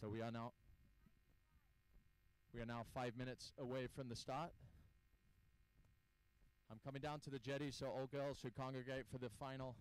So we are now 5 minutes away from the start. I'm coming down to the jetty so all girls should congregate for the final.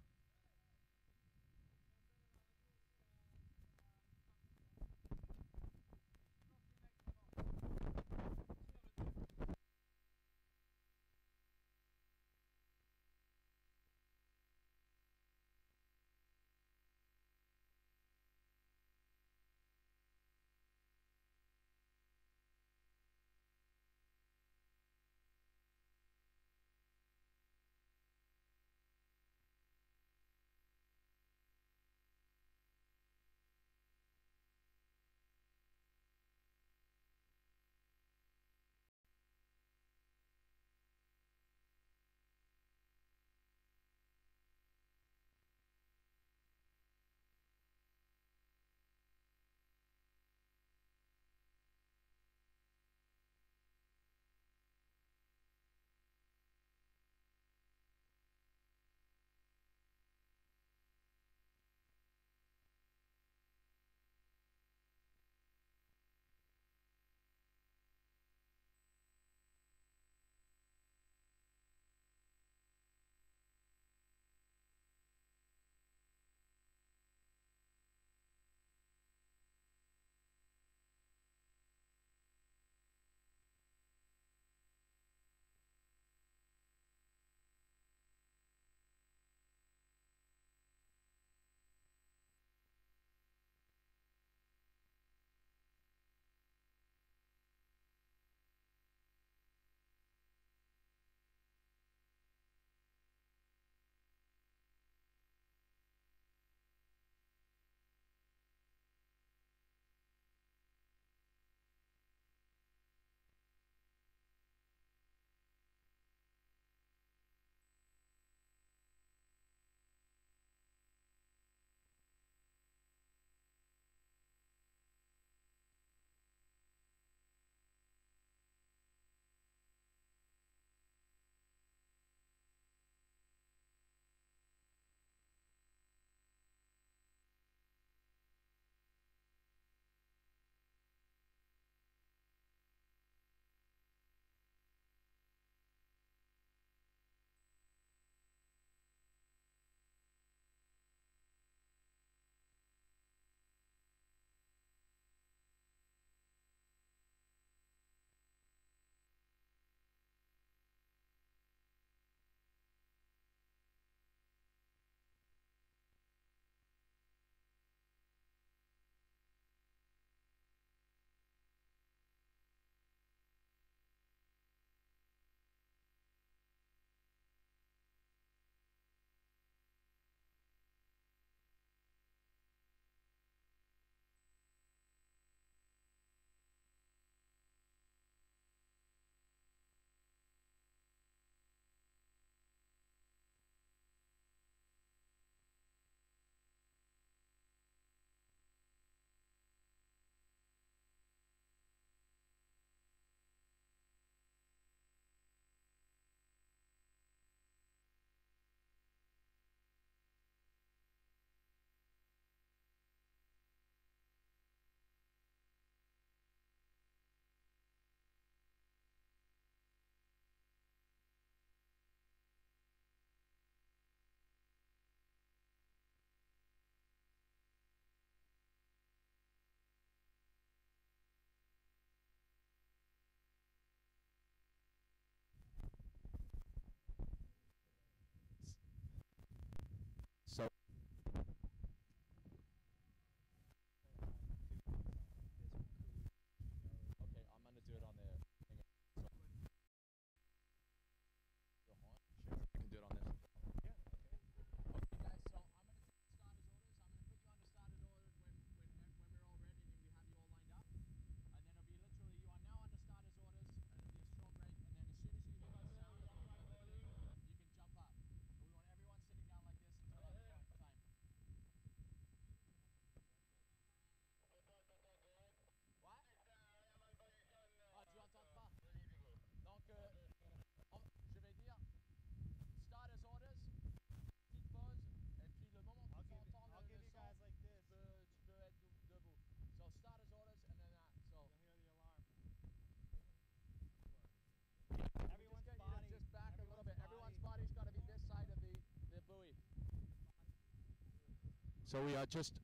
So we are just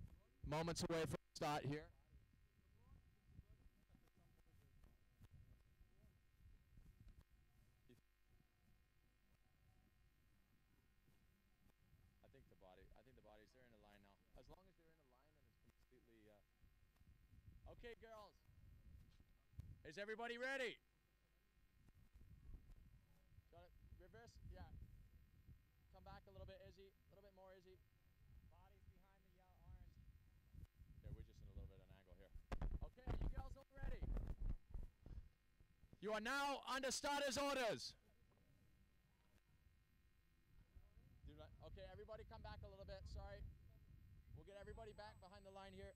moments away from the start here. I think the bodies, they're in a line now. As long as they're in a line and it's completely, Okay, girls. Is everybody ready? Got it. Reverse, yeah. Come back a little bit, Izzy. A little bit more, Izzy. Bodies behind the yellow orange. Okay, we're just in a little bit of an angle here. Okay, you girls all ready? You are now under starters orders. Okay, everybody come back a little bit. Sorry. We'll get everybody back behind the line here.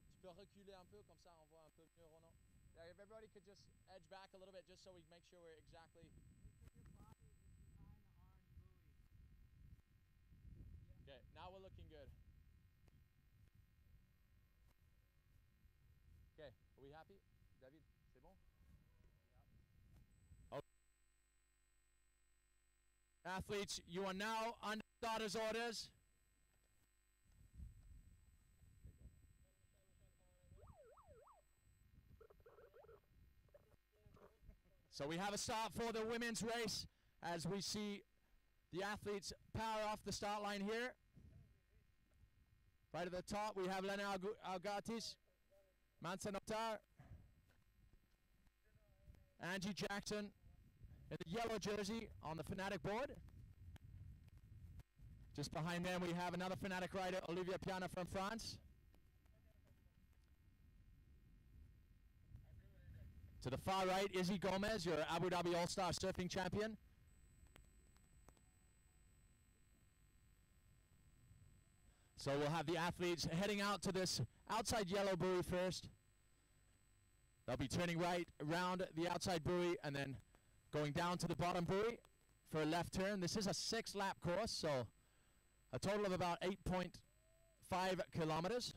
Tu peux reculer un peu, comme ça on voit un peu mieux, Ronan. Yeah, if everybody could just edge back a little bit just so we make sure we're exactly... Okay, now we're looking good. Okay, are we happy? David, c'est bon? Yep. Okay. Athletes, you are now under starters orders. So we have a start for the women's race as we see the athletes power off the start line here. Right at the top we have Lena Algatis, Mansa Notar, Angie Jackson in the yellow jersey on the Fnatic board. Just behind them we have another Fnatic rider, Olivia Piana from France. To the far right, Izzy Gomez, your Abu Dhabi All-Star surfing champion. So we'll have the athletes heading out to this outside yellow buoy first. They'll be turning right around the outside buoy and then going down to the bottom buoy for a left turn. This is a 6-lap course, so a total of about 8.5 kilometers.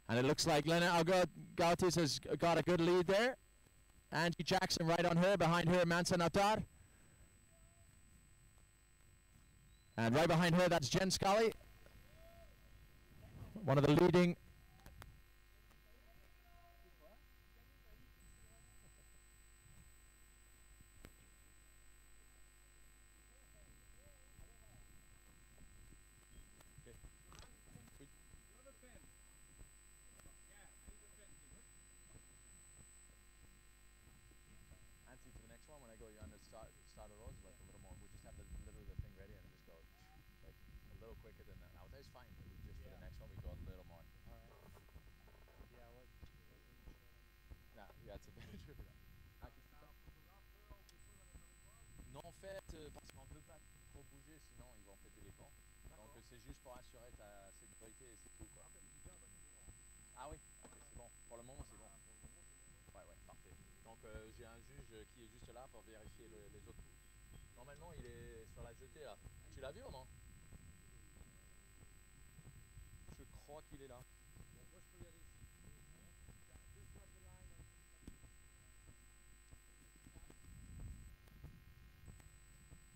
And it looks like Lena Algatis has got a good lead there. Angie Jackson right on her, behind her Mansa Natar. And right behind her, that's Jen Scully, one of the leading. Anthony, to the next one, when I go, you're under starter rows, like a little more. We just have literally the thing ready and just go like a little quicker than that. Now that is fine. But we just for the next one, we go a little more. All right. Yeah, Nah, yeah, it's a bit tricky. Non, en fait, parce qu'on ne peut pas trop bouger, sinon ils vont péter les ponts. Donc c'est juste pour assurer ta sécurité et c'est tout, quoi. Ah oui, ok, c'est bon. Pour le moment, c'est bon. Ouais, ouais, parfait. Donc j'ai un juge qui est juste là pour vérifier les autres. Normalement, il est sur la jetée là. Tu l'as vu ou non? Je crois qu'il est là. moi je peux y aller ici.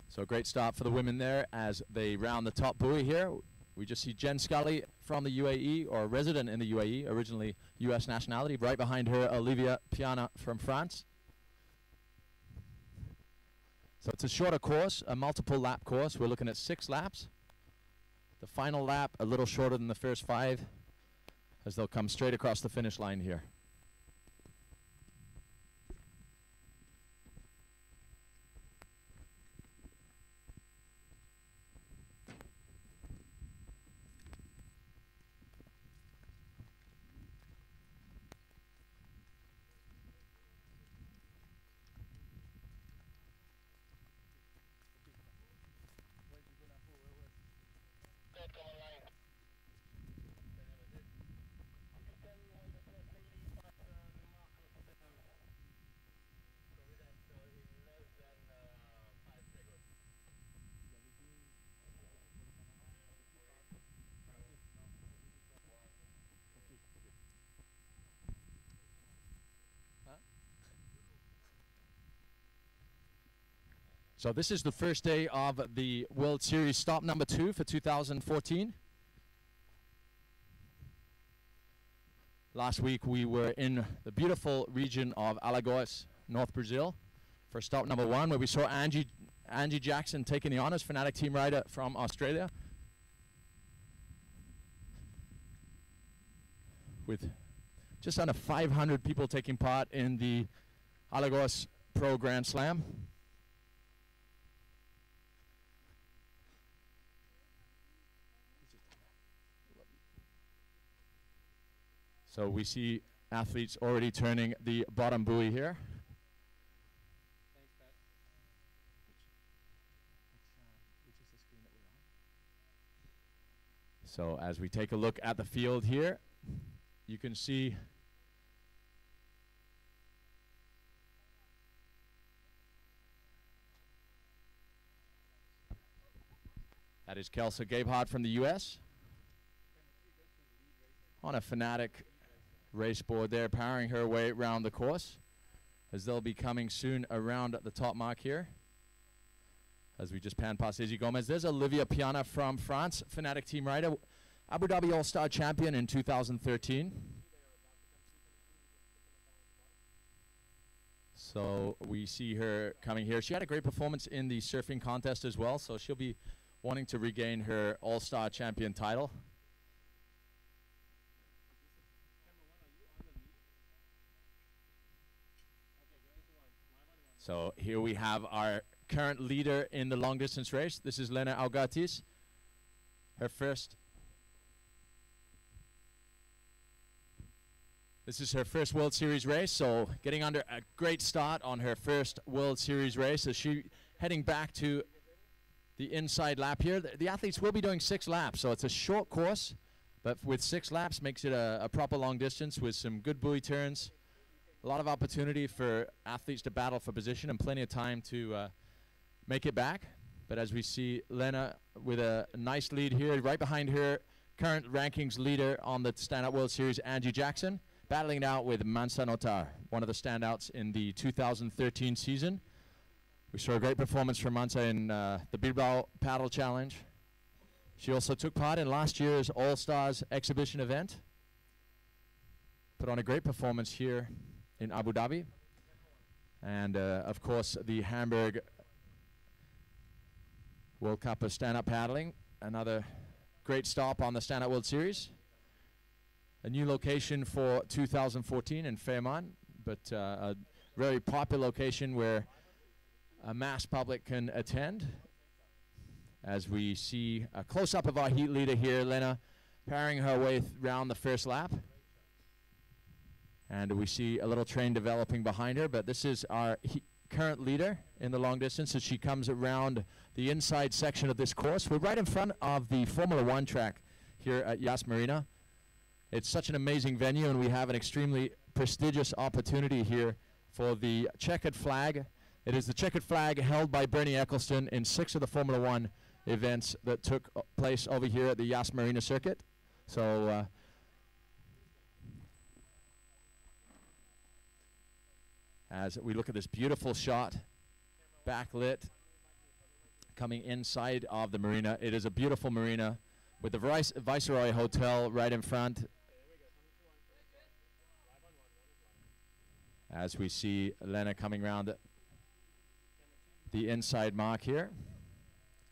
So great start for the women there as they round the top buoy here. We just see Jen Scully from the UAE, or a resident in the UAE, originally US nationality. Right behind her, Olivia Piana from France. So it's a shorter course, a multiple lap course. We're looking at 6 laps. The final lap a little shorter than the first 5 as they'll come straight across the finish line here. So this is the first day of the World Series stop number 2 for 2014. Last week we were in the beautiful region of Alagoas, North Brazil, for stop number 1, where we saw Angie Jackson taking the honors, Fanatic team rider from Australia, with just under 500 people taking part in the Alagoas Pro Grand Slam. So we see athletes already turning the bottom buoy here. Thanks, Pat. Which is the screen that we're on? So as we take a look at the field here, you can see that is Kelsey Gabehart from the US on a Fanatic race board there, powering her way around the course, as they'll be coming soon around the top mark here. As we just pan past Izzy Gomez, there's Olivia Piana from France, Fanatic team rider, Abu Dhabi All-Star champion in 2013. So we see her coming here. She had a great performance in the surfing contest as well, so she'll be wanting to regain her All-Star champion title. So here we have our current leader in the long distance race. This is Lena Augatis. This is her first World Series race, so getting under a great start on her first World Series race as she heading back to the inside lap here. The athletes will be doing 6 laps, so it's a short course, but with 6 laps makes it a proper long distance with some good buoy turns. A lot of opportunity for athletes to battle for position and plenty of time to make it back. But as we see Lena with a nice lead here, right behind her, current rankings leader on the Stand-Up World Series, Angie Jackson, battling it out with Mansa Notar, one of the standouts in the 2013 season. We saw a great performance from Mansa in the Bilbao Paddle Challenge. She also took part in last year's All-Stars exhibition event. Put on a great performance here in Abu Dhabi, and of course the Hamburg World Cup of stand-up paddling, another great stop on the Stand-Up World Series. A new location for 2014 in Fairmont, but a very popular location where a mass public can attend. As we see a close-up of our heat leader here, Lena, powering her way around the first lap. And we see a little train developing behind her, but this is our current leader in the long distance as she comes around the inside section of this course. We're right in front of the Formula 1 track here at Yas Marina. It's such an amazing venue, and we have an extremely prestigious opportunity here for the checkered flag. It is the checkered flag held by Bernie Eccleston in 6 of the Formula 1 events that took place over here at the Yas Marina circuit. So as we look at this beautiful shot, backlit, coming inside of the marina. It is a beautiful marina with the Viceroy Hotel right in front. As we see Lena coming around the inside mark here.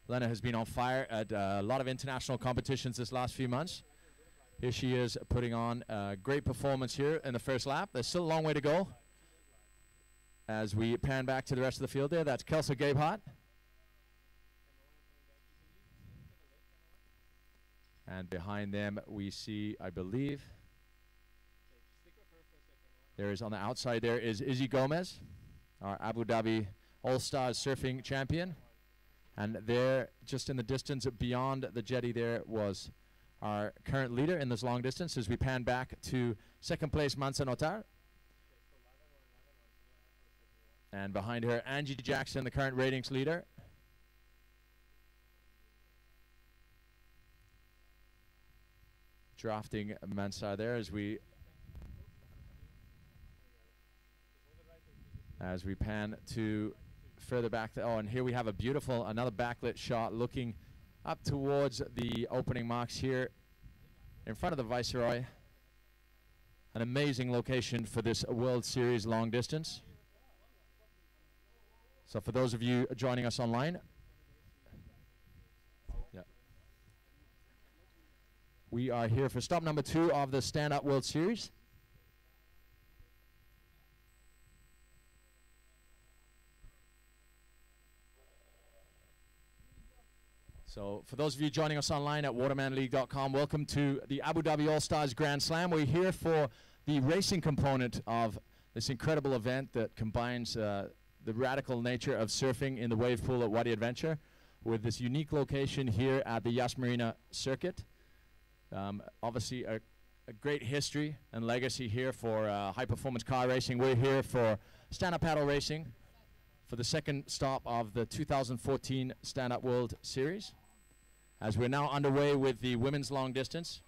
Lena has been on fire at a lot of international competitions this last few months. Here she is putting on a great performance here in the first lap. There's still a long way to go. As we pan back to the rest of the field there, that's Kelsey Gabehart. And behind them we see, I believe, there is on the outside there is Izzy Gomez, our Abu Dhabi All-Stars surfing champion. And there, just in the distance beyond the jetty there, was our current leader in this long distance as we pan back to second place Mansa Notar. And behind her, Angie Jackson, the current ratings leader. Drafting Mansa there as we pan to further back. Oh, and here we have a beautiful, another backlit shot looking up towards the opening marks here in front of the Viceroy. An amazing location for this World Series long distance. So for those of you joining us online, we are here for stop number 2 of the Stand Up World Series. So for those of you joining us online at watermanleague.com, welcome to the Abu Dhabi All-Stars Grand Slam. We're here for the racing component of this incredible event that combines the radical nature of surfing in the wave pool at Wadi Adventure with this unique location here at the Yas Marina circuit. Obviously a great history and legacy here for high-performance car racing. We're here for stand-up paddle racing for the second stop of the 2014 Stand-Up World Series, as we're now underway with the women's long distance,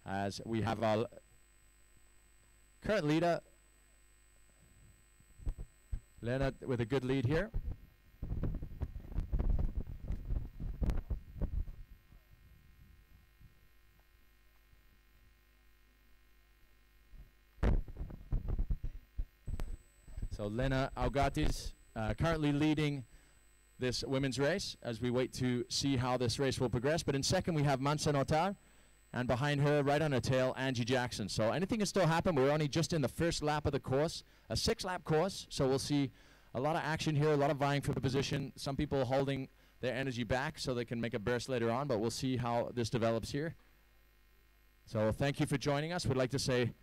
as we have our current leader, Lena, with a good lead here. So Lena Augatis currently leading this women's race as we wait to see how this race will progress. But in second we have Mansa Notar, and behind her, right on her tail, Angie Jackson. So anything can still happen. We're only just in the first lap of the course, a 6-lap course. So we'll see a lot of action here, a lot of vying for the position. Some people holding their energy back so they can make a burst later on, but we'll see how this develops here. So thank you for joining us. We'd like to say,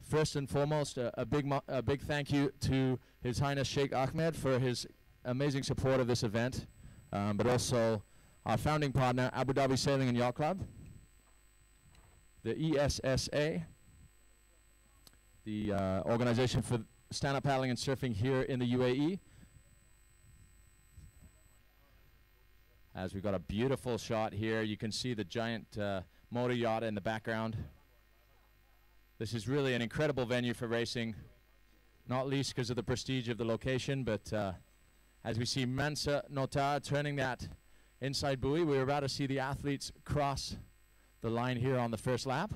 first and foremost, a big thank you to His Highness Sheikh Ahmed for his amazing support of this event, but also our founding partner, Abu Dhabi Sailing and Yacht Club, the ESSA, the organization for stand-up paddling and surfing here in the UAE. As we've got a beautiful shot here, you can see the giant motor yacht in the background. This is really an incredible venue for racing, not least because of the prestige of the location, but as we see Mansa Notar turning that inside buoy, we're about to see the athletes cross the line here on the first lap.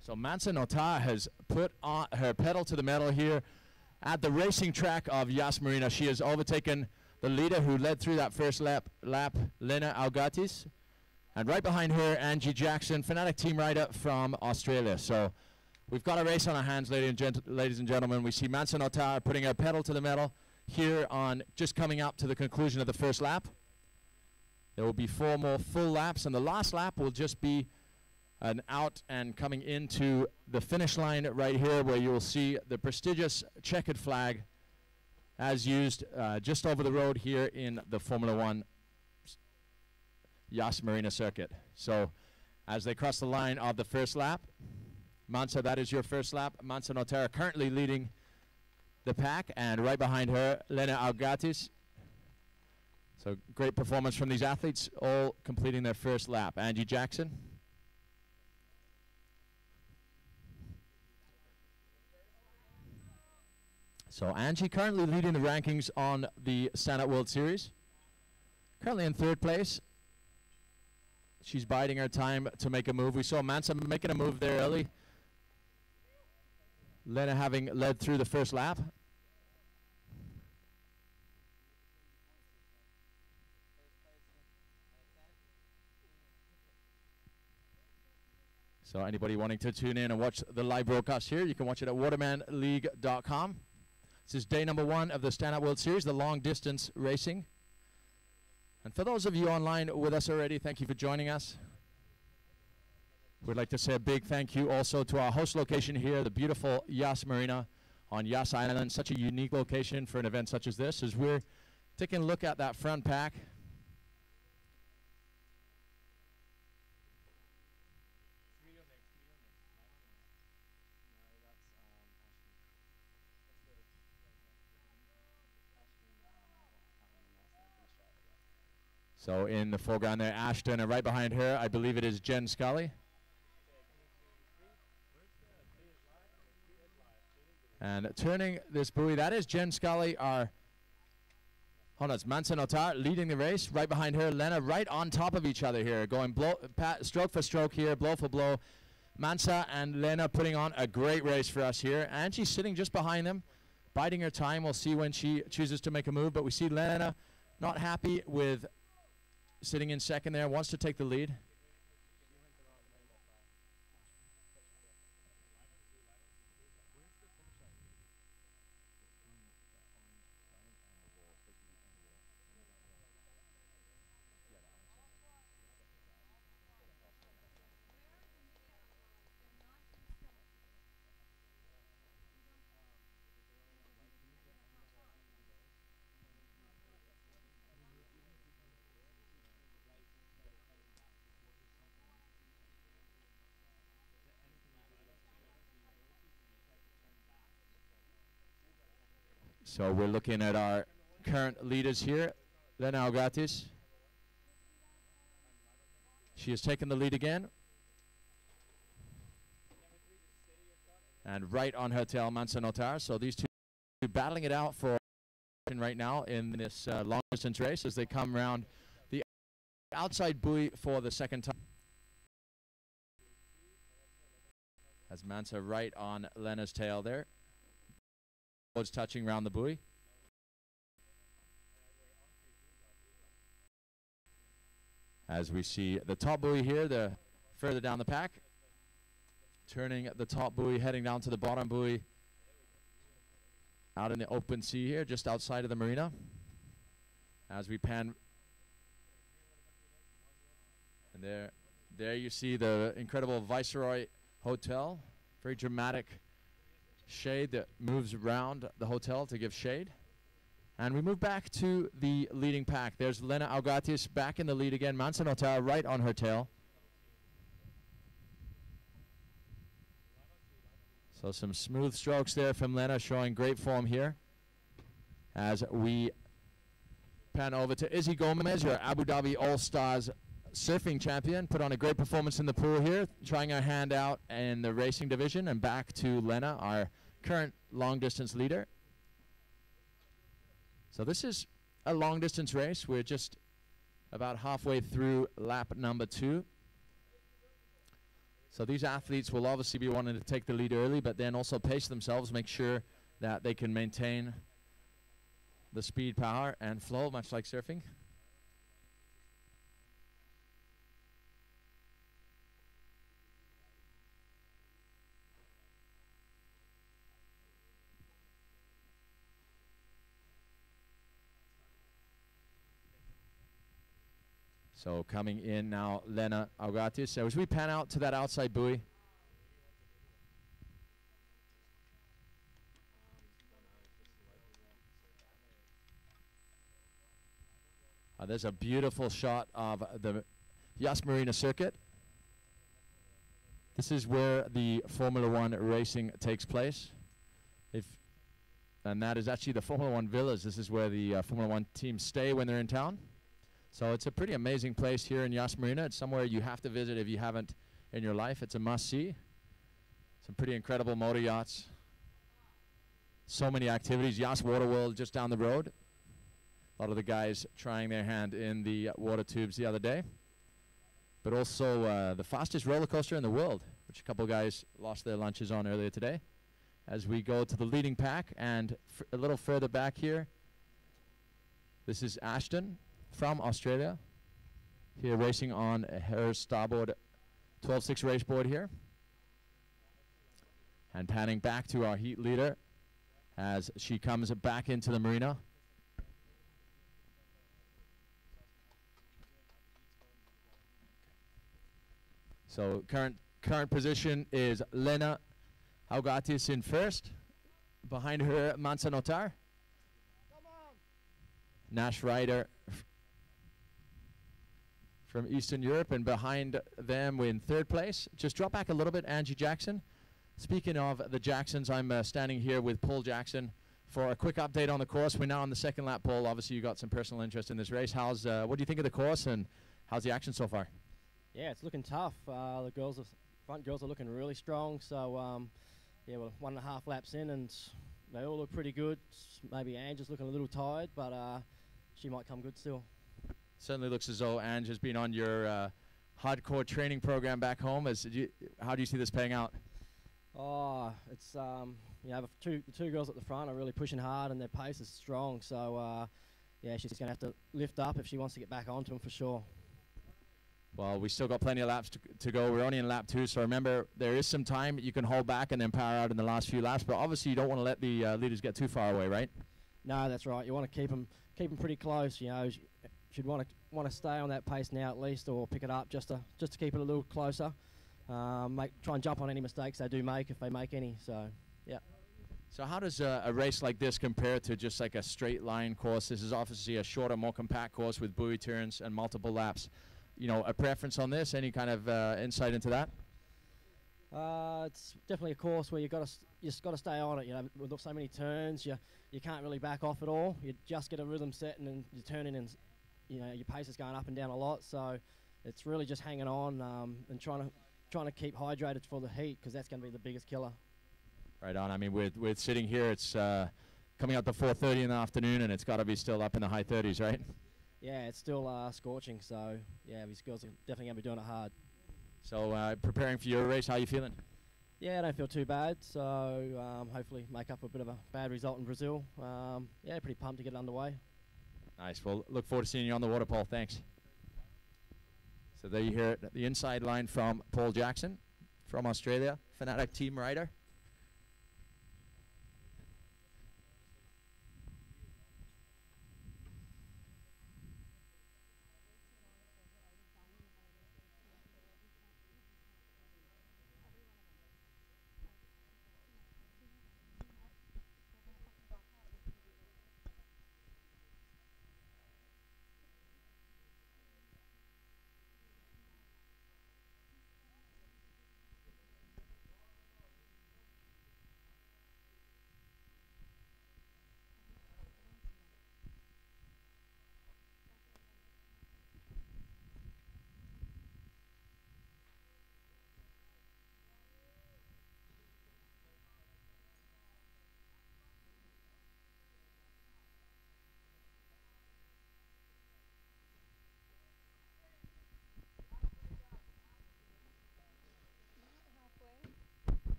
So Mansa Notar has put on her pedal to the metal here at the racing track of Yas Marina. She has overtaken the leader who led through that first lap, Lena Augatis. And right behind her, Angie Jackson, Fanatic team rider from Australia. So we've got a race on our hands, ladies and gentlemen. We see Mansa Notar putting her pedal to the metal here on just coming up to the conclusion of the first lap. There will be 4 more full laps, and the last lap will just be an out and coming into the finish line right here, where you will see the prestigious checkered flag as used just over the road here in the Formula One Yas Marina circuit. So as they cross the line of the first lap, Mansa, that is your first lap. Mansa Notar currently leading the pack, and right behind her, Lena Augatis. So great performance from these athletes, all completing their first lap. Angie Jackson. So Angie currently leading the rankings on the Stand-Up World Series. Currently in 3rd place. She's biding her time to make a move. We saw Mansa making a move there early. Lena having led through the first lap. So anybody wanting to tune in and watch the live broadcast here, you can watch it at watermanleague.com. This is day number 1 of the Stand-Up World Series, the long distance racing. And for those of you online with us already, thank you for joining us. We'd like to say a big thank you also to our host location here, the beautiful Yas Marina on Yas Island. Such a unique location for an event such as this. As we're taking a look at that front pack, so in the foreground there, Ashton, and right behind her, I believe it is Jen Scully. And turning this buoy, that is Jen Scully, our... Hold on, it's Mansa Notar leading the race. Right behind her, Lena, right on top of each other here, going stroke for stroke here, blow for blow. Mansa and Lena putting on a great race for us here. Angie's sitting just behind them, biding her time. We'll see when she chooses to make a move, but we see Lena not happy with sitting in second there, wants to take the lead. So we're looking at our current leaders here. Lena Augatis. She has taken the lead again. And right on her tail, Mansa Notar. So these two battling it out for right now in this long distance race as they come around the outside buoy for the second time. As Mansa right on Lena's tail there. Touching around the buoy. As we see the top buoy here, the further down the pack. Turning the top buoy, heading down to the bottom buoy. Out in the open sea here, just outside of the marina. As we pan. And there you see the incredible Viceroy Hotel. Very dramatic shade that moves around the hotel to give shade. And we move back to the leading pack. There's Lena Augatis back in the lead again. Mansa Notar right on her tail. So some smooth strokes there from Lena, showing great form here. As we pan over to Izzy Gomez, your Abu Dhabi All-Stars surfing champion, put on a great performance in the pool here, trying her hand out in the racing division. And back to Lena, our current long distance leader. So this is a long distance race. We're just about halfway through lap number 2. So these athletes will obviously be wanting to take the lead early, but then also pace themselves, make sure that they can maintain the speed, power, and flow, much like surfing. So coming in now, Lena Augatis. So as we pan out to that outside buoy. There's a beautiful shot of the Yas Marina circuit. This is where the Formula One racing takes place. And that is actually the Formula One villas. This is where the Formula One teams stay when they're in town. So it's a pretty amazing place here in Yas Marina. It's somewhere you have to visit if you haven't in your life. It's a must-see. Some pretty incredible motor yachts. So many activities. Yas Water World just down the road. A lot of the guys trying their hand in the water tubes the other day. But also the fastest roller coaster in the world, which a couple guys lost their lunches on earlier today. As we go to the leading pack, and a little further back here, this is Ashton from Australia, here racing on her starboard 12.6 race board here. And panning back to our heat leader as she comes back into the marina. So current position is Lena Augatis in first. Behind her, Mansa Notar. Nash Ryder from Eastern Europe, and behind them in third place. Just drop back a little bit, Angie Jackson. Speaking of the Jacksons, I'm standing here with Paul Jackson for a quick update on the course. We're now on the second lap, Paul. Obviously, you got some personal interest in this race. What do you think of the course, and how's the action so far? Yeah, it's looking tough. The front girls are looking really strong. So yeah, well, 1.5 laps in, and they all look pretty good. Maybe Ange is looking a little tired, but she might come good still. Certainly looks as though Ange has been on your hardcore training program back home. How do you see this paying out? Oh, it's the two girls at the front are really pushing hard, and their pace is strong. So yeah, she's going to have to lift up if she wants to get back onto them for sure. Well, we still got plenty of laps to go. We're only in lap 2, so remember, there is some time. You can hold back and then power out in the last few laps, but obviously you don't want to let the leaders get too far away, right? No, that's right. You want to keep them pretty close. You know, should want to stay on that pace now at least, or pick it up just to keep it a little closer. Try and jump on any mistakes they do make, if they make any. So, yeah. So how does a race like this compare to just like a straight line course? This is obviously a shorter, more compact course with buoy turns and multiple laps. You know, a preference on this? Any kind of insight into that? It's definitely a course where you just got to stay on it. You know, with so many turns, you can't really back off at all. You just get a rhythm set, and then you're turning, and you know your pace is going up and down a lot. So it's really just hanging on and trying to keep hydrated for the heat, because that's going to be the biggest killer. Right on. I mean, we're sitting here. It's coming up to 4:30 in the afternoon, and it's got to be still up in the high 30s, right? Yeah, it's still scorching. So yeah, these girls are definitely going to be doing it hard. So preparing for your race, how are you feeling? Yeah, I don't feel too bad. So hopefully make up a bit of a bad result in Brazil. Yeah, pretty pumped to get it underway. Nice. Well, look forward to seeing you on the water, Paul. Thanks. So there you hear it, the inside line from Paul Jackson from Australia, Fanatic team rider.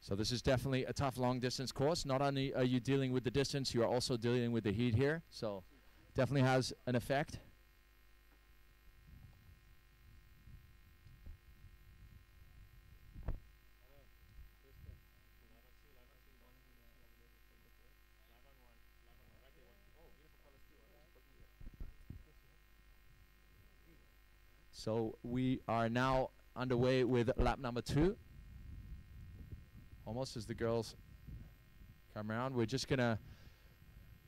So this is definitely a tough long distance course. Not only are you dealing with the distance, you are also dealing with the heat here. So definitely has an effect. So we are now underway with lap number 2. Almost as the girls come around. We're just going to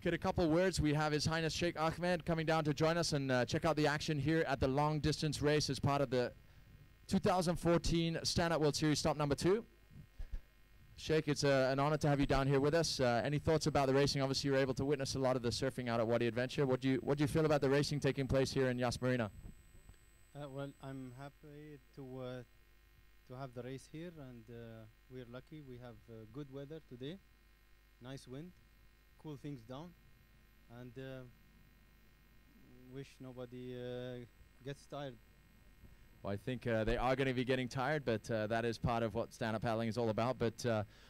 get a couple words. We have His Highness Sheikh Ahmed coming down to join us and check out the action here at the long distance race as part of the 2014 Stand-Up World Series stop number 2. Sheikh, it's an honor to have you down here with us. Any thoughts about the racing? Obviously, you were able to witness a lot of the surfing out at Wadi Adventure. What do you feel about the racing taking place here in Yas Marina? Well, I'm happy to have the race here, and we're lucky. We have good weather today, nice wind, cool things down, and wish nobody gets tired. Well, I think they are going to be getting tired, but that is part of what stand-up paddling is all about. But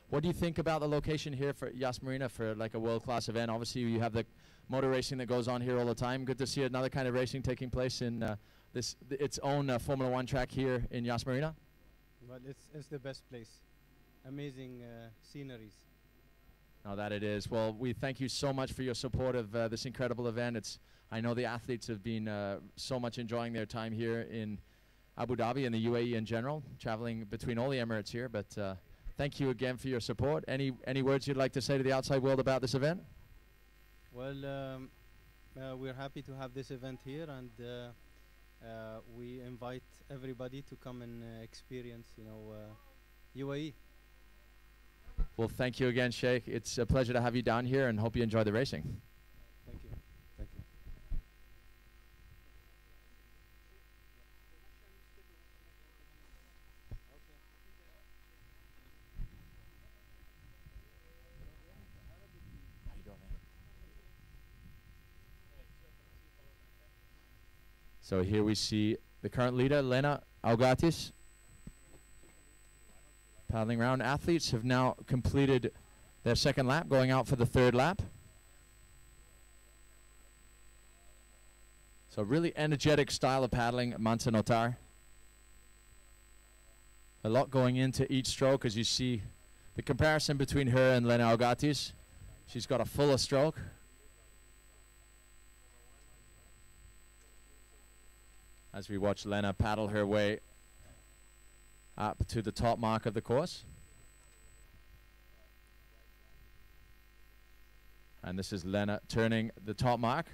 what do you think about the location here for Yas Marina for like a world-class event? Obviously, you have the motor racing that goes on here all the time. Good to see another kind of racing taking place in its own Formula One track here in Yas Marina. Well, it's the best place. Amazing sceneries. Now that it is. Well, we thank you so much for your support of this incredible event. I know the athletes have been so much enjoying their time here in Abu Dhabi and the UAE in general, traveling between all the Emirates here. But thank you again for your support. Any words you'd like to say to the outside world about this event? Well, we're happy to have this event here, and we invite everybody to come and experience, UAE. Well, thank you again, Sheikh. It's a pleasure to have you down here, and hope you enjoy the racing. Thank you. Thank you. So here we see the current leader, Lena Augatis, paddling around. Athletes have now completed their second lap, going out for the third lap. So really energetic style of paddling, Mansa Notar. A lot going into each stroke, as you see the comparison between her and Lena Augatis. She's got a fuller stroke. As we watch Lena paddle her way up to the top mark of the course. And this is Lena turning the top mark.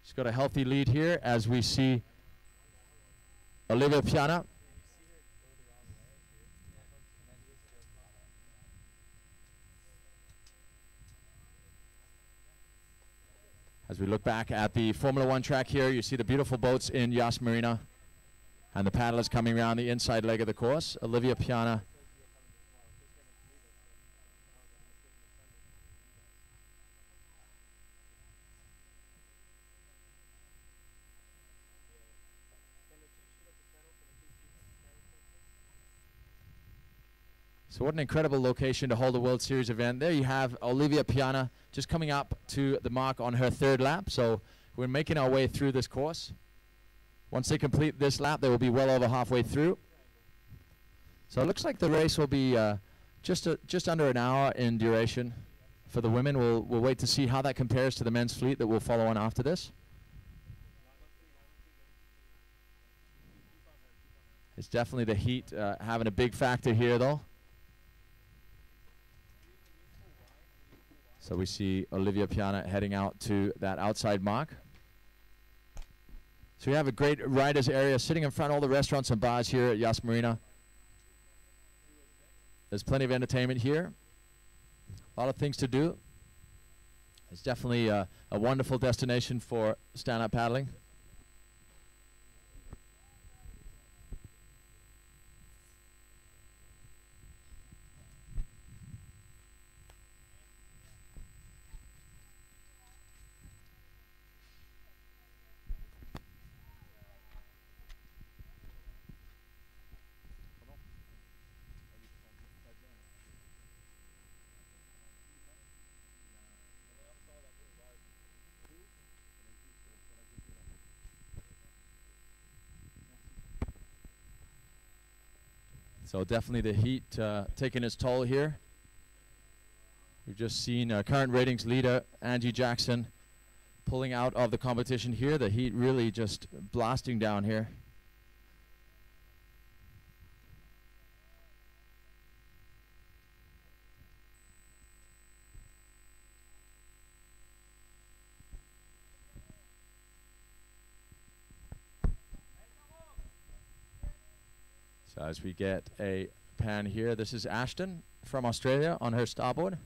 She's got a healthy lead here as we see Olivia Piana. As we look back at the Formula One track here, you see the beautiful boats in Yas Marina and the paddlers coming around the inside leg of the course. Olivia Piana So what an incredible location to hold a World Series event. There you have Olivia Piana just coming up to the mark on her third lap. So we're making our way through this course. Once they complete this lap, they will be well over halfway through. So it looks like the race will be just under an hour in duration for the women. We'll wait to see how that compares to the men's fleet that will follow on after this. It's definitely the heat having a big factor here, though. So we see Olivia Piana heading out to that outside mark. So we have a great riders area sitting in front of all the restaurants and bars here at Yas Marina. There's plenty of entertainment here. A lot of things to do. It's definitely a wonderful destination for stand-up paddling. So definitely the heat taking its toll here. We've just seen current ratings leader Angie Jackson pulling out of the competition here. The heat really just blasting down here. So as we get a pan here, this is Ashton from Australia on her starboard.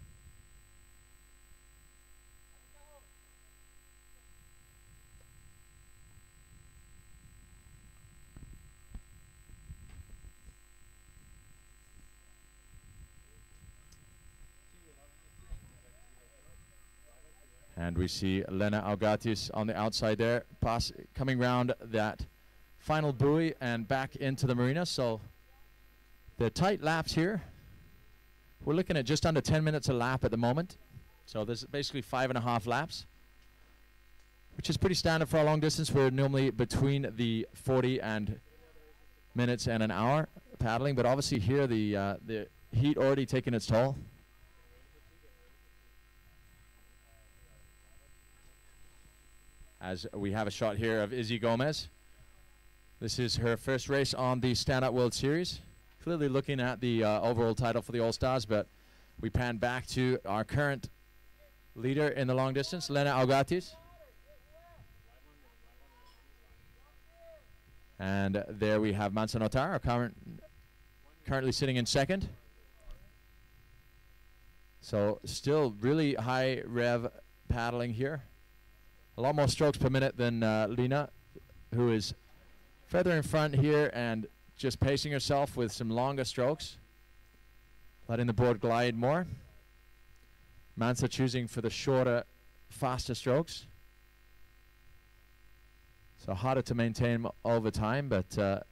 And we see Lena Augatis on the outside there, coming round that final buoy and back into the marina. So the tight laps here. We're looking at just under 10 minutes a lap at the moment. So this is basically 5.5 laps, which is pretty standard for a long distance. We're normally between the 40 minutes and an hour paddling, but obviously here the heat already taking its toll. As we have a shot here of Izzy Gomez. This is her first race on the Stand-Up World Series. Clearly looking at the overall title for the All-Stars, but we pan back to our current leader in the long distance, Lena Augatis. And there we have Mansa Notar, currently sitting in second. So still really high rev paddling here. A lot more strokes per minute than Lena, who is further in front here and just pacing herself with some longer strokes, letting the board glide more. Mansa choosing for the shorter, faster strokes. So harder to maintain over time, but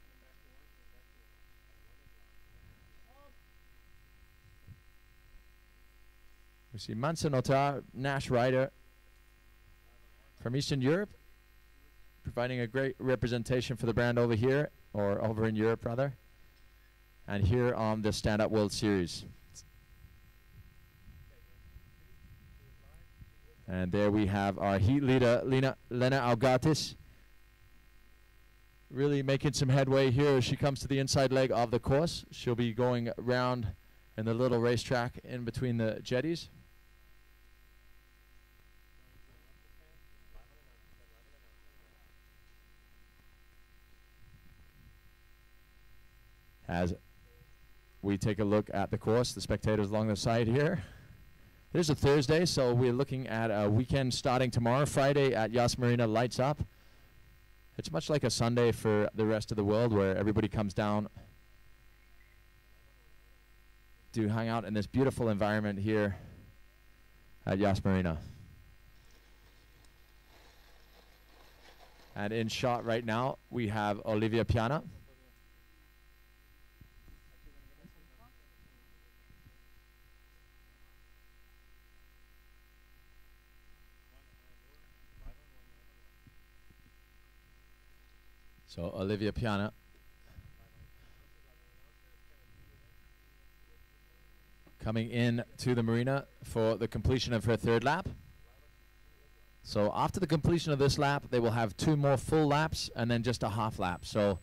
we see Mansa Notar, Nash rider from Eastern Europe, providing a great representation for the brand over here, or over in Europe rather, and here on the Stand Up World Series. And there we have our heat leader, Lena Algatis, really making some headway here as she comes to the inside leg of the course. She'll be going round in the little racetrack in between the jetties. As we take a look at the course, the spectators along the side here. It is a Thursday, so we're looking at a weekend starting tomorrow. Friday at Yas Marina lights up. It's much like a Sunday for the rest of the world, where everybody comes down to hang out in this beautiful environment here at Yas Marina. And in shot right now, we have Olivia Piana. So Olivia Piana coming in to the marina for the completion of her third lap. So after the completion of this lap, they will have 2 more full laps and then just a half lap. So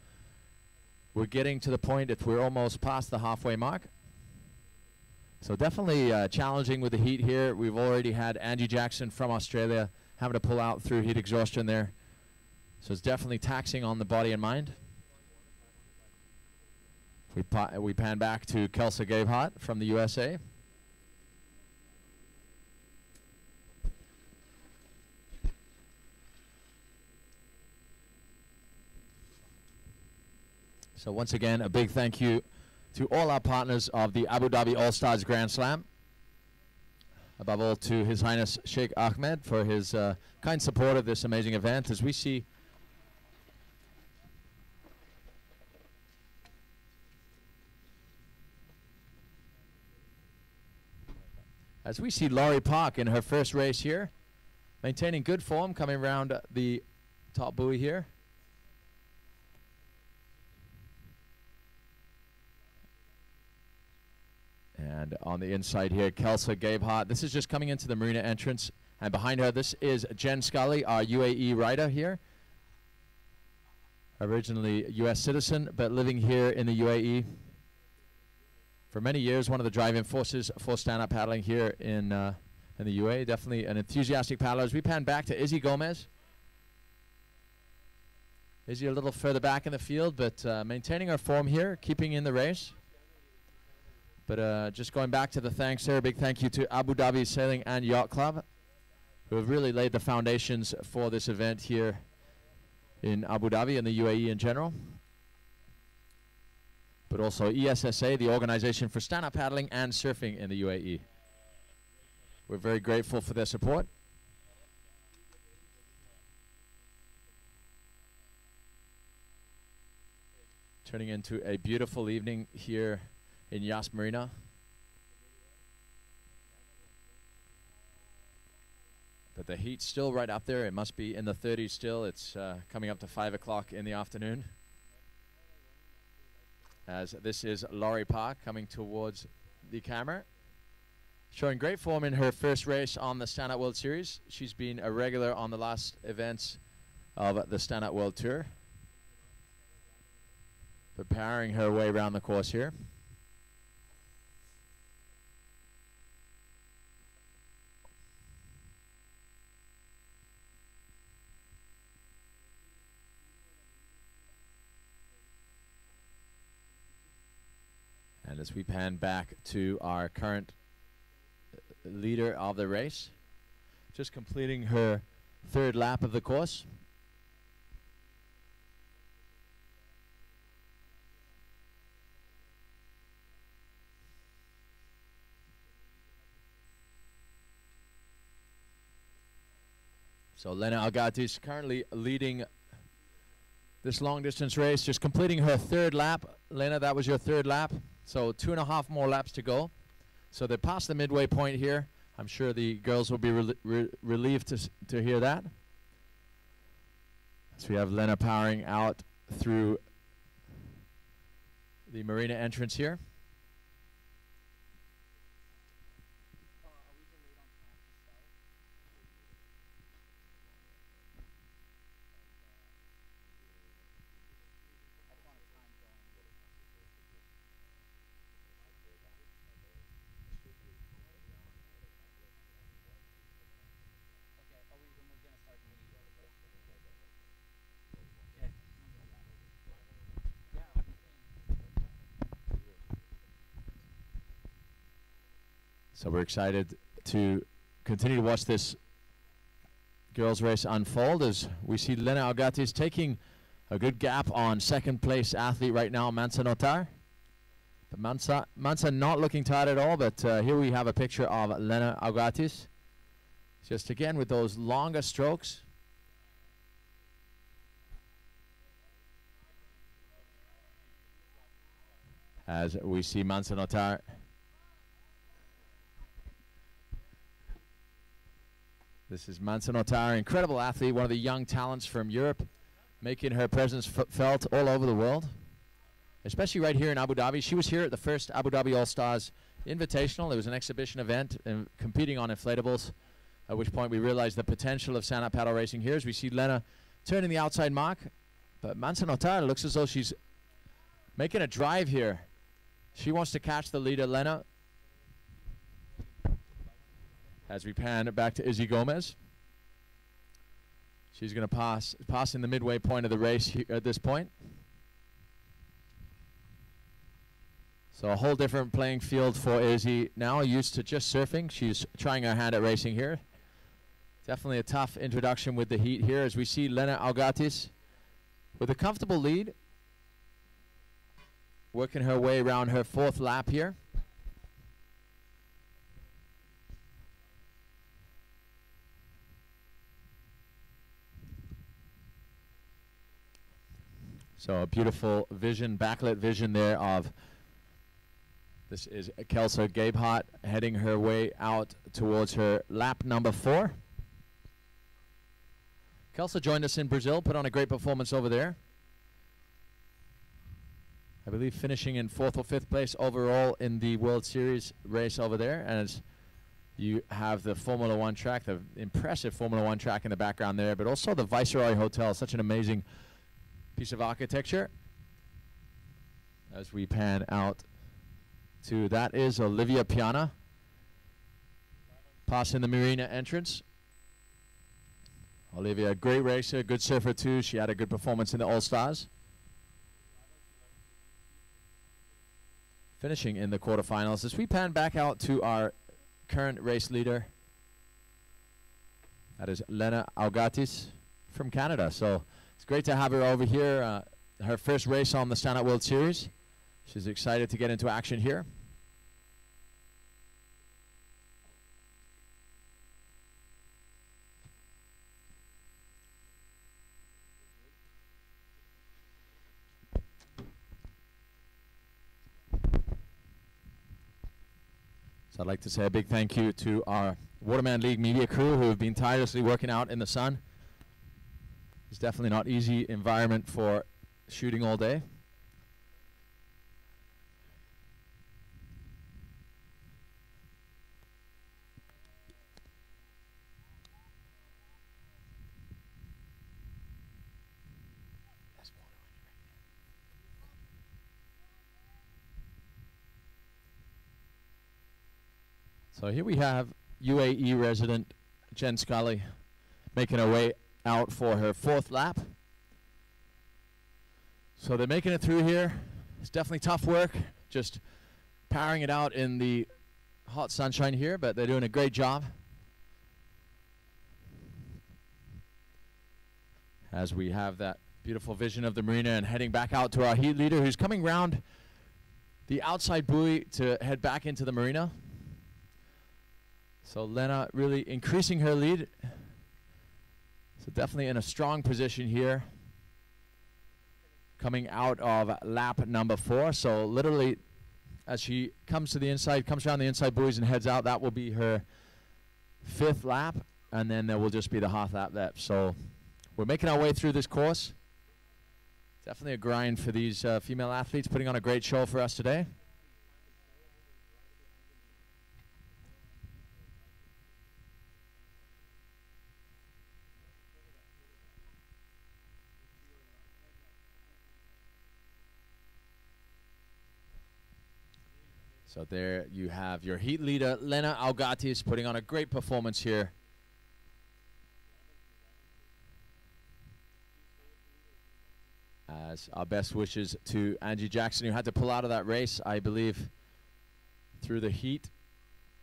we're getting to the point if we're almost past the halfway mark. So definitely challenging with the heat here. We've already had Angie Jackson from Australia having to pull out through heat exhaustion there. So it's definitely taxing on the body and mind. We pan back to Kelsa Gabehart from the USA. So once again, a big thank you to all our partners of the Abu Dhabi All-Stars Grand Slam. Above all, to His Highness Sheikh Ahmed for his kind support of this amazing event. As we see Laurie Park in her first race here, maintaining good form, coming around the top buoy here. And on the inside here, Kelsa Gabehart. This is just coming into the marina entrance. And behind her, this is Jen Scully, our UAE rider here. Originally a US citizen, but living here in the UAE for many years. One of the driving forces for stand-up paddling here in the UAE. Definitely an enthusiastic paddler. As we pan back to Izzy Gomez. Izzy a little further back in the field, but maintaining her form here, keeping in the race. But just going back to the thanks there, a big thank you to Abu Dhabi Sailing and Yacht Club, who have really laid the foundations for this event here in Abu Dhabi and the UAE in general. But also ESSA, the organization for stand-up paddling and surfing in the UAE. We're very grateful for their support. Turning into a beautiful evening here in Yas Marina. But the heat's still right up there. It must be in the 30s still. It's coming up to 5 o'clock in the afternoon. As this is Laurie Park coming towards the camera. Showing great form in her first race on the Stand Up World Series. She's been a regular on the last events of the Stand Up World Tour. Preparing her way around the course here. And as we pan back to our current leader of the race, just completing her third lap of the course. So Lena Algatis currently leading this long distance race, just completing her third lap. Lena, that was your third lap. So 2.5 more laps to go. So they passed the midway point here. I'm sure the girls will be relieved to hear that. So we have Lena powering out through the marina entrance here. So we're excited to continue to watch this girls race unfold as we see Lena Algatis taking a good gap on second place athlete right now, Mansa Notar. But Mansa not looking tired at all, but here we have a picture of Lena Algatis. Just again with those longer strokes. As we see Mansa Notar This is Mansa Notar, incredible athlete, one of the young talents from Europe, making her presence felt all over the world, especially right here in Abu Dhabi. She was here at the first Abu Dhabi All-Stars Invitational. It was an exhibition event and competing on inflatables, at which point we realized the potential of stand-up paddle racing here as we see Lena turning the outside mark. But Mansa Notar looks as though she's making a drive here. She wants to catch the leader, Lena. As we pan back to Izzy Gomez. She's going to pass in the midway point of the race here at this point. So a whole different playing field for Izzy now, used to just surfing. She's trying her hand at racing here. Definitely a tough introduction with the heat here as we see Lena Algatis with a comfortable lead, working her way around her fourth lap here. So a beautiful vision, backlit vision there of, this is Kelsa Gabehart heading her way out towards her lap number 4. Kelsa joined us in Brazil, put on a great performance over there. I believe finishing in 4th or 5th place overall in the World Series race over there. And as you have the Formula 1 track, the impressive Formula 1 track in the background there, but also the Viceroy Hotel, such an amazing piece of architecture. As we pan out to, that is Olivia Piana passing the marina entrance. Olivia, great racer, good surfer too. She had a good performance in the All-Stars. Finishing in the quarterfinals. As we pan back out to our current race leader, that is Lena Algatis from Canada. So it's great to have her over here. Her first race on the Stand Up World Series. She's excited to get into action here. So I'd like to say a big thank you to our Waterman League media crew who have been tirelessly working out in the sun. It's definitely not easy environment for shooting all day. So here we have UAE resident Jen Scully making her way out for her 4th lap. So they're making it through here. It's definitely tough work, just powering it out in the hot sunshine here, but they're doing a great job. As we have that beautiful vision of the marina and heading back out to our heat leader who's coming round the outside buoy to head back into the marina. So Lena really increasing her lead. So definitely in a strong position here. coming out of lap number 4. So literally, as she comes to the inside, comes around the inside buoys and heads out, that will be her 5th lap, and then there will just be the half lap left. So we're making our way through this course. Definitely a grind for these female athletes, putting on a great show for us today. So there you have your heat leader, Lena Augatis, putting on a great performance here. As our best wishes to Angie Jackson, who had to pull out of that race, I believe, through the heat.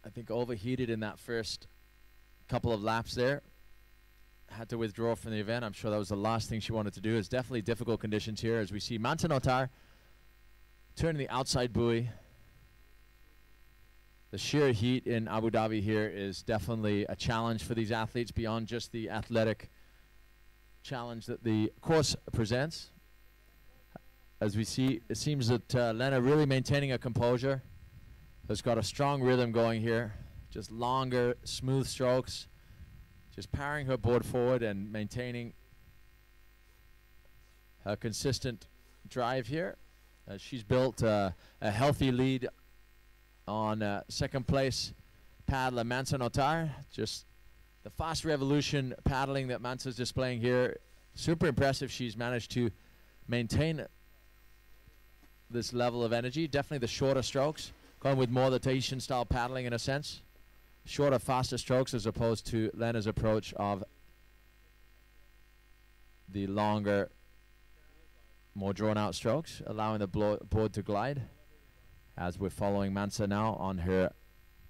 I think overheated in that first couple of laps there. Had to withdraw from the event. I'm sure that was the last thing she wanted to do. It's definitely difficult conditions here as we see Manta Notar turning the outside buoy. The sheer heat in Abu Dhabi here is definitely a challenge for these athletes beyond just the athletic challenge that the course presents. As we see, it seems that Lena really maintaining a composure. Has got a strong rhythm going here. Just longer, smooth strokes. Just powering her board forward and maintaining a consistent drive here. She's built a healthy lead on second place paddler Mansa Notar. Just the fast revolution paddling that Mansa's displaying here. Super impressive. She's managed to maintain this level of energy. Definitely the shorter strokes. Going with more the Tahitian style paddling in a sense. Shorter, faster strokes as opposed to Lena's approach of the longer, more drawn out strokes, allowing the board to glide. As we're following Mansa now on her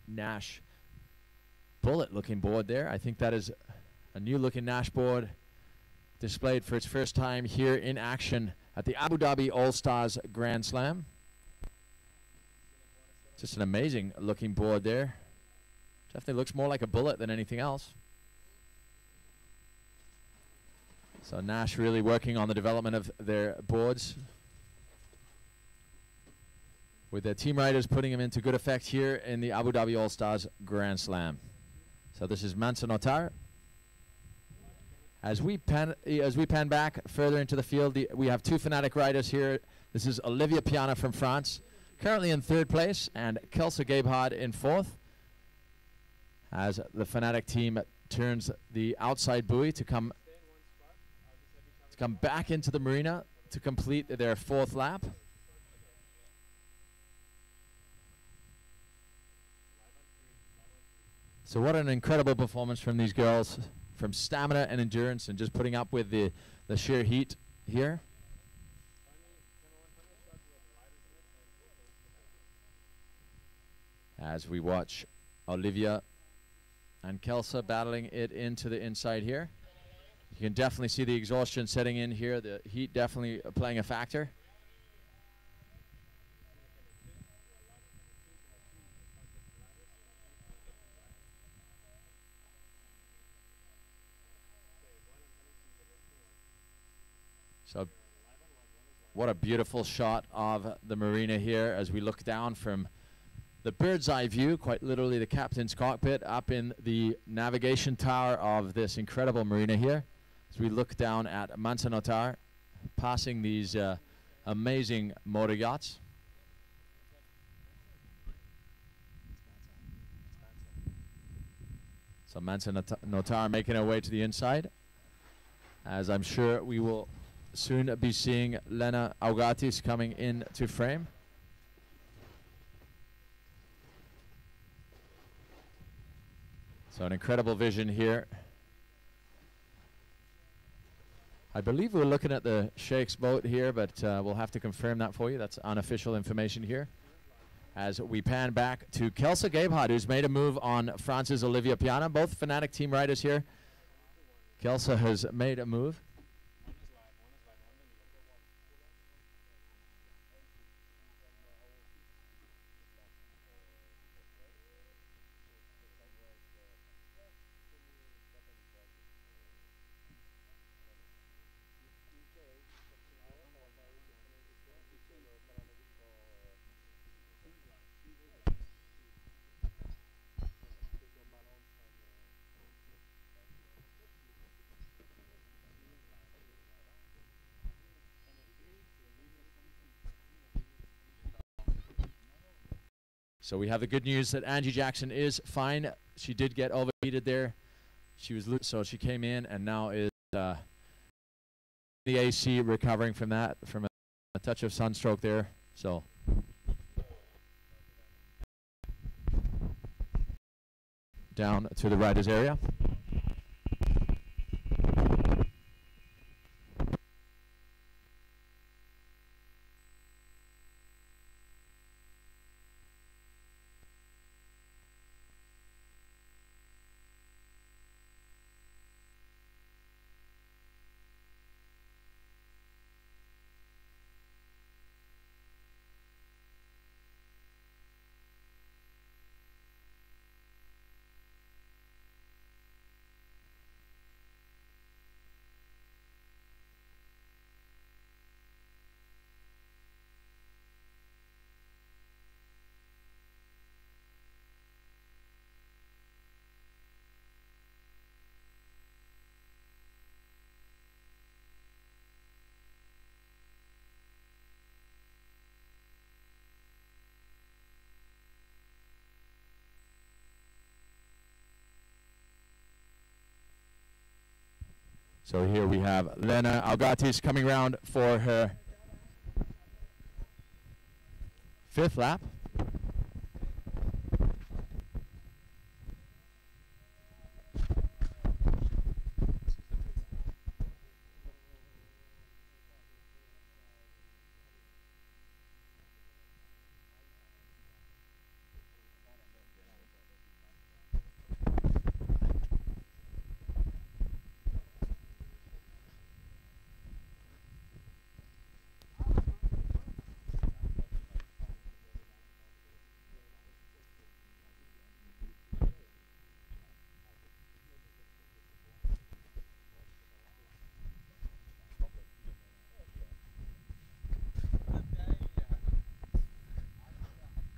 Nash bullet looking board there. I think that is a new looking Nash board displayed for its first time here in action at the Abu Dhabi All-Stars Grand Slam. Just an amazing looking board there. Definitely looks more like a bullet than anything else. So Nash really working on the development of their boards, with their team riders putting them into good effect here in the Abu Dhabi All-Stars Grand Slam. So this is Mansa Notar. As we pan back further into the field, we have 2 Fnatic riders here. This is Olivia Piana from France, currently in 3rd place, and Kelsa Gabehard in 4th. As the Fnatic team turns the outside buoy to come back into the marina to complete their 4th lap. So what an incredible performance from these girls, from stamina and endurance, and just putting up with the sheer heat here. As we watch Olivia and Kelsa battling it into the inside here. You can definitely see the exhaustion setting in here, the heat definitely playing a factor. So what a beautiful shot of the marina here as we look down from the bird's eye view, quite literally the captain's cockpit, up in the navigation tower of this incredible marina here. As we look down at Mansa Notar, passing these amazing motor yachts. So Mansa Notar making her way to the inside, as I'm sure we will soon be seeing Lena Augatis coming into frame. So an incredible vision here. I believe we're looking at the Sheikh's boat here, but we'll have to confirm that for you. That's unofficial information here. As we pan back to Kelsa Gabehard, who's made a move on France's Olivia Piana. Both Fnatic team riders here. Kelsa has made a move. So we have the good news that Angie Jackson is fine. She did get overheated there. She was so she came in and now is the AC, recovering from that, from a touch of sunstroke there. So down to the riders area. So here we have Lena Algatis coming round for her 5th lap.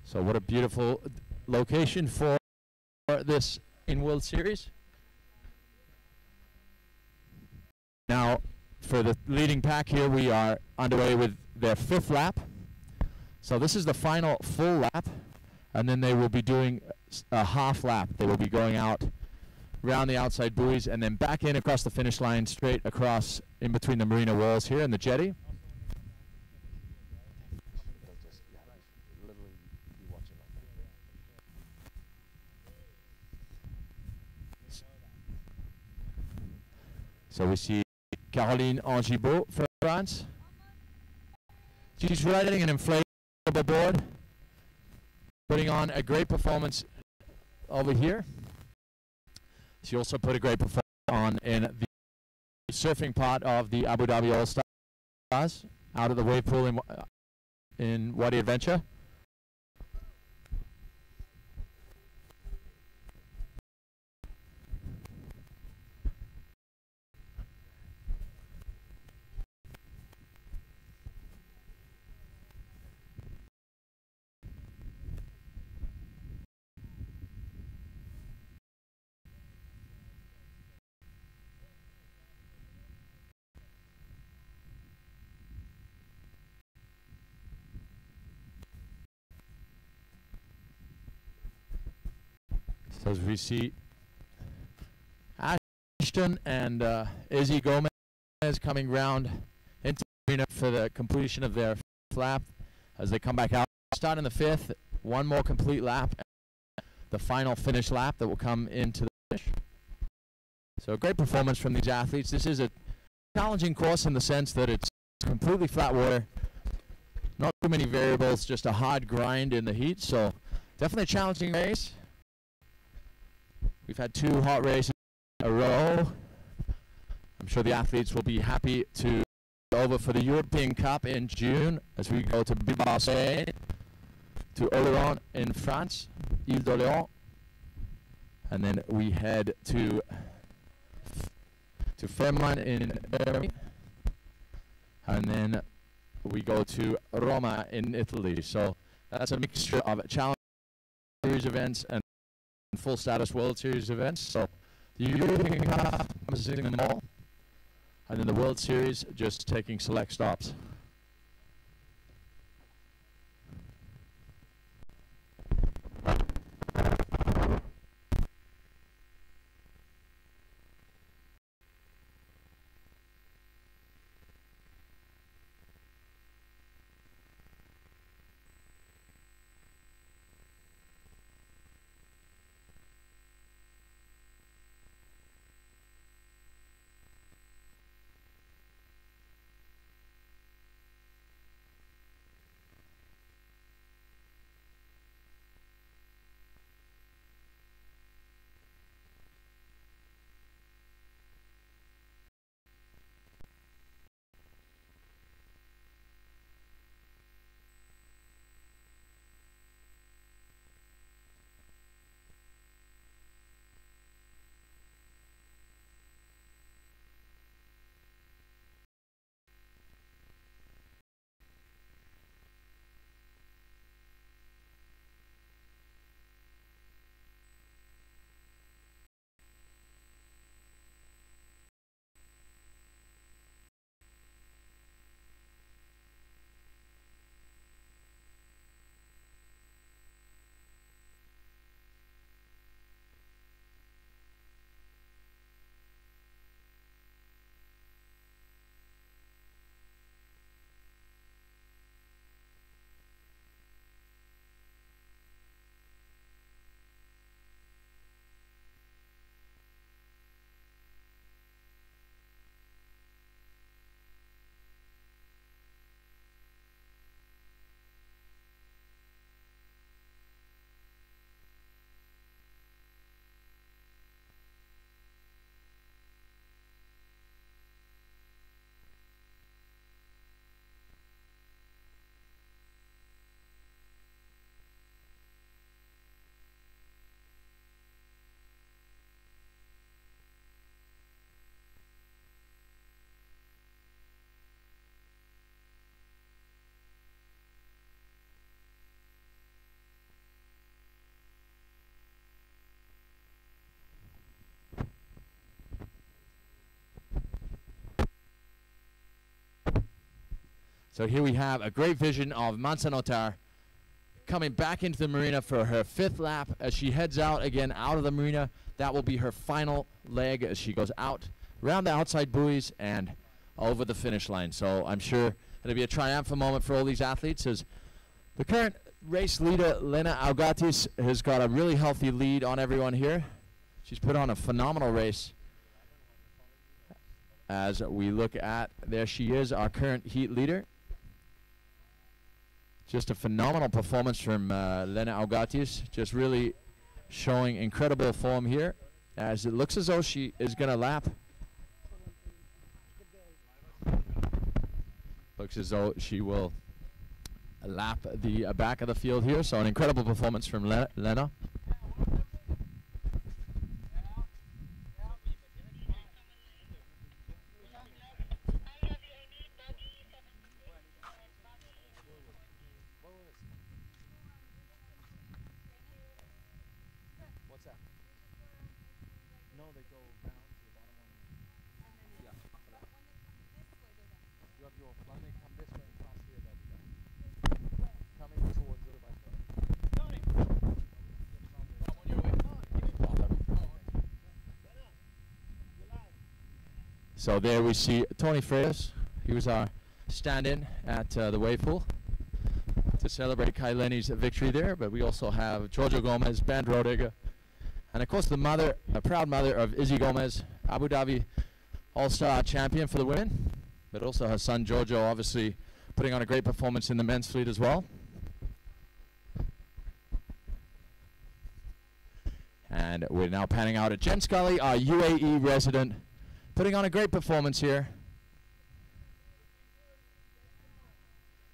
So what a beautiful location for this in World Series. Now for the leading pack here, we are underway with their 5th lap. So this is the final full lap, and then they will be doing a half lap. They will be going out around the outside buoys and then back in across the finish line, straight across in between the marina walls here and the jetty. So we see Caroline Angibault from France. She's riding an inflatable board, putting on a great performance over here. She also put a great performance on in the surfing part of the Abu Dhabi All-Stars, out of the wave pool in Wadi Adventure. So as we see Ashton and Izzy Gomez coming round into the arena for the completion of their lap as they come back out. Start in the 5th, one more complete lap, the final finish lap that will come into the finish. So a great performance from these athletes. This is a challenging course in the sense that it's completely flat water, not too many variables, just a hard grind in the heat. So definitely a challenging race. We've had 2 hot races in a row. I'm sure the athletes will be happy to go over for the European Cup in June as we go to Bilbao, Spain, to Oleron in France, Ile d'Orléans, and then we head to Ferman in Germany, and then we go to Roma in Italy. So that's a mixture of Challenge Series events and full status World Series events. So the European Cup is sitting them all, and then the World Series just taking select stops. So here we have a great vision of Manzanotar coming back into the marina for her 5th lap as she heads out again out of the marina. That will be her final leg as she goes out around the outside buoys and over the finish line. So I'm sure it'll be a triumphant moment for all these athletes as the current race leader, Lena Augatis, has got a really healthy lead on everyone here. She's put on a phenomenal race. As we look at, there she is, our current heat leader. Just a phenomenal performance from Lena Augatis, just really showing incredible form here, as it looks as though she is going to lap. Looks as though she will lap the back of the field here, so an incredible performance from Lena. So there we see Tony Freitas. He was our stand-in at the wave pool to celebrate Kaileni's victory there. But we also have Giorgio Gomez, Ben Rodiger, and of course the mother, a proud mother of Izzy Gomez, Abu Dhabi All-Star champion for the women. But also her son Giorgio, obviously putting on a great performance in the men's fleet as well. And we're now panning out at Jen Scully, our UAE resident, putting on a great performance here.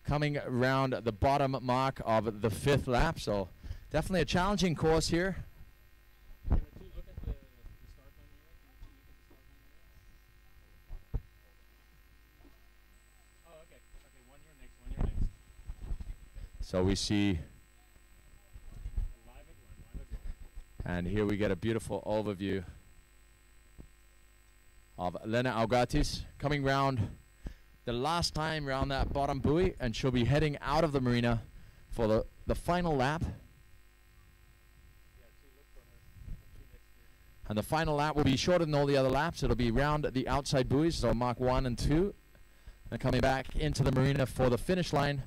Coming around the bottom mark of the 5th lap, so definitely a challenging course here. So we see, and here we get a beautiful overview of Lena Augatis coming round the last time around that bottom buoy, and she'll be heading out of the marina for the final lap. And the final lap will be shorter than all the other laps. It'll be round the outside buoys, so mark 1 and 2, and coming back into the marina for the finish line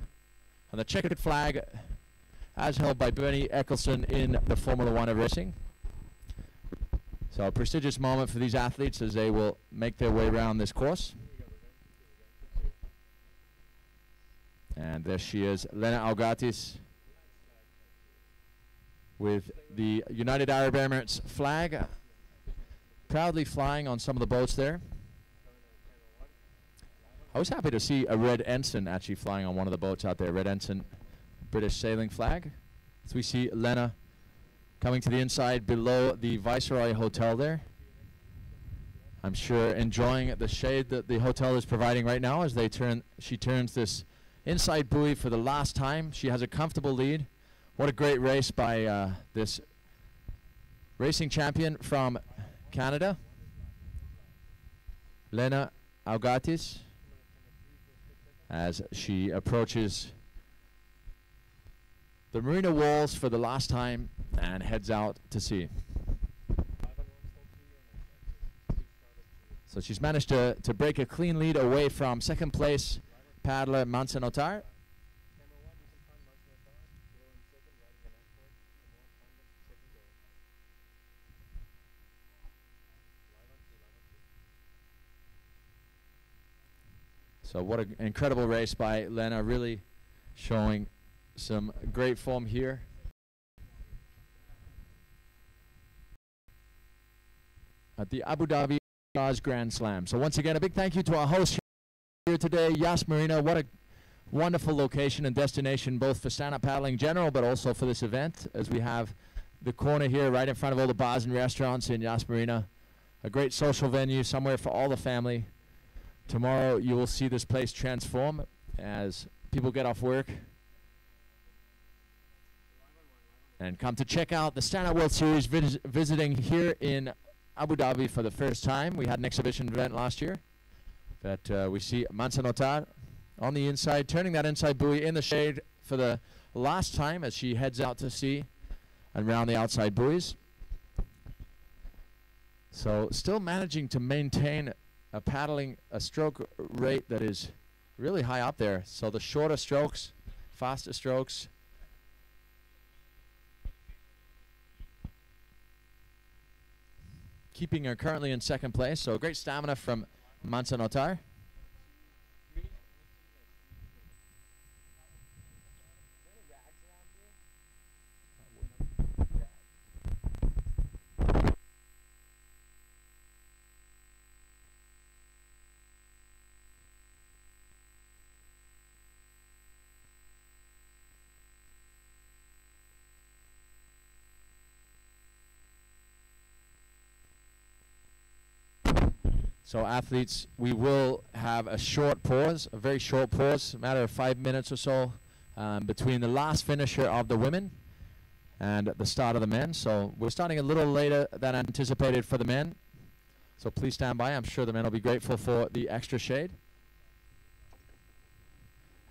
on the checkered flag as held by Bernie Eccleston in the Formula 1 of racing. So a prestigious moment for these athletes as they will make their way around this course. And there she is, Lena Augatis, with the United Arab Emirates flag proudly flying on some of the boats there. I was happy to see a red ensign actually flying on one of the boats out there, red ensign, British sailing flag. So we see Lena coming to the inside below the Viceroy Hotel there. I'm sure enjoying the shade that the hotel is providing right now as she turns this inside buoy for the last time. She has a comfortable lead. What a great race by this racing champion from Canada, Lena Augatis, as she approaches the marina walls for the last time and heads out to sea. So she's managed to break a clean lead away from second place paddler Manzanotar. So what an incredible race by Lena, really showing some great form here. At the Abu Dhabi Grand Slam. So once again, a big thank you to our host here today, Yas Marina. What a wonderful location and destination, both for stand-up paddling in general, but also for this event, as we have the corner here right in front of all the bars and restaurants in Yas Marina. A great social venue, somewhere for all the family. Tomorrow you will see this place transform as people get off work and come to check out the Stand Up World Series, visiting here in Abu Dhabi for the first time. We had an exhibition event last year, but we see Manzanotar on the inside, turning that inside buoy in the shade for the last time as she heads out to sea and round the outside buoys. So still managing to maintain a stroke rate that is really high up there. So the shorter strokes, faster strokes. Keeping her currently in second place. So great stamina from Mansa Notar. So athletes, we will have a short pause, a very short pause, a matter of 5 minutes or so, between the last finisher of the women and the start of the men. So we're starting a little later than anticipated for the men. So please stand by. I'm sure the men will be grateful for the extra shade.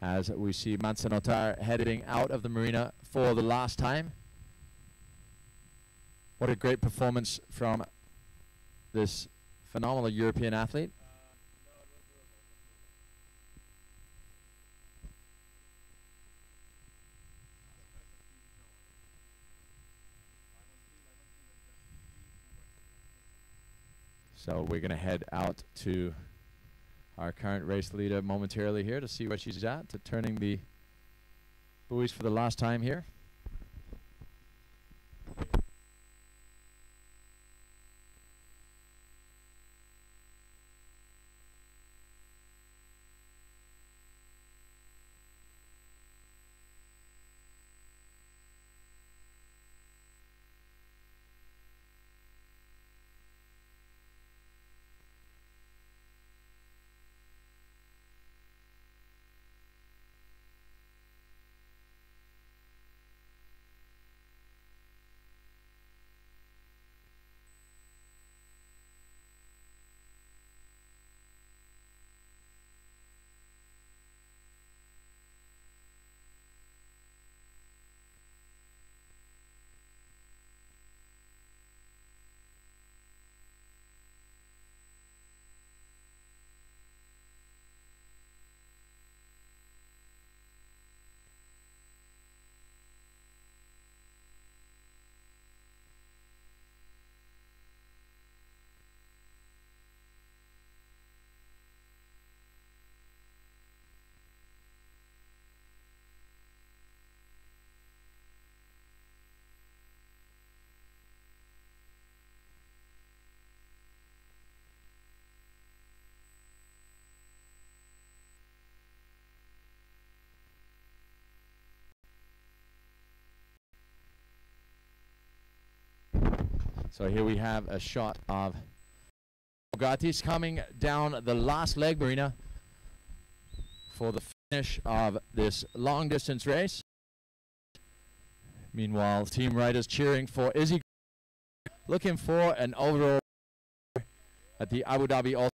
As we see Mansa Notar heading out of the marina for the last time. What a great performance from this phenomenal European athlete. So we're going to head out to our current race leader momentarily here to see where she's at, to turning the buoys for the last time here. So here we have a shot of Bogatis coming down the last leg, Marina, for the finish of this long distance race. Meanwhile, team riders cheering for Izzy, looking for an overall at the Abu Dhabi All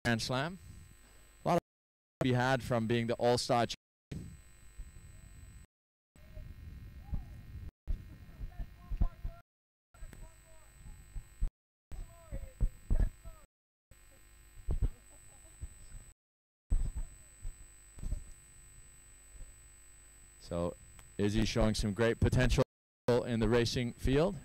Grand Slam. A lot of to be had from being the All-Star. So Izzy showing some great potential in the racing field.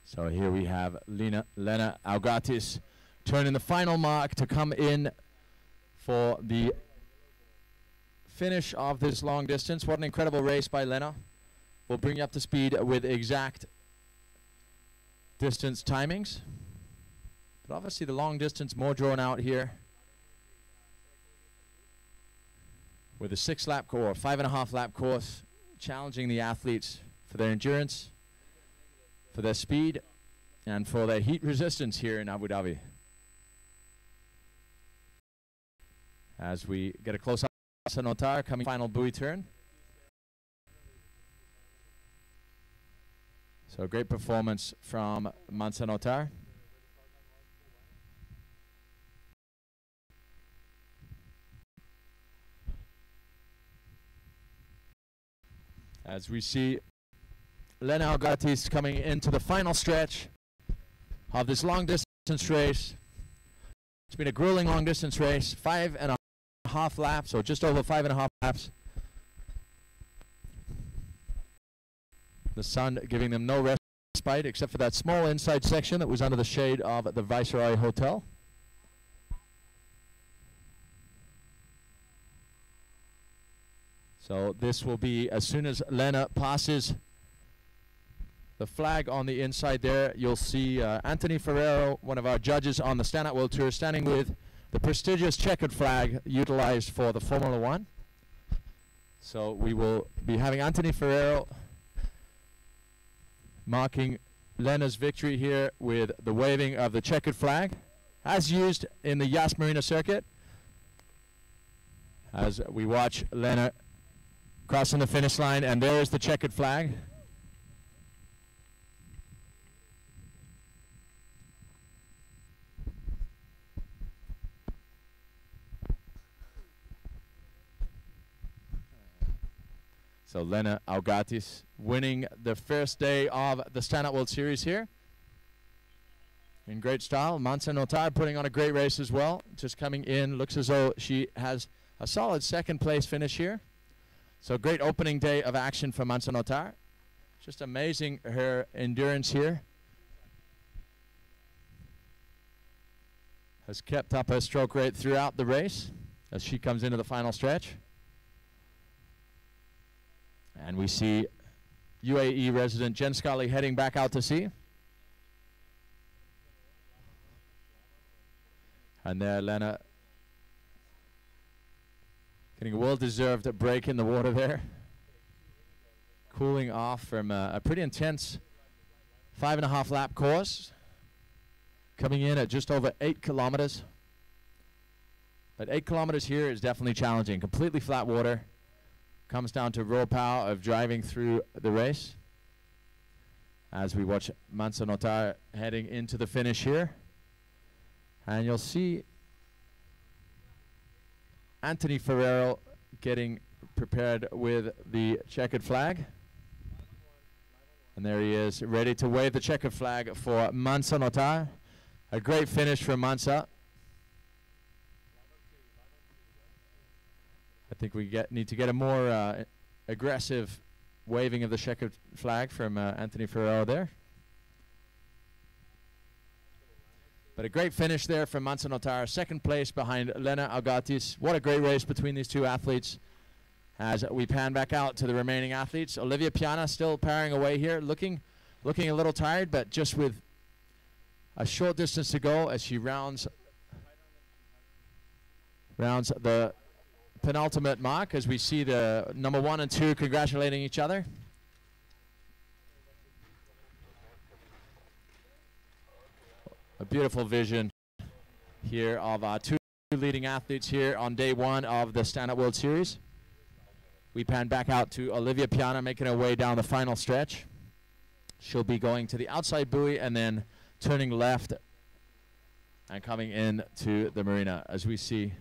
So here we have Lena Augatis turning the final mark to come in for the finish of this long distance. What an incredible race by Lena. We'll bring you up to speed with exact distance timings. But obviously the long distance more drawn out here, with a 6-lap course, 5.5 lap course, challenging the athletes for their endurance, for their speed, and for their heat resistance here in Abu Dhabi. As we get a close up Notar coming final buoy turn. So great performance from Mansa Notar. As we see Lena Algatis coming into the final stretch of this long distance race. It's been a grueling long distance race, 5.5 laps, or just over 5.5 laps. The sun giving them no respite except for that small inside section that was under the shade of the Viceroy Hotel. So this will be as soon as Lena passes the flag on the inside there, you'll see Anthony Ferrero, one of our judges on the Stand Up World Tour, standing with the prestigious checkered flag utilized for the Formula One. So we will be having Anthony Ferrero marking Lena's victory here with the waving of the checkered flag, as used in the Yas Marina circuit. As we watch Lena crossing the finish line, and there is the checkered flag. So Lena Algatis winning the first day of the Stand Up World Series here in great style. Mansa Notar putting on a great race as well. Just coming in, looks as though she has a solid second place finish here. So great opening day of action for Mansa Notar. Just amazing her endurance here. Has kept up her stroke rate throughout the race as she comes into the final stretch. And we see UAE resident Jen Scully heading back out to sea. And there Lena getting a well-deserved break in the water there. Cooling off from a pretty intense 5.5 lap course. Coming in at just over 8 kilometers. But 8 kilometers here is definitely challenging. Completely flat water. Comes down to raw power of driving through the race. As we watch Mansa Notar heading into the finish here. And you'll see Anthony Ferrero getting prepared with the checkered flag. And there he is, ready to wave the checkered flag for Mansa Notar. A great finish from Mansa. I think we need to get a more aggressive waving of the checkered flag from Anthony Ferrero there. But a great finish there from Mansa Notar, second place behind Lena Algatis. What a great race between these two athletes. As we pan back out to the remaining athletes, Olivia Piana still powering away here, looking a little tired, but just with a short distance to go as she rounds the penultimate mark, as we see the number 1 and 2 congratulating each other. A beautiful vision here of our two leading athletes here on day 1 of the Stand Up World Series. We pan back out to Olivia Piana making her way down the final stretch. She'll be going to the outside buoy and then turning left and coming in to the marina, as we see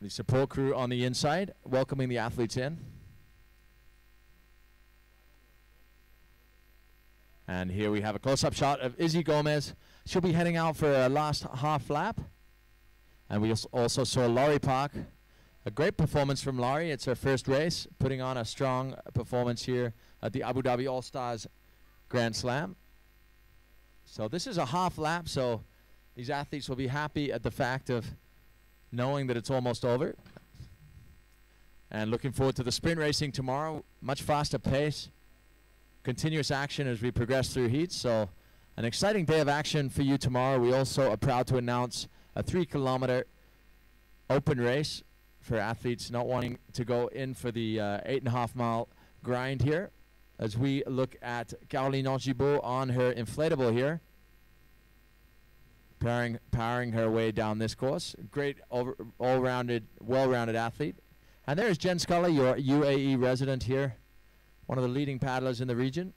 the support crew on the inside welcoming the athletes in. And here we have a close-up shot of Izzy Gomez. She'll be heading out for a last half lap. And we also saw Laurie Park. A great performance from Laurie. It's her first race, putting on a strong performance here at the Abu Dhabi All-Stars Grand Slam. So this is a half lap, so these athletes will be happy at the fact of knowing that it's almost over. And looking forward to the sprint racing tomorrow. Much faster pace. Continuous action as we progress through heats. So an exciting day of action for you tomorrow. We also are proud to announce a 3-kilometer open race for athletes not wanting to go in for the 8.5-mile grind here. As we look at Caroline Angibault on her inflatable here. powering her way down this course. Great all-rounded, well-rounded athlete. And there's Jen Scully, your UAE resident here, one of the leading paddlers in the region,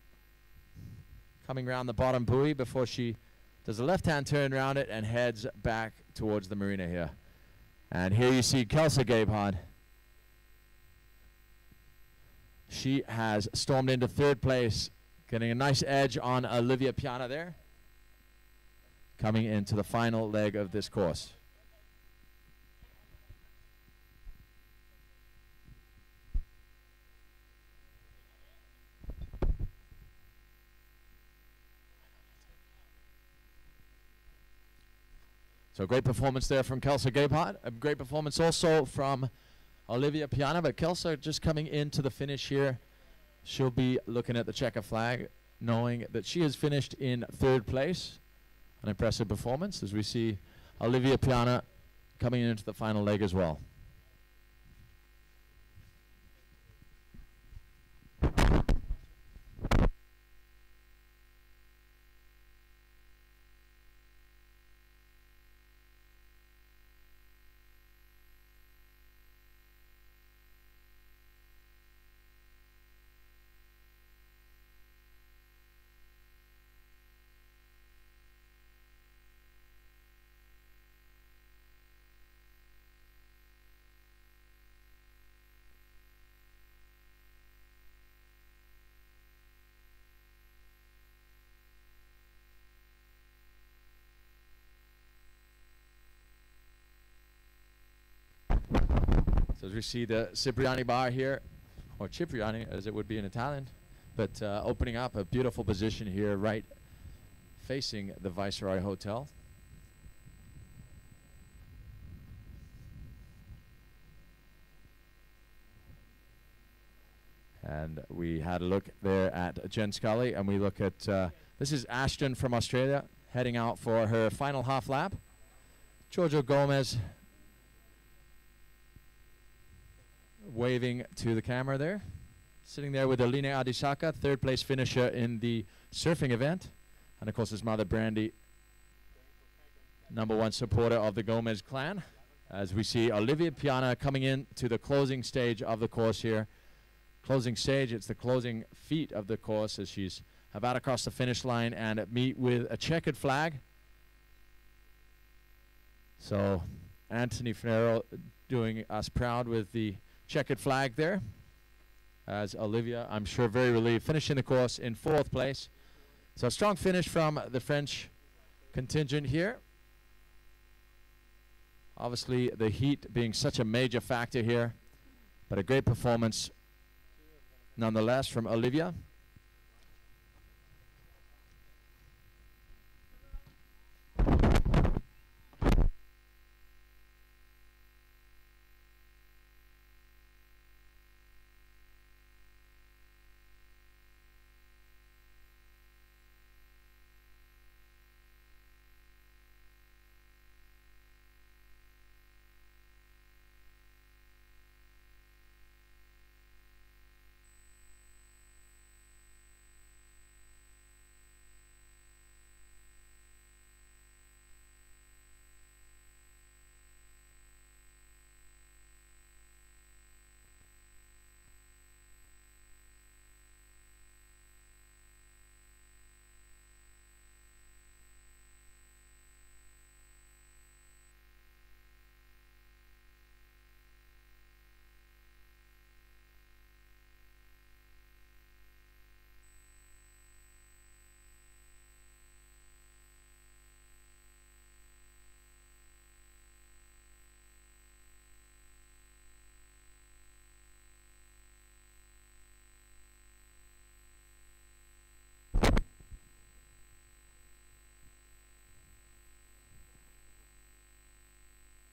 coming around the bottom buoy before she does a left-hand turn around it and heads back towards the marina here. And here you see Kelsa Gabehard. She has stormed into third place, getting a nice edge on Olivia Piana there, coming into the final leg of this course. So great performance there from Kelsa Gabehard. A great performance also from Olivia Piana, but Kelsa just coming into the finish here. She'll be looking at the checker flag, knowing that she has finished in third place. An impressive performance as we see Olivia Piana coming into the final leg as well. So as we see the Cipriani bar here, or Cipriani as it would be in Italian, but opening up a beautiful position here right facing the Viceroy Hotel. And we had a look there at Jen Scully, and we look at, this is Ashton from Australia heading out for her final half lap. Giorgio Gomez waving to the camera there. Sitting there with Aline Adisaka, third place finisher in the surfing event. And of course his mother Brandy, #1 supporter of the Gomez clan. As we see Olivia Piana coming in to the closing stage of the course here. Closing stage, it's the closing feet of the course as she's about across the finish line and meet with a checkered flag. So Anthony Finero doing us proud with the checkered flag there, as Olivia, I'm sure very relieved, finishing the course in 4th place. So a strong finish from the French contingent here. Obviously the heat being such a major factor here, but a great performance nonetheless from Olivia.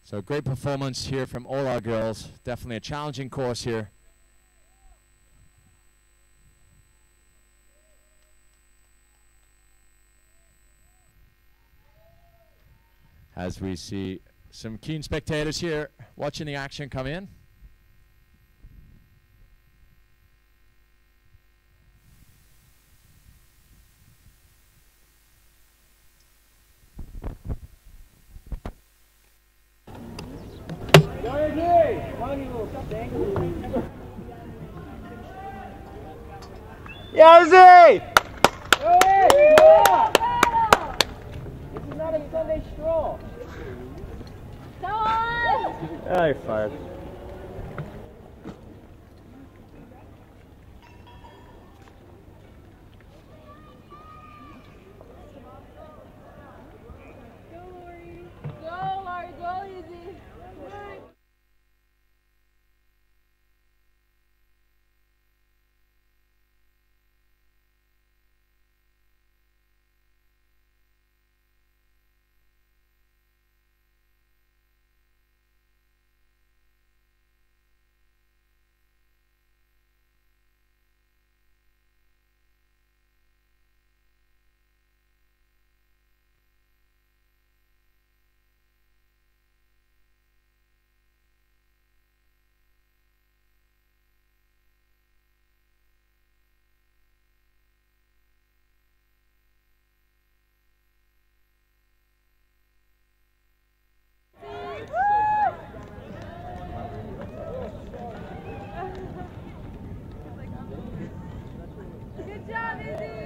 So great performance here from all our girls. Definitely a challenging course here. As we see some keen spectators here watching the action come in. Yazzie! This is not a Sunday stroll. Come on! Oh, you're fired. Go, Laurie, go easy. Good job, Izzy.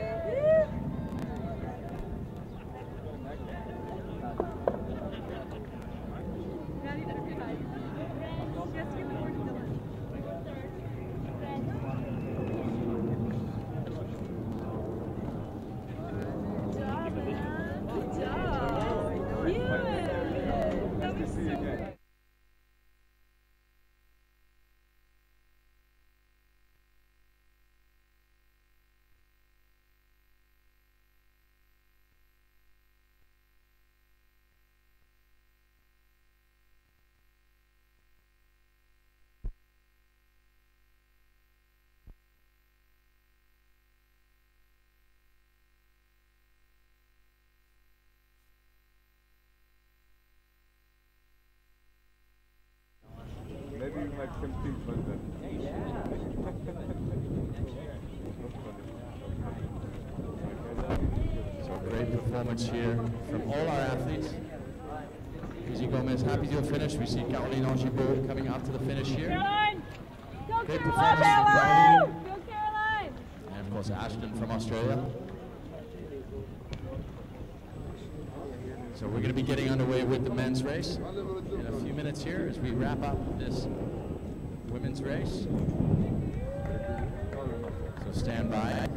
Maybe you like some things like that. So great performance here from all our athletes. Izzy Gomez happy to have finished. We see Caroline Angibault coming up to the finish here. Caroline! Go, Great Caroline! performance from Caroline. Go, Caroline! And of course Ashton from Australia. So we're going to be getting underway with the men's race in a few minutes here as we wrap up this women's race. So stand by.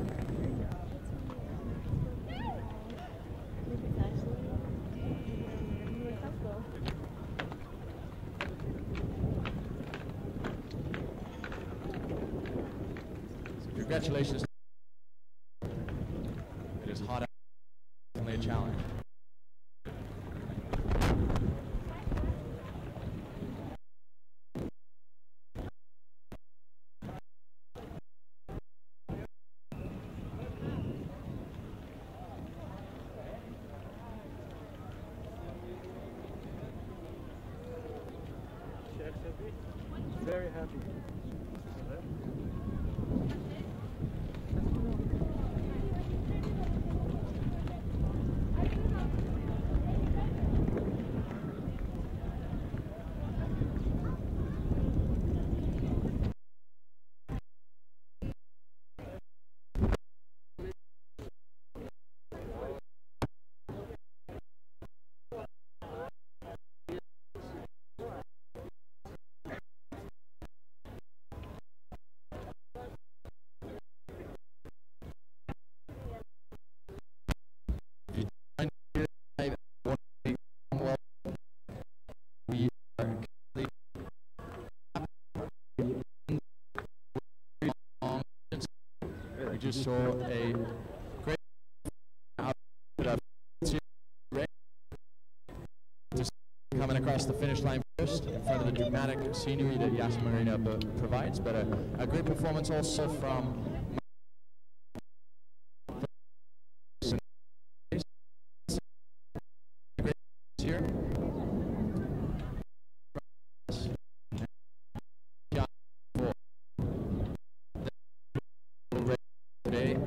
So congratulations. It is hot out. Definitely a challenge. Very happy. We just saw a great just coming across the finish line first in front of the dramatic scenery that Yas Marina provides, but a great performance also from here. Today.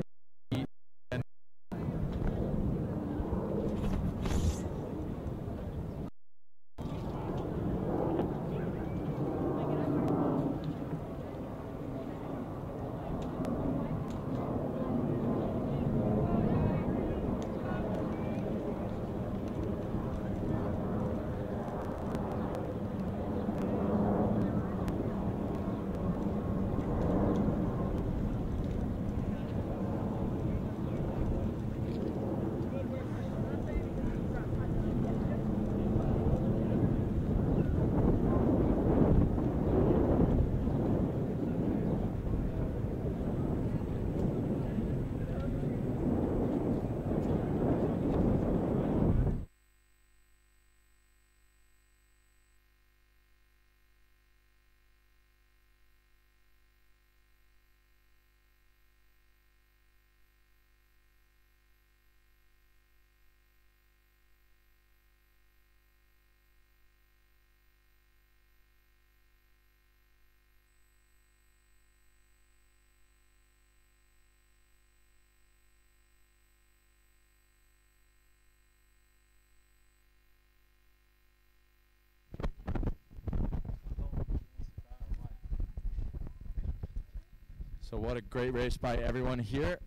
So what a great race by everyone here.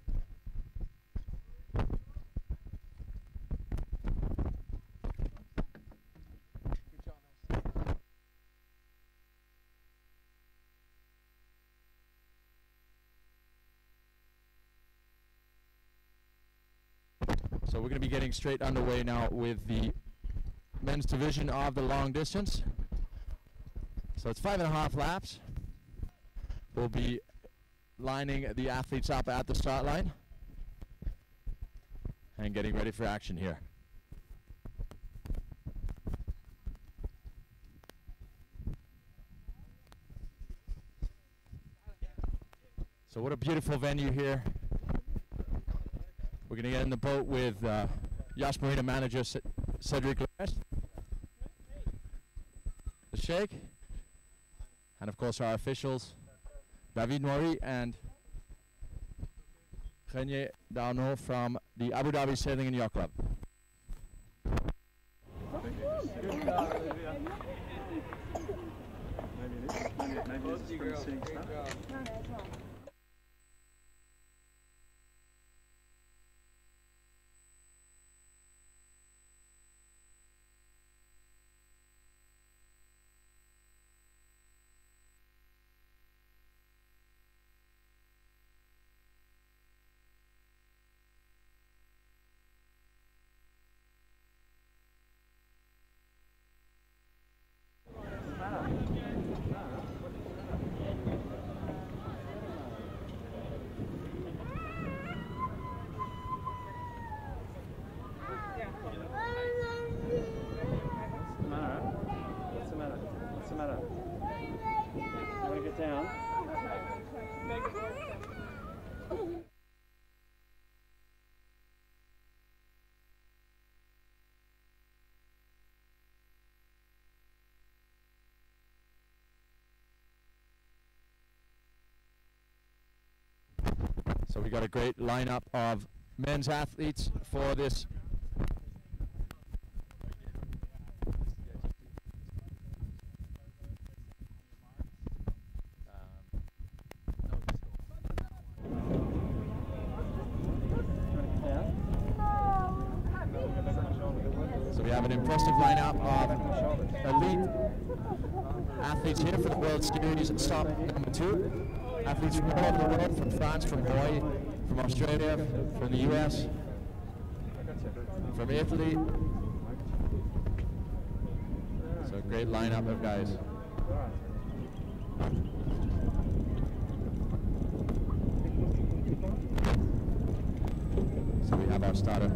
So we're going to be getting straight underway now with the men's division of the long distance. So it's 5.5 laps. We'll be lining the athletes up at the start line and getting ready for action here. So what a beautiful venue here. We're going to get in the boat with Yas Marina manager Cedric Lewis, the Sheikh, and of course our officials, David Noiri and Renier Darnaud from the Abu Dhabi Sailing and Yacht Club. So we got a great lineup of men's athletes for this. So we have an impressive lineup of elite athletes here for the World Series stop number 2. Athletes from all over the world, from France, from Hawaii, from Australia, from the US, from Italy. So a great lineup of guys. So we have our starter.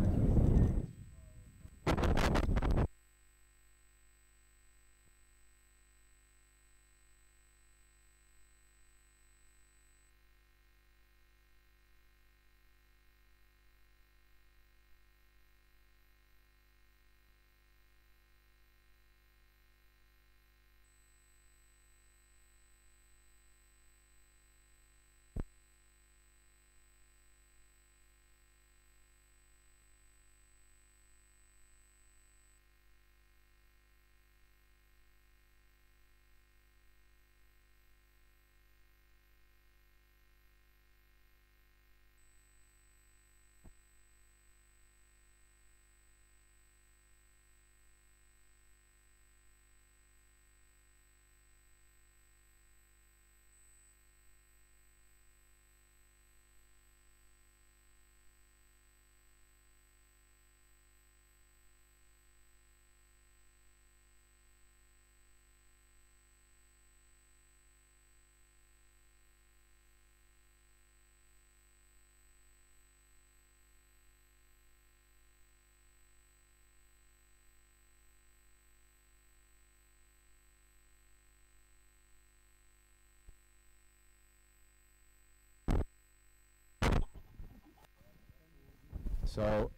So,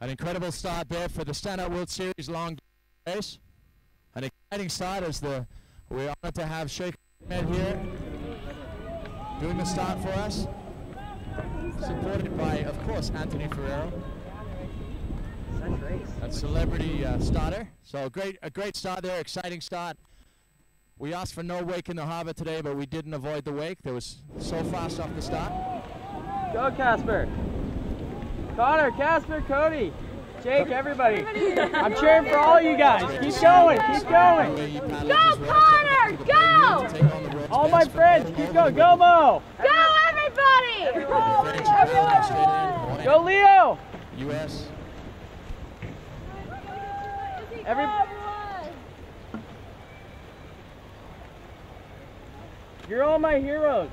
an incredible start there for the Stand-Up World Series long race. An exciting start as we're honored to have Sheikh Ahmed here doing the start for us. Supported by, of course, Anthony Ferrero. A celebrity starter. So a great start there, exciting start. We asked for no wake in the harbor today, but we didn't avoid the wake. There was so fast off the start. Go, Casper. Connor, Casper, Cody, Jake, everybody. I'm cheering for all you guys. Keep going, keep going. Go, Connor, go! All my friends, keep going. Go, Mo. Go, everybody! Go, Leo. U.S. You're all my heroes.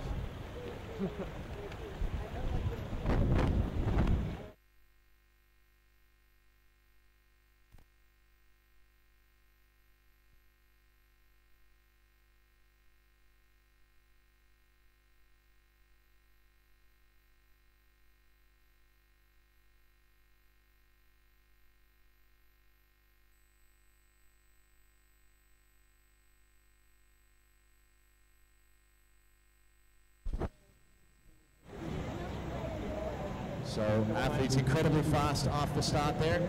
So athletes incredibly fast off the start there.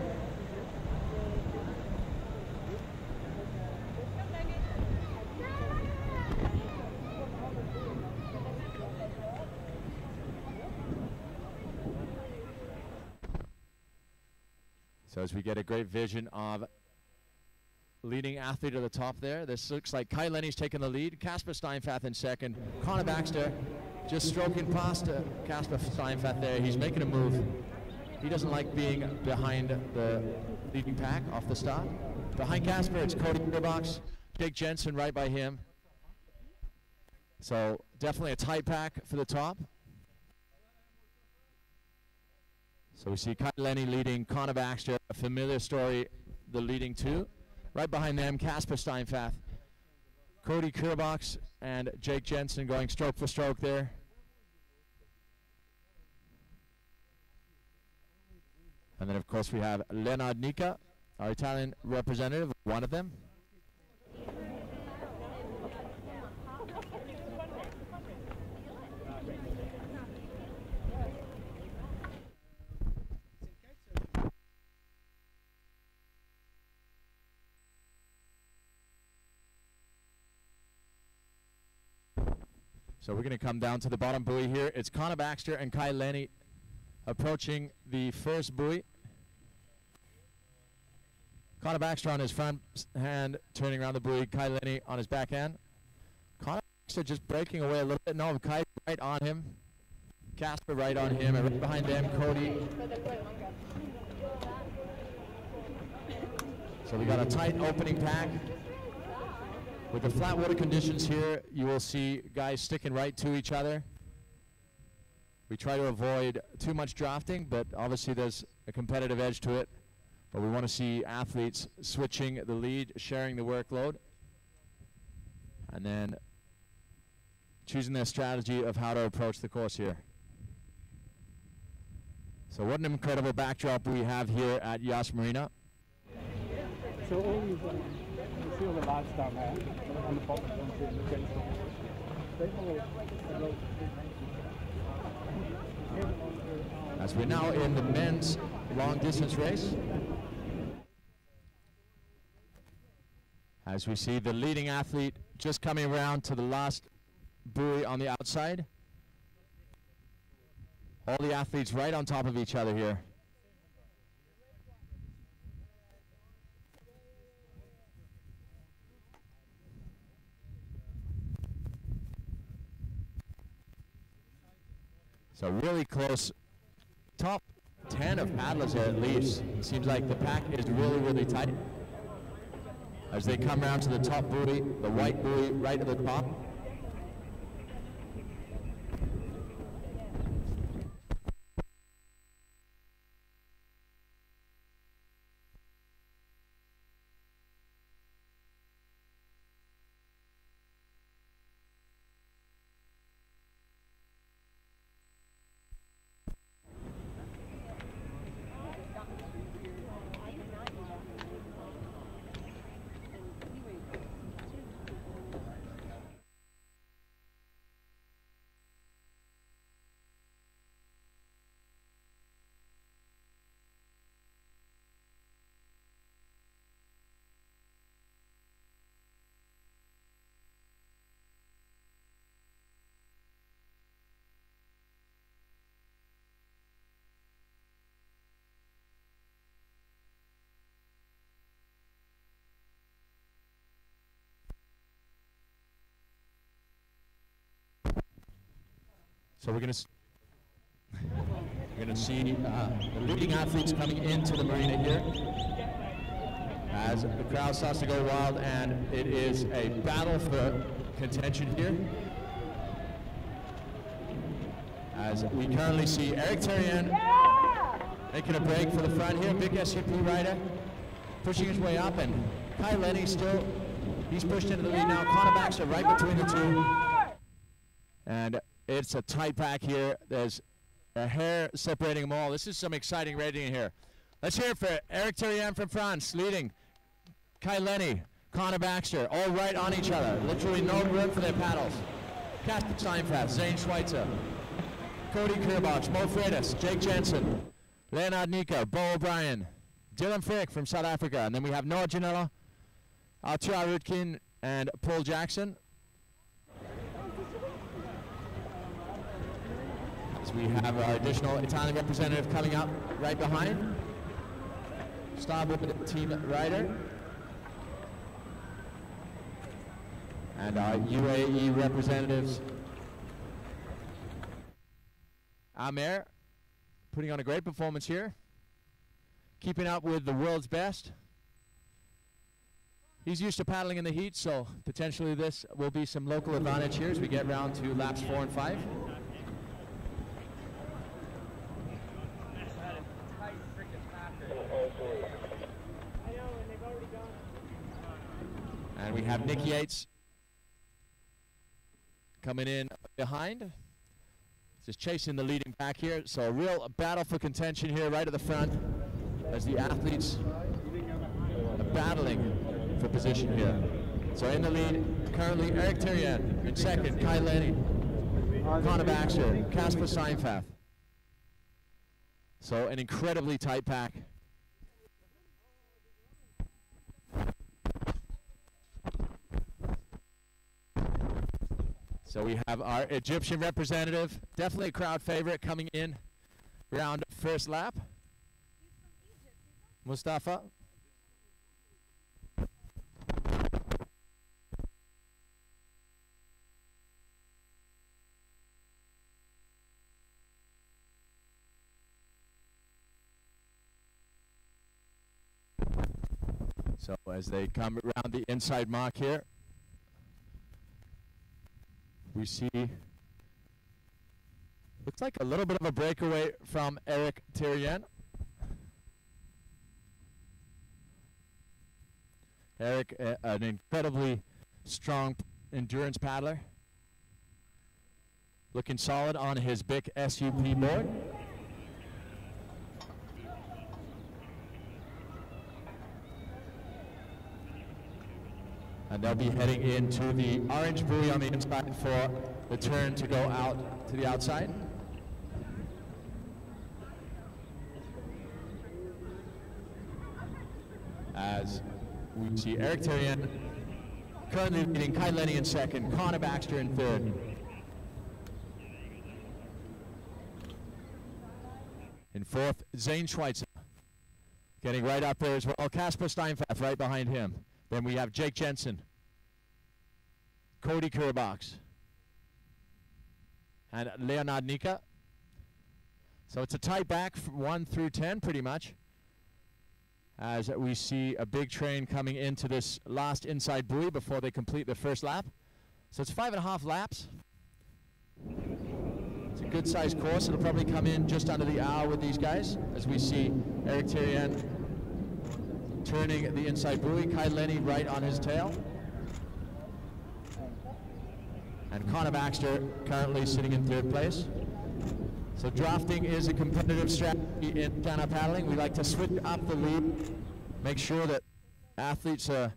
So as we get a great vision of leading athlete at the top there, this looks like Kai Lenny's taking the lead, Casper Steinfath in second, Connor Baxter just stroking past Casper Steinfath there. He's making a move. He doesn't like being behind the leading pack off the start. Behind Casper, it's Cody Gearbox, Jake Jensen right by him. So definitely a tight pack for the top. So we see Kai Lenny leading Connor Baxter, a familiar story, the leading two. Right behind them, Casper Steinfath, Cody Gearbox, and Jake Jensen going stroke for stroke there. And then of course we have Leonard Nica, our Italian representative, one of them. So we're going to come down to the bottom buoy here. It's Connor Baxter and Kai Lenny approaching the first buoy. Connor Baxter on his front hand, turning around the buoy. Kai Lenny on his back hand. Connor Baxter just breaking away a little bit. No, Kai right on him. Casper right on him. And right behind them, Cody. So we got a tight opening pack. With the flat water conditions here, you will see guys sticking right to each other. We try to avoid too much drafting, but obviously there's a competitive edge to it. But we want to see athletes switching the lead, sharing the workload, and then choosing their strategy of how to approach the course here. So what an incredible backdrop we have here at Yas Marina. So all these, you see all the lads down there on the bottom of they all as we're now in the men's long distance race. As we see the leading athlete just coming around to the last buoy on the outside. All the athletes right on top of each other here. So really close, top 10 of paddlers here at least. It seems like the pack is really, really tight. As they come around to the top buoy, the white buoy right at the top. So we're going to see the leading athletes coming into the marina here as the crowd starts to go wild, and it is a battle for contention here. As we currently see Eric Terrien making a break for the front here, big SUP rider, pushing his way up, and Kai Lenny still, he's pushed into the lead now. Connor Baxter right between the two. And it's a tight pack here. There's a hair separating them all. This is some exciting racing here. Let's hear it for Eric Terrien from France, leading Kai Lenny, Connor Baxter, all right on each other. Literally no room for their paddles. Casper Steinfath, Zane Schweitzer, Cody Kurbach, Mo Freitas, Jake Jensen, Leonard Nico, Bo O'Brien, Dylan Frick from South Africa, and then we have Noah Janela, Artur Rutkin, and Paul Jackson. As we have our additional Italian representative coming up right behind, starboard team rider, and our UAE representatives. Amer putting on a great performance here, keeping up with the world's best. He's used to paddling in the heat, so potentially this will be some local advantage here as we get round to laps 4 and 5. And we have Nick Yates coming in behind, just chasing the leading pack here. So a real battle for contention here right at the front as the athletes are battling for position here. So in the lead currently Eric Terrien, in second Kai Lenny, Connor Baxter, Casper Steinfath. So an incredibly tight pack. So we have our Egyptian representative, definitely a crowd favorite, coming in round first lap. Mustafa. So as they come around the inside mark here, we see, looks like a little bit of a breakaway from Eric Terrien. Eric, an incredibly strong endurance paddler, looking solid on his big SUP board. And they'll be heading into the orange buoy on the inside for the turn to go out to the outside. As we see Eric Terrien currently leading, Kai Lenny in second, Connor Baxter in third. In fourth, Zane Schweitzer getting right up there as well. Casper Steinfath right behind him. Then we have Jake Jensen, Cody Kurbach, and Leonard Nika. So it's a tight back from 1 through 10 pretty much, as we see a big train coming into this last inside buoy before they complete their first lap. So it's 5.5 laps. It's a good sized course. It'll probably come in just under the hour with these guys, as we see Eric Terrien turning the inside buoy, Kai Lenny right on his tail, and Connor Baxter currently sitting in third place. So drafting is a competitive strategy in stand-up paddling. We like to switch up the lead, make sure that athletes are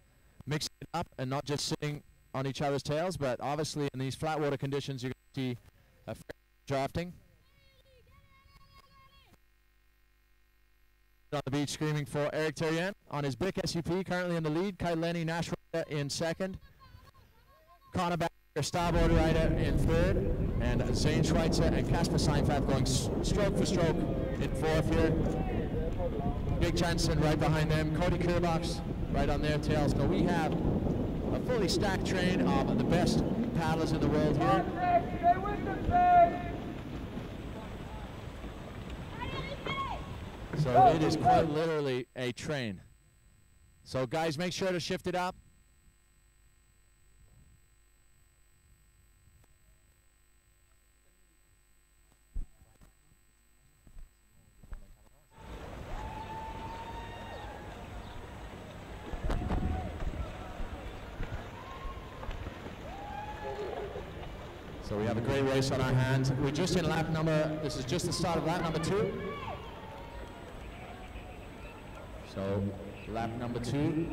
mixing it up and not just sitting on each other's tails, but obviously in these flat water conditions you're going to see a drafting. On the beach screaming for Eric Terrien on his big SUP, currently in the lead. Kai Lenny, Nash in second. Connor Baxter, starboard rider in third. And Zane Schweitzer and Casper Steinfath going stroke for stroke in fourth here. Jake Jensen right behind them. Cody Kurbach right on their tails. So we have a fully stacked train of the best paddlers in the world here. So it is quite literally a train. So guys, make sure to shift it up. So we have a great race on our hands. We're just in lap number, this is just the start of lap number 2. So lap number 2.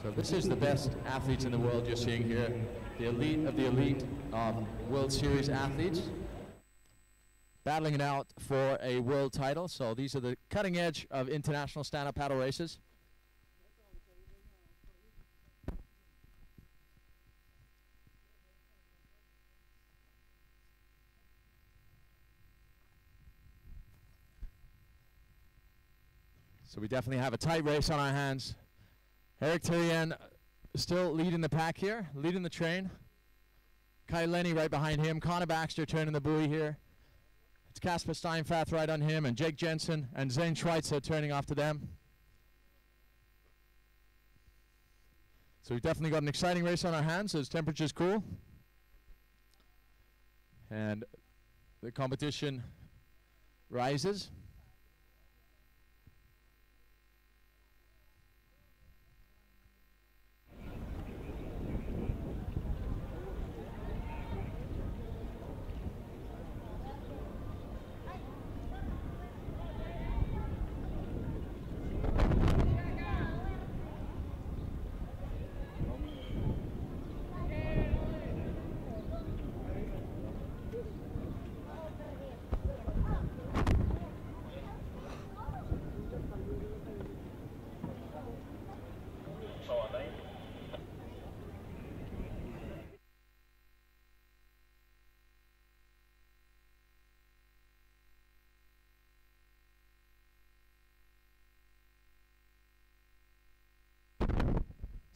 So this is the best athletes in the world you're seeing here. The elite of the elite of World Series athletes, battling it out for a world title. So these are the cutting edge of international stand-up paddle races. So we definitely have a tight race on our hands. Eric Terrien still leading the pack here, leading the train. Kai Lenny right behind him. Connor Baxter turning the buoy here. It's Casper Steinfath right on him, and Jake Jensen and Zane Schweitzer turning after them. So we've definitely got an exciting race on our hands as temperatures cool. And the competition rises.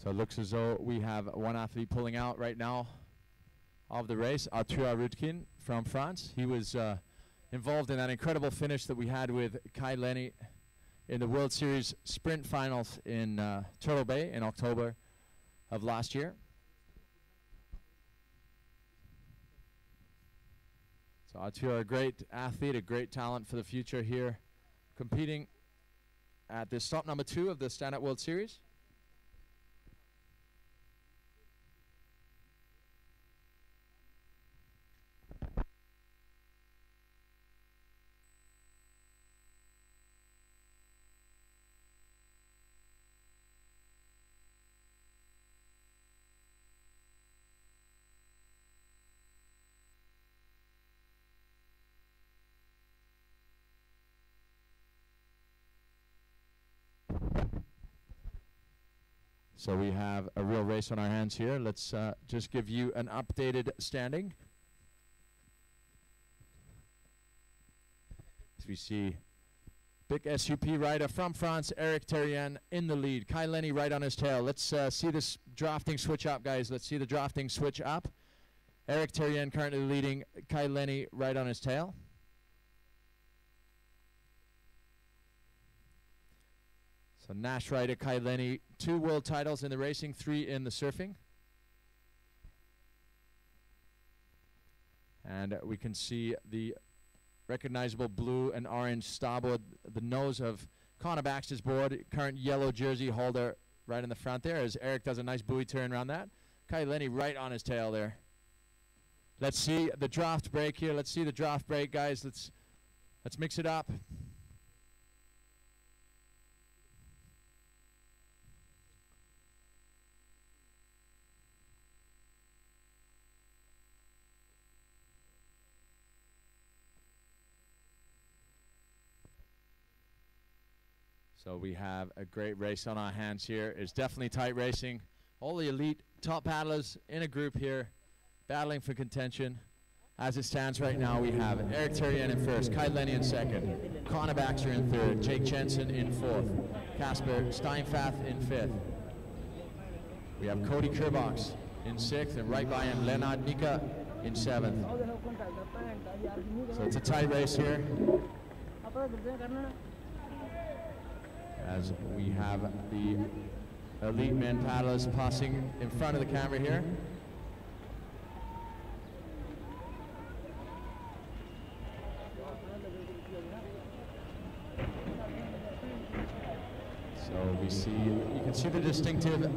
So it looks as though we have one athlete pulling out right now of the race, Arthur Rudkin from France. He was involved in that incredible finish that we had with Kai Lenny in the World Series sprint finals in Turtle Bay in October of last year. So Arthur, a great athlete, a great talent for the future here, competing at this stop number 2 of the Stand Up World Series. So we have a real race on our hands here. Let's just give you an updated standing. As we see, big SUP rider from France, Eric Terrien in the lead. Kai Lenny right on his tail. Let's see this drafting switch up, guys. Let's see the drafting switch up. Eric Terrien currently leading, Kai Lenny right on his tail. So Nash rider Kai Lenny, 2 world titles in the racing, 3 in the surfing. And we can see the recognizable blue and orange starboard, the nose of Connor Baxter's board, current yellow jersey holder right in the front there, as Eric does a nice buoy turn around that. Kai Lenny right on his tail there. Let's see the draft break here. Let's see the draft break, guys. Let's mix it up. So we have a great race on our hands here. It's definitely tight racing. All the elite top paddlers in a group here, battling for contention. As it stands right now, we have Eric Terrien in first, Kai Lenny in second, Connor Baxter in third, Jake Jensen in fourth, Casper Steinfath in fifth. We have Cody Kerbox in 6th, and right by him, Leonard Nika in 7th. So it's a tight race here, as we have the elite men paddlers passing in front of the camera here. So we see, you can see the distinctive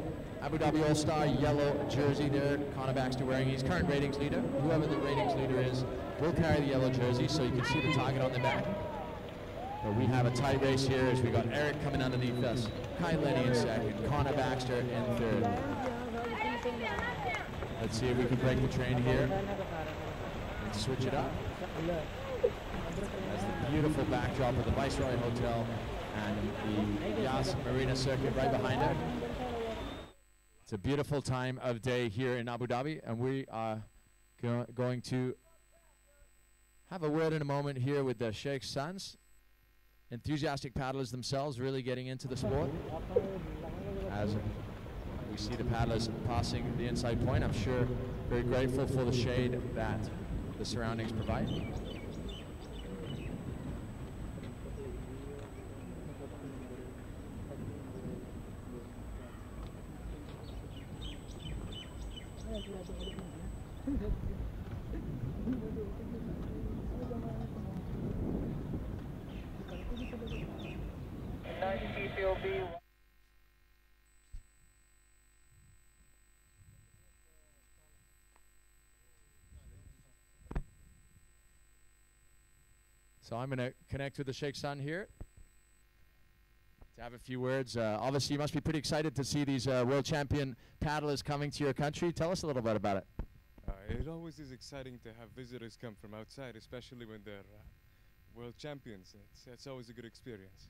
Abu Dhabi All-Star yellow jersey there, Connor Baxter wearing. He's current ratings leader. Whoever the ratings leader is will carry the yellow jersey, so you can see the target on the back. But we have a tight race here as we got Eric coming underneath us, Kai Lenny in 2nd, Connor Baxter in 3rd. Let's see if we can break the train here and switch it up. That's the beautiful backdrop of the Viceroy Hotel and the Yas Marina circuit right behind it. It's a beautiful time of day here in Abu Dhabi, and we are going to have a word in a moment here with the Sheikh's sons. Enthusiastic paddlers themselves, really getting into the sport. As we see the paddlers passing the inside point, I'm sure very grateful for the shade that the surroundings provide. So I'm going to connect with the Sheikh's son here to have a few words. Obviously, you must be pretty excited to see these world champion paddlers coming to your country. Tell us a little bit about it. It always is exciting to have visitors come from outside, especially when they're world champions. It's always a good experience.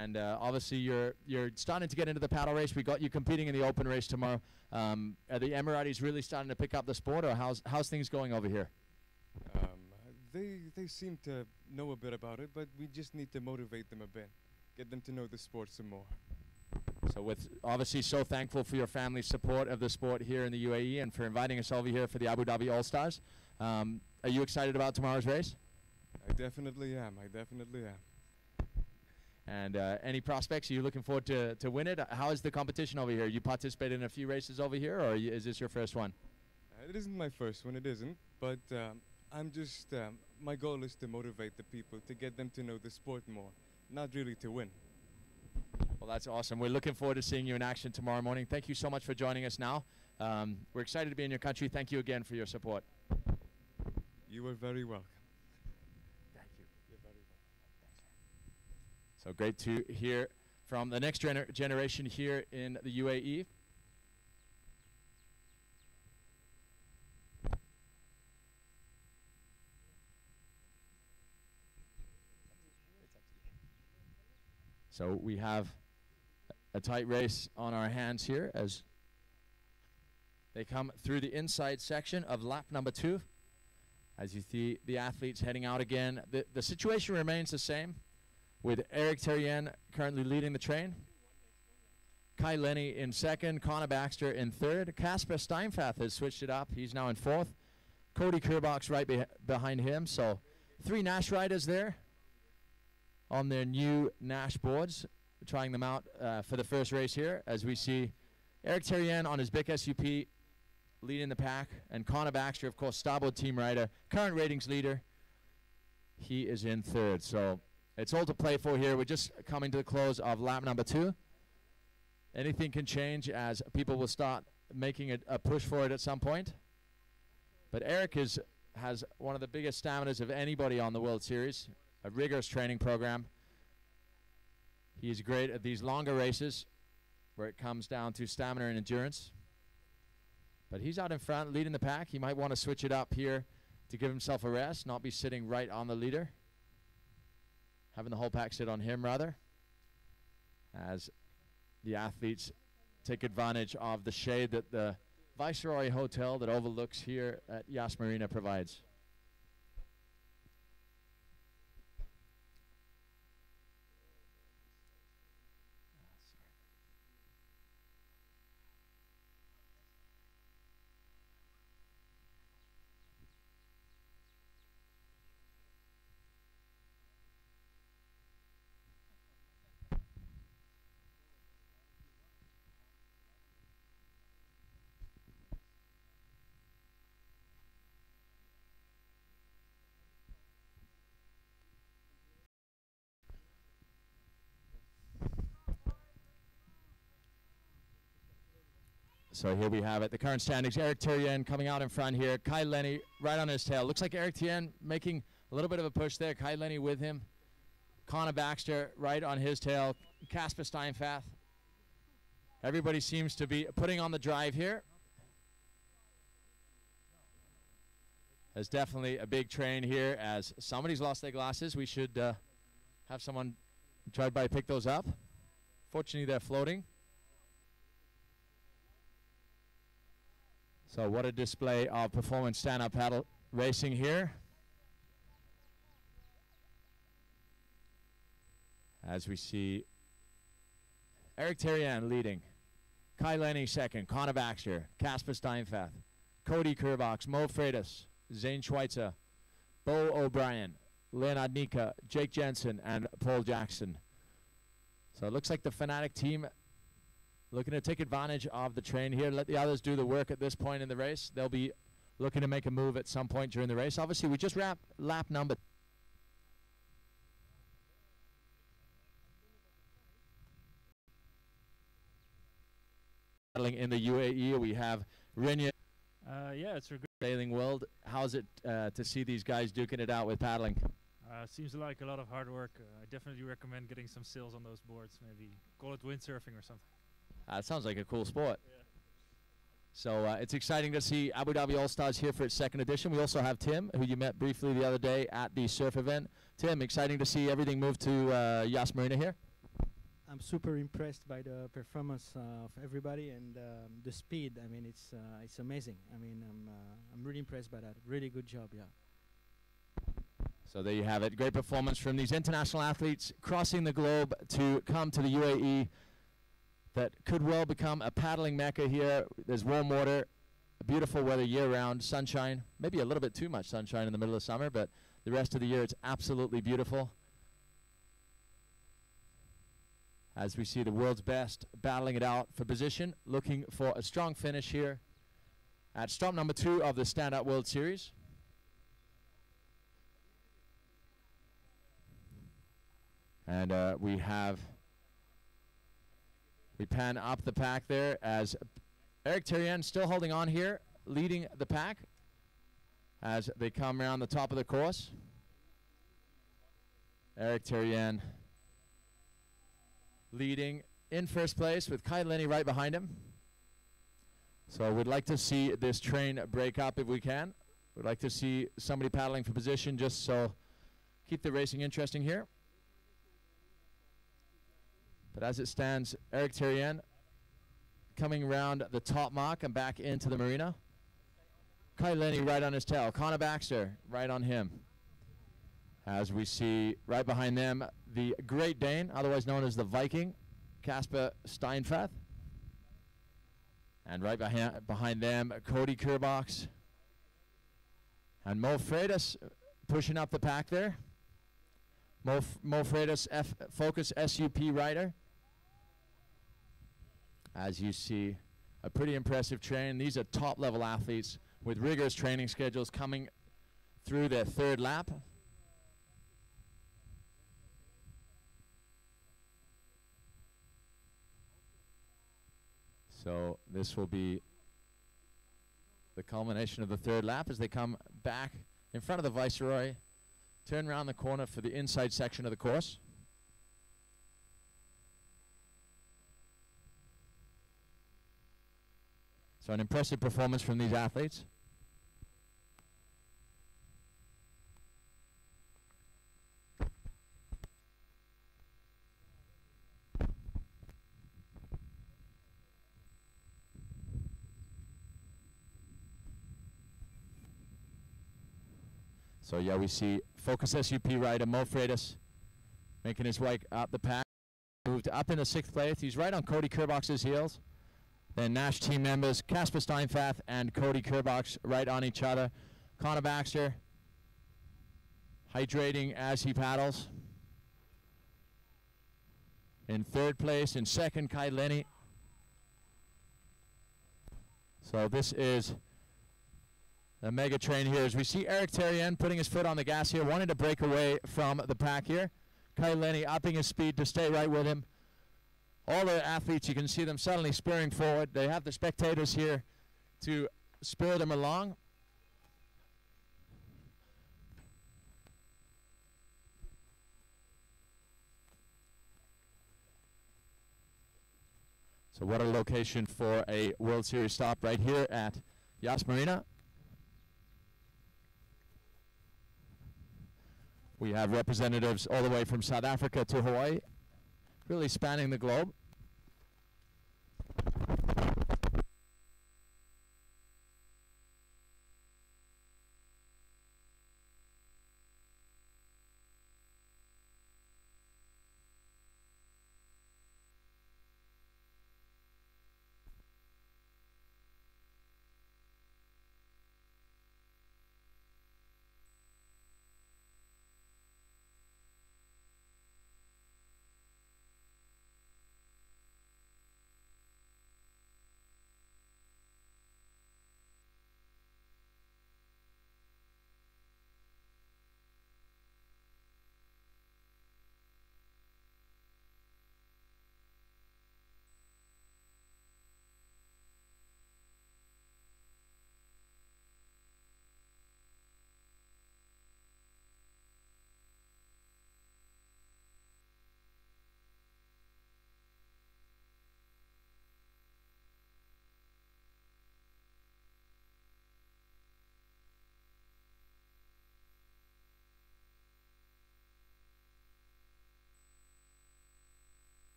And obviously, you're starting to get into the paddle race. We got you competing in the open race tomorrow. Are the Emiratis really starting to pick up the sport, or how's things going over here? They seem to know a bit about it, but we just need to motivate them a bit, get them to know the sport some more. So with obviously so thankful for your family's support of the sport here in the UAE and for inviting us over here for the Abu Dhabi All-Stars. Are you excited about tomorrow's race? I definitely am. I definitely am. And any prospects? Are you looking forward to win it? How is the competition over here? You participated in a few races over here, or is this your first one? It isn't my first one, it isn't. But I'm just, my goal is to motivate the people, to get them to know the sport more, not really to win. Well, that's awesome. We're looking forward to seeing you in action tomorrow morning. Thank you so much for joining us now. We're excited to be in your country. Thank you again for your support. You are very welcome. Thank you. You're very welcome. So great to hear from the next generation here in the UAE. So we have a tight race on our hands here as they come through the inside section of lap number 2. As you see the athletes heading out again, the situation remains the same with Eric Terrien currently leading the train. Kai Lenny in 2nd, Connor Baxter in 3rd. Casper Steinfath has switched it up. He's now in 4th. Cody Kerbach's right behind him. So 3 Nash riders there on their new Nash boards, trying them out for the first race here, as we see Eric Terrien on his big SUP leading the pack, and Connor Baxter, of course, starboard team rider, current ratings leader. He is in 3rd, so it's all to play for here. We're just coming to the close of lap number 2. Anything can change as people will start making a push for it at some point. But Eric has one of the biggest staminas of anybody on the World Series. A rigorous training program. He is great at these longer races where it comes down to stamina and endurance. But he's out in front leading the pack. He might want to switch it up here to give himself a rest, not be sitting right on the leader. Having the whole pack sit on him rather, as the athletes take advantage of the shade that the Viceroy Hotel that overlooks here at Yas Marina provides. So here we have it, the current standings. Eric Thierien coming out in front here. Kai Lenny right on his tail. Looks like Eric Thierien making a little bit of a push there. Kai Lenny with him. Connor Baxter right on his tail. Casper Steinfath. Everybody seems to be putting on the drive here. There's definitely a big train here as somebody's lost their glasses. We should have someone drive by pick those up. Fortunately, they're floating. So what a display of performance stand-up paddle racing here. As we see Eric Thierien leading. Kai Lenny second. Connor Baxter. Casper Steinfath. Cody Kerbox. Mo Freitas. Zane Schweitzer. Bo O'Brien. Leonard Nika. Jake Jensen. And Paul Jackson. So it looks like the Fanatic team looking to take advantage of the train here. Let the others do the work at this point in the race. They'll be looking to make a move at some point during the race. Obviously, we just wrapped lap number. In the UAE, we have Rinya. Yeah, it's a good Sailing world. How's it to see these guys duking it out with paddling? seems like a lot of hard work. I definitely recommend getting some sails on those boards. Maybe call it windsurfing or something. It sounds like a cool sport. Yeah. So it's exciting to see Abu Dhabi All-Stars here for its second edition. We also have Tim, who you met briefly the other day at the surf event. Tim, exciting to see everything move to Yas Marina here. I'm super impressed by the performance of everybody and the speed. I mean, it's amazing. I mean, I'm really impressed by that. Really good job, yeah. So there you have it. Great performance from these international athletes crossing the globe to come to the UAE. That could well become a paddling mecca here. There's warm water, beautiful weather year-round, sunshine, maybe a little bit too much sunshine in the middle of summer, but the rest of the year it's absolutely beautiful. As we see the world's best battling it out for position, looking for a strong finish here at stop number 2 of the Stand-Up World Series. And we pan up the pack there as Eric Thierien still holding on here, leading the pack as they come around the top of the course. Eric Thierien leading in first place with Kai Lenny right behind him. So we'd like to see this train break up if we can. We'd like to see somebody paddling for position just so keep the racing interesting here. But as it stands, Eric Thierien coming around the top mark and back into the marina. Kai Lenny right on his tail. Connor Baxter right on him. As we see right behind them, the Great Dane, otherwise known as the Viking, Casper Steinfath. And right behind them, Cody Kerbox. And Mo Freitas pushing up the pack there. Mo Freitas, Focus SUP rider. As you see, a pretty impressive train. These are top-level athletes with rigorous training schedules coming through their third lap. So this will be the culmination of the third lap as they come back in front of the Viceroy. Turn around the corner for the inside section of the course. So an impressive performance from these athletes. So yeah, we see Focus SUP rider Mo Freitas making his way up the pack. Moved up into 6th place. He's right on Cody Kerbox's heels. Then Nash team members Casper Steinfath and Cody Kerbox right on each other. Connor Baxter hydrating as he paddles. In 3rd place. In 2nd, Kai Lenny. So this is the mega train here as we see Eric Thierien putting his foot on the gas here, wanting to break away from the pack here. Kai Lenny upping his speed to stay right with him. all the athletes, you can see them suddenly spurring forward. They have the spectators here to spur them along. So what a location for a World Series stop right here at Yas Marina. We have representatives all the way from South Africa to Hawaii, really spanning the globe.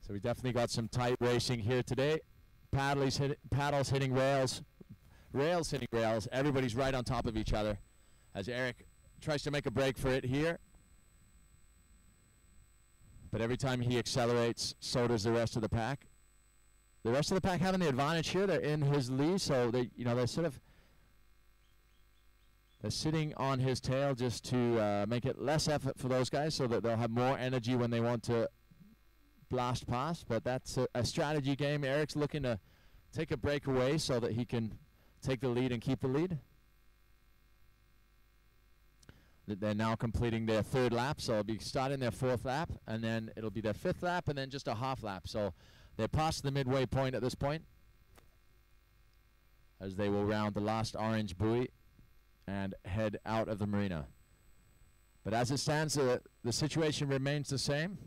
So we definitely got some tight racing here today. Paddles hitting rails, rails hitting rails. Everybody's right on top of each other as Eric tries to make a break for it here. But every time he accelerates, so does the rest of the pack. The rest of the pack having the advantage here. They're in his lee, so they, they're sitting on his tail just to make it less effort for those guys, so that they'll have more energy when they want to blast past. But that's a strategy game. Eric's looking to take a break away so that he can take the lead and keep the lead. They're now completing their 3rd lap, so it'll be starting their 4th lap, and then it'll be their 5th lap, and then just a half lap. So they're past the midway point at this point, as they will round the last orange buoy and head out of the marina. But as it stands, the situation remains the same.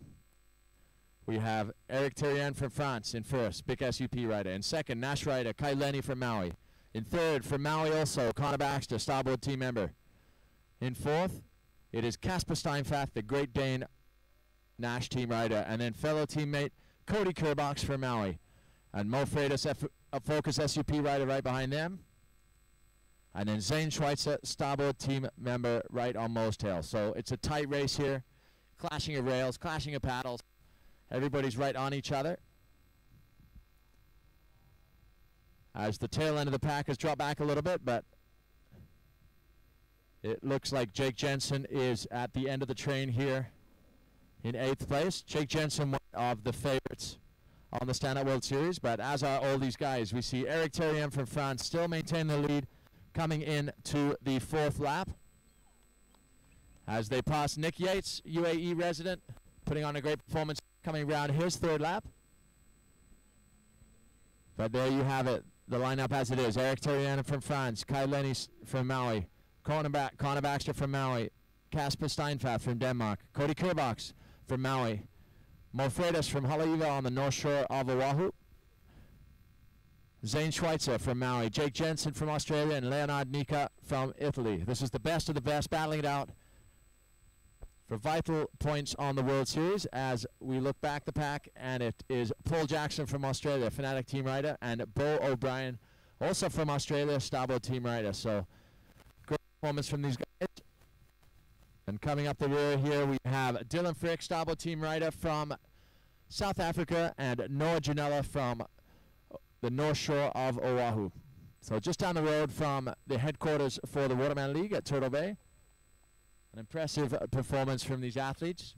We have Eric Terrien from France in first, big SUP rider. In second, Nash rider Kai Lenny from Maui. In third, from Maui also, Connor Baxter, starboard team member. In fourth, it is Casper Steinfath, the Great Dane Nash team rider. And then fellow teammate Cody Kerbox from Maui. And Mo Freitas, a Focus SUP rider right behind them. And then Zane Schweitzer, starboard team member right on Mo's tail. So it's a tight race here. Clashing of rails, clashing of paddles. Everybody's right on each other. As the tail end of the pack has dropped back a little bit, but it looks like Jake Jensen is at the end of the train here in 8th place. Jake Jensen, one of the favorites on the Stand Up World Series, but as are all these guys. We see Eric Terrien from France still maintaining the lead, coming in to the 4th lap. As they pass Nick Yates, UAE resident, putting on a great performance, coming around his 3rd lap. But there you have it, the lineup as it is. Eric Terrien from France, Kai Lenny from Maui, Connor Baxter from Maui, Casper Steinfath from Denmark, Cody Kerbox from Maui, Mo Freitas from Haleiwa on the north shore of Oahu, Zane Schweitzer from Maui, Jake Jensen from Australia, and Leonard Nika from Italy. This is the best of the best battling it out for vital points on the World Series as we look back the pack, and it is Paul Jackson from Australia, Fnatic team rider, and Bo O'Brien, also from Australia, starboard team rider. So great performance from these guys. And coming up the rear here, we have Dylan Frick, starboard team rider from South Africa, and Noah Janela from the North Shore of Oahu. So just down the road from the headquarters for the Waterman League at Turtle Bay. An impressive performance from these athletes.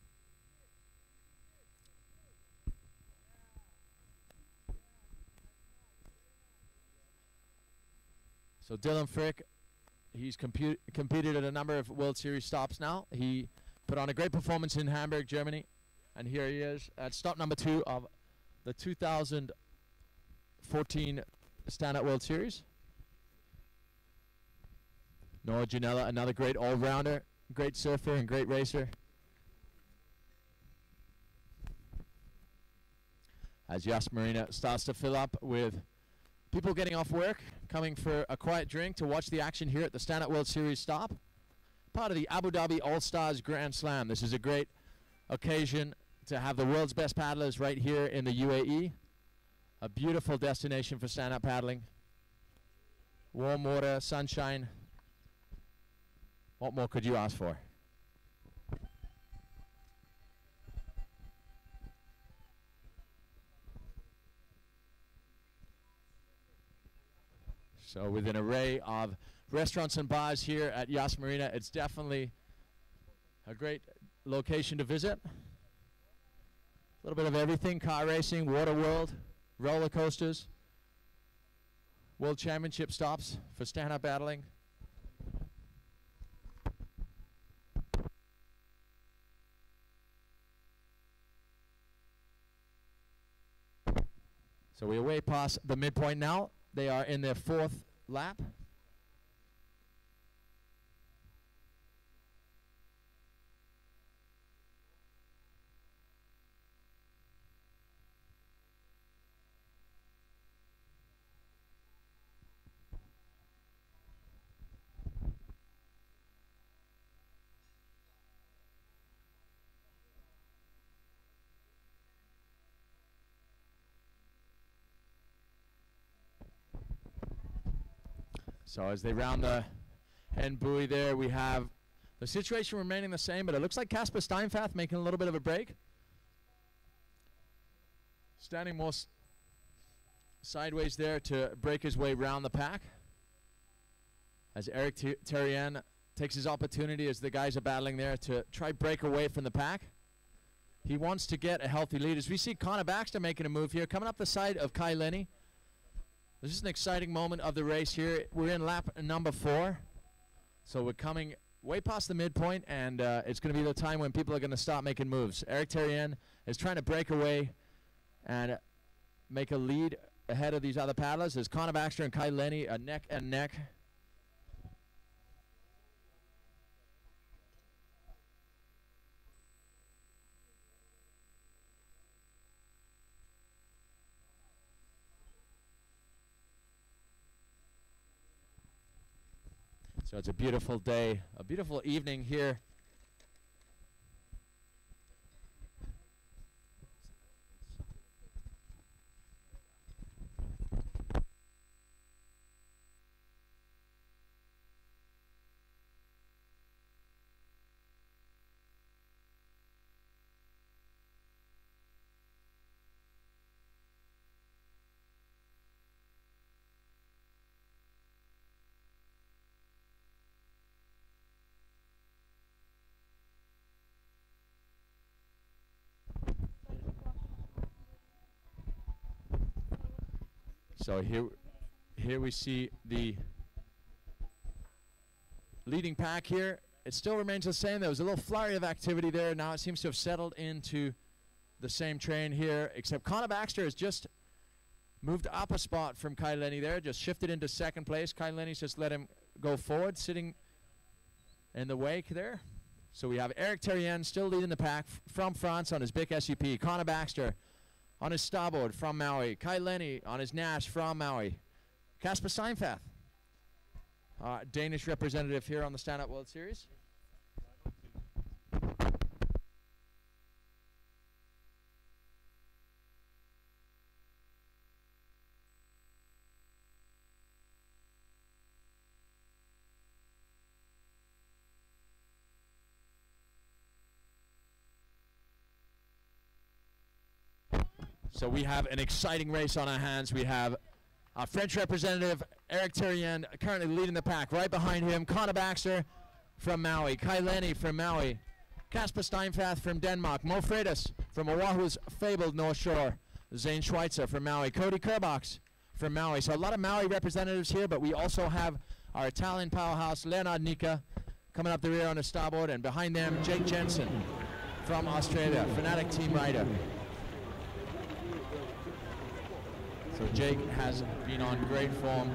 So Dylan Frick, he's competed at a number of World Series stops now. He put on a great performance in Hamburg, Germany. And here he is at stop number 2 of the 2014 Stand-Up World Series. Noah Janela, another great all-rounder, great surfer and great racer. As Yas Marina starts to fill up with people getting off work, coming for a quiet drink to watch the action here at the Stand-Up World Series stop. Part of the Abu Dhabi All-Stars Grand Slam. This is a great occasion to have the world's best paddlers right here in the UAE. A beautiful destination for stand-up paddling. Warm water, sunshine. What more could you ask for? So with an array of restaurants and bars here at Yas Marina, it's definitely a great location to visit. A little bit of everything: car racing, water world, roller coasters, world championship stops for stand-up paddling. So we're way past the midpoint now. They are in their 4th lap. So as they round the end buoy there, we have the situation remaining the same, but it looks like Casper Steinfath making a little bit of a break. Standing more sideways there to break his way round the pack. As Eric Terrien takes his opportunity as the guys are battling there to try break away from the pack. He wants to get a healthy lead. As we see Connor Baxter making a move here, coming up the side of Kai Lenny. This is an exciting moment of the race here. We're in lap number 4. So we're coming way past the midpoint, and it's going to be the time when people are going to start making moves. Eric Terrien is trying to break away and make a lead ahead of these other paddlers. As Connor Baxter and Kai Lenny are neck and neck. So it's a beautiful day, a beautiful evening here. So here we see the leading pack here. It still remains the same. There was a little flurry of activity there. Now it seems to have settled into the same train here, except Connor Baxter has just moved up a spot from Kai Lenny there, just shifted into 2nd place. Kai Lenny's just let him go forward, sitting in the wake there. So we have Eric Terrien still leading the pack from France on his big SUP. Connor Baxter on his starboard from Maui. Kai Lenny on his Nash from Maui. Casper Steinfath, Danish representative here on the Stand-Up World Series. So we have an exciting race on our hands. We have our French representative, Eric Thierien, currently leading the pack. Right behind him, Connor Baxter from Maui, Kai Lenny from Maui, Kasper Steinfath from Denmark, Mo Freitas from Oahu's fabled North Shore, Zane Schweitzer from Maui, Cody Kerbox from Maui. So a lot of Maui representatives here, but we also have our Italian powerhouse, Leonard Nica, coming up the rear on the starboard, and behind them, Jake Jensen from Australia, Fanatic team rider. So Jake has been on great form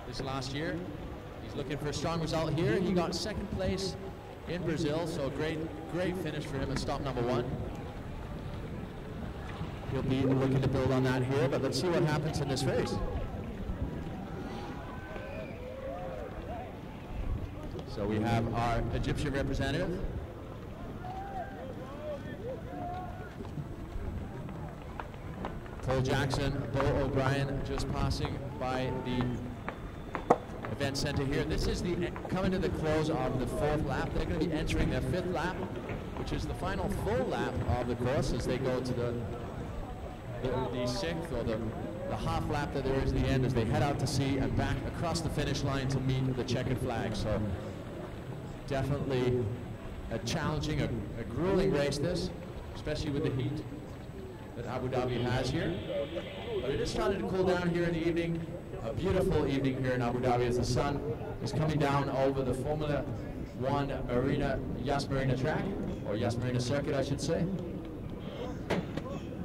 this last year. He's looking for a strong result here. He got second place in Brazil, so a great finish for him at stop number 1. He'll be looking to build on that here, but let's see what happens in this race. So we have our Egyptian representative, Cole Jackson, Bo O'Brien just passing by the event center here. This is coming to the close of the 4th lap. They're going to be entering their 5th lap, which is the final full lap of the course as they go to the 6th or the half lap that there is at the end as they head out to sea and back across the finish line to meet the checkered flag. So definitely a challenging, a grueling race this, especially with the heat that Abu Dhabi has here. But it is starting to cool down here in the evening. A beautiful evening here in Abu Dhabi as the sun is coming down over the Formula 1 arena, Yas Marina track, or Yas Marina circuit I should say.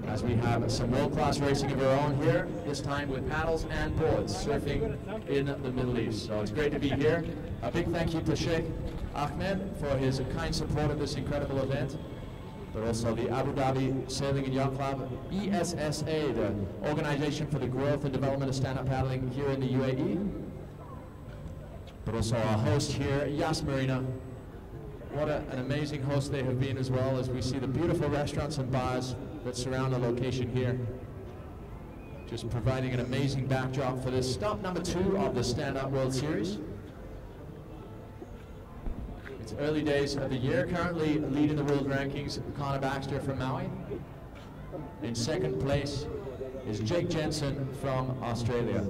As we have some world-class racing of our own here, this time with paddles and boards, surfing in the Middle East. So it's great to be here. A big thank you to Sheikh Ahmed for his kind support of this incredible event, but also the Abu Dhabi Sailing and Yacht Club, ESSA, the Organization for the Growth and Development of Stand-Up Paddling here in the UAE, but also our host here, Yas Marina. What an amazing host they have been, as well as we see the beautiful restaurants and bars that surround the location here. Just providing an amazing backdrop for this stop number 2 of the Stand-Up World Series. It's early days of the year. Currently leading the world rankings, Connor Baxter from Maui. In 2nd place is Jake Jensen from Australia.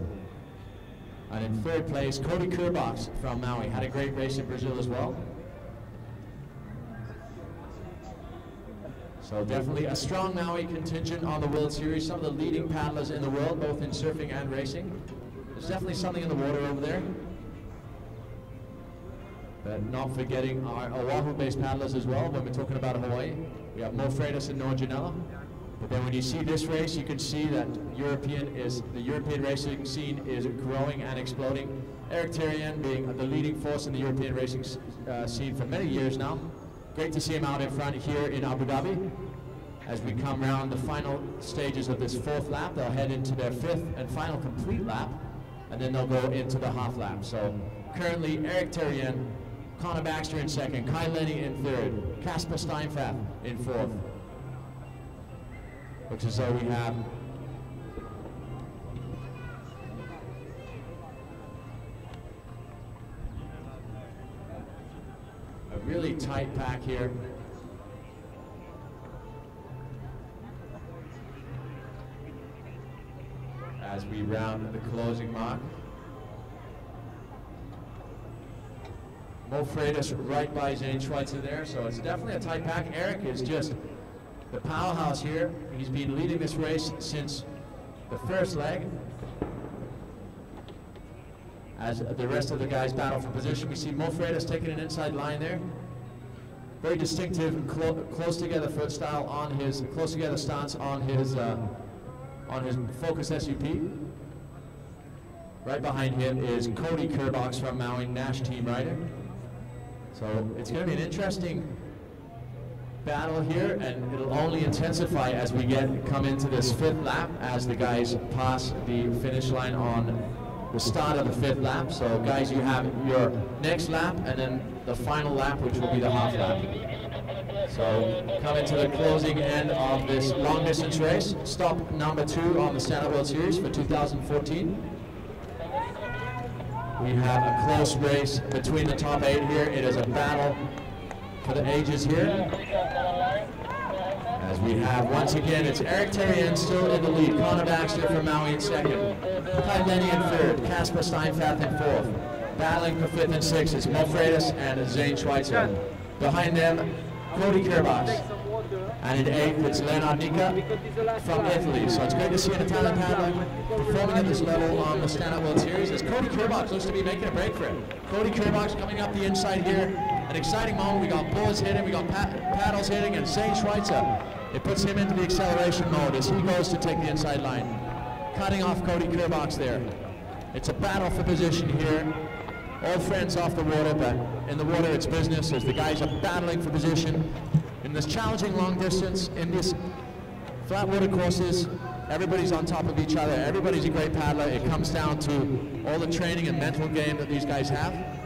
And in 3rd place, Cody Kerbox from Maui. Had a great race in Brazil as well. So definitely a strong Maui contingent on the World Series. Some of the leading paddlers in the world, both in surfing and racing. There's definitely something in the water over there. But not forgetting our Oahu-based paddlers as well when we're talking about Hawaii. We have Mo Freitas and Noah Janela. But then when you see this race, you can see that the European racing scene is growing and exploding. Eric Thierien being the leading force in the European racing scene for many years now. Great to see him out in front here in Abu Dhabi. As we come around the final stages of this 4th lap, they'll head into their 5th and final complete lap, and then they'll go into the half lap. So currently Eric Thierien, Connor Baxter in 2nd, Kai Lenny in 3rd, Kasper Steinfath in 4th. Looks as though we have a really tight pack here. As we round the closing mark. Mo Freitas right by Zane Schweitzer there, so it's definitely a tight pack. Eric is just the powerhouse here. He's been leading this race since the 1st leg. As the rest of the guys battle for position, we see Mo Freitas taking an inside line there. Very distinctive, close together foot style on his, close together stance on his Focus SUP. Right behind him is Cody Kerbox from Maui, Nash team rider. So it's going to be an interesting battle here, and it'll only intensify as we come into this 5th lap, as the guys pass the finish line on the start of the 5th lap. So guys, you have your next lap and then the final lap, which will be the half lap. So coming to the closing end of this long distance race, stop number 2 on the Stand-Up World Series for 2014. We have a close race between the top 8 here. It is a battle for the ages here, As we have, once again, it's Eric Terrien still in the lead, Connor Baxter from Maui in second, Kai Lenny in third, Casper Steinfath in fourth. Battling for fifth and sixth is Mo Freitas and Zane Schweitzer. Behind them, Cody Kerbox. And in eighth, it's Leonard Nica from Italy. So it's great to see an Italian paddler performing at this level on the Stand Up World Series, as Cody Kerbox looks to be making a break for it. Cody Kerbox coming up the inside here. An exciting moment. We got boards hitting, we got paddles hitting, and Zane Schweitzer, it puts him into the acceleration mode as he goes to take the inside line. Cutting off Cody Kerbox there. It's a battle for position here. All friends off the water, but in the water it's business as the guys are battling for position. In this challenging long distance, in these flat water courses, everybody's on top of each other. Everybody's a great paddler. It comes down to all the training and mental game that these guys have.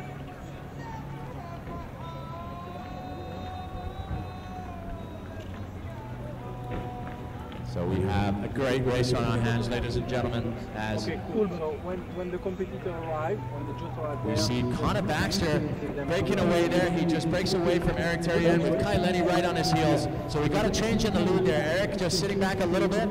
So we have a great race on our hands, ladies and gentlemen, as okay, cool. So when the competitor arrive, when the judges arrive, we see Connor Baxter breaking away there. He just breaks away from Eric Terrien with Kai Lenny right on his heels. So we got a change in the lead there. Eric just sitting back a little bit.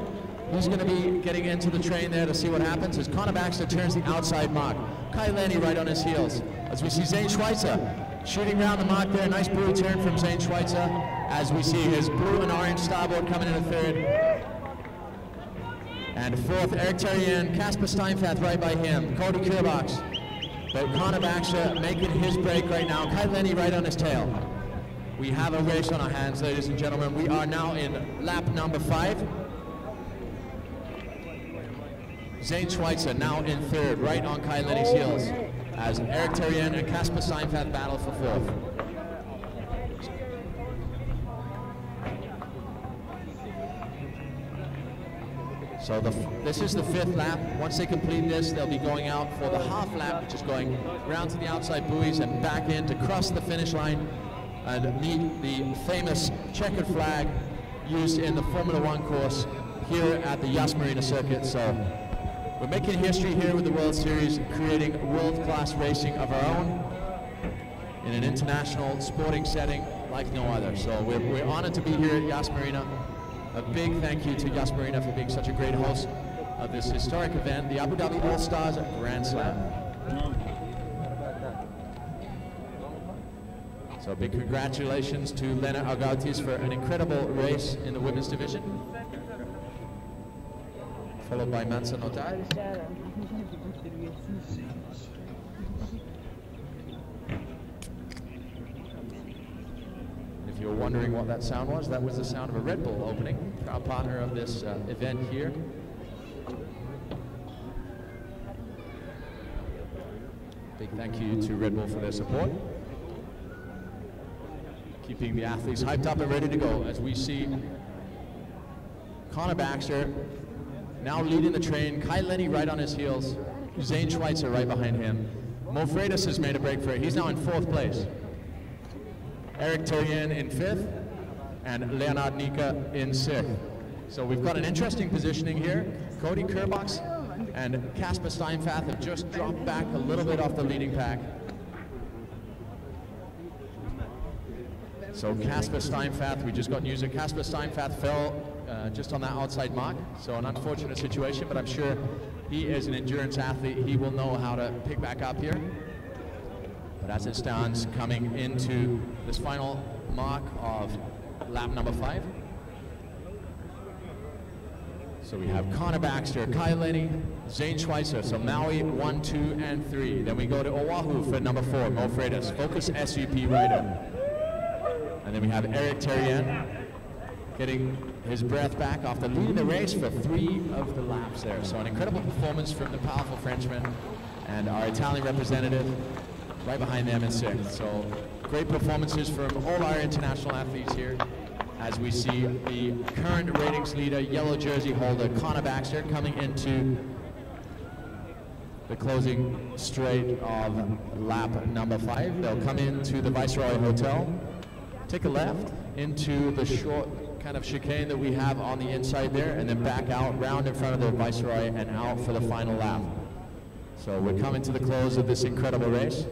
He's going to be getting into the train there to see what happens as Connor Baxter turns the outside mark. Kai Lenny right on his heels. As we see Zane Schweitzer shooting around the mark there. Nice buoy turn from Zane Schweitzer as we see his blue and orange starboard coming in a third. And fourth, Eric Terrien, Casper Steinfath right by him, Cody Kerbox. But Connor Baxter making his break right now, Kai Lenny right on his tail. We have a race on our hands, ladies and gentlemen. We are now in lap number 5. Zane Schweitzer now in third, right on Kai Lenny's heels, as Eric Terrien and Casper Steinfath battle for fourth. So this is the 5th lap. Once they complete this, they'll be going out for the half lap, which is going round to the outside buoys and back in to cross the finish line and meet the famous checkered flag used in the Formula 1 course here at the Yas Marina circuit. So we're making history here with the World Series, creating world-class racing of our own in an international sporting setting like no other. So we're honored to be here at Yas Marina. A big thank you to Yas Marina for being such a great host of this historic event, the Abu Dhabi All-Stars Grand Slam. So big congratulations to Lena Agautis for an incredible race in the women's division, followed by Mansa Notai. If you're wondering what that sound was the sound of a Red Bull opening, proud partner of this event here. Big thank you to Red Bull for their support. Keeping the athletes hyped up and ready to go as we see Connor Baxter now leading the train, Kai Lenny right on his heels, Zane Schweitzer right behind him. Mo Freitas has made a break for it. He's now in 4th place. Eric Terrien in 5th, and Leonard Nica in 6th. So we've got an interesting positioning here. Cody Kerbox and Casper Steinfath have just dropped back a little bit off the leading pack. So Casper Steinfath, we just got news that Casper Steinfath fell just on that outside mark. So an unfortunate situation, but I'm sure he is an endurance athlete. He will know how to pick back up here. But as it stands, coming into this final mark of lap number 5. So we have Connor Baxter, Kai Lenny, Zane Schweitzer, so Maui 1, 2, and 3. Then we go to Oahu for number 4, Mo Freitas, Focus SUP rider. And then we have Eric Terrien getting his breath back after leading the race for 3 of the laps there. So an incredible performance from the powerful Frenchman and our Italian representative right behind them in 6th. So great performances from all our international athletes here as we see the current ratings leader, yellow jersey holder, Connor Baxter, coming into the closing straight of lap number 5. They'll come into the Viceroy Hotel, take a left into the short kind of chicane that we have on the inside there, and then back out, round in front of the Viceroy and out for the final lap. So we're coming to the close of this incredible race.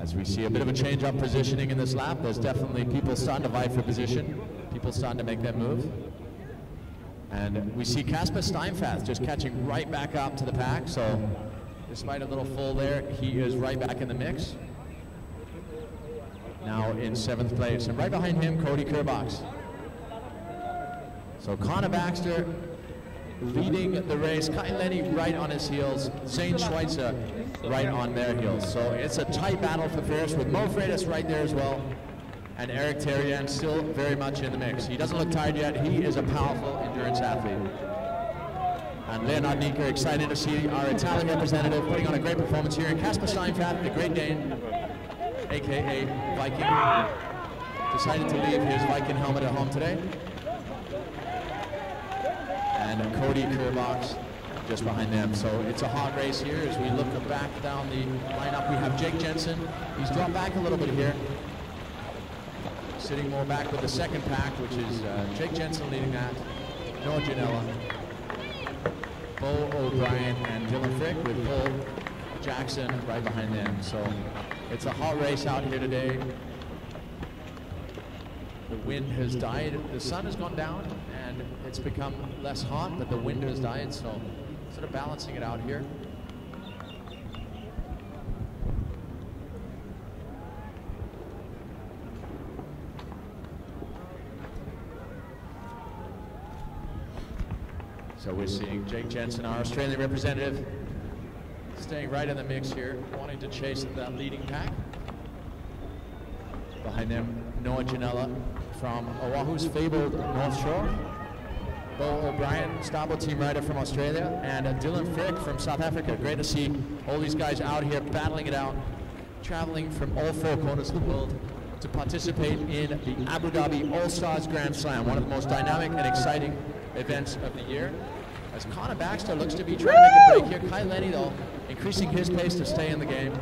As we see a bit of a change up positioning in this lap, there's definitely people starting to vie for position, people starting to make that move. And we see Casper Steinfath just catching right back up to the pack, so despite a little fall there, he is right back in the mix. Now in 7th place, and right behind him, Cody Kerbox. So Connor Baxter leading the race, Kai Lenny right on his heels, Zane Schweitzer right on their heels. So it's a tight battle for first with Mo Freitas right there as well. And Eric Terrien still very much in the mix. He doesn't look tired yet. He is a powerful endurance athlete. And Leonard Nieker, excited to see our Italian representative putting on a great performance here. And Casper Steinfath, the Great Dane, aka Viking, decided to leave his Viking helmet at home today. And Cody Kerbox just behind them. So it's a hot race here as we look back down the lineup. We have Jake Jensen. He's dropped back a little bit here. Sitting more back with the second pack, which is Jake Jensen leading that. Noah Janela, Bo O'Brien, and Dylan Frick with Paul Jackson right behind them. So it's a hot race out here today. The wind has died. The sun has gone down and it's become less hot, but the wind has died, so sort of balancing it out here. So we're seeing Jake Jensen, our Australian representative, staying right in the mix here, wanting to chase that leading pack. Behind them, Noah Janela from Oahu's fabled North Shore. Bo O'Brien, starboard team rider from Australia, and Dylan Frick from South Africa. Great to see all these guys out here battling it out, traveling from all 4 corners of the world to participate in the Abu Dhabi All-Stars Grand Slam, one of the most dynamic and exciting events of the year. As Connor Baxter looks to be trying to make a break here. Kai Lenny, though, increasing his pace to stay in the game.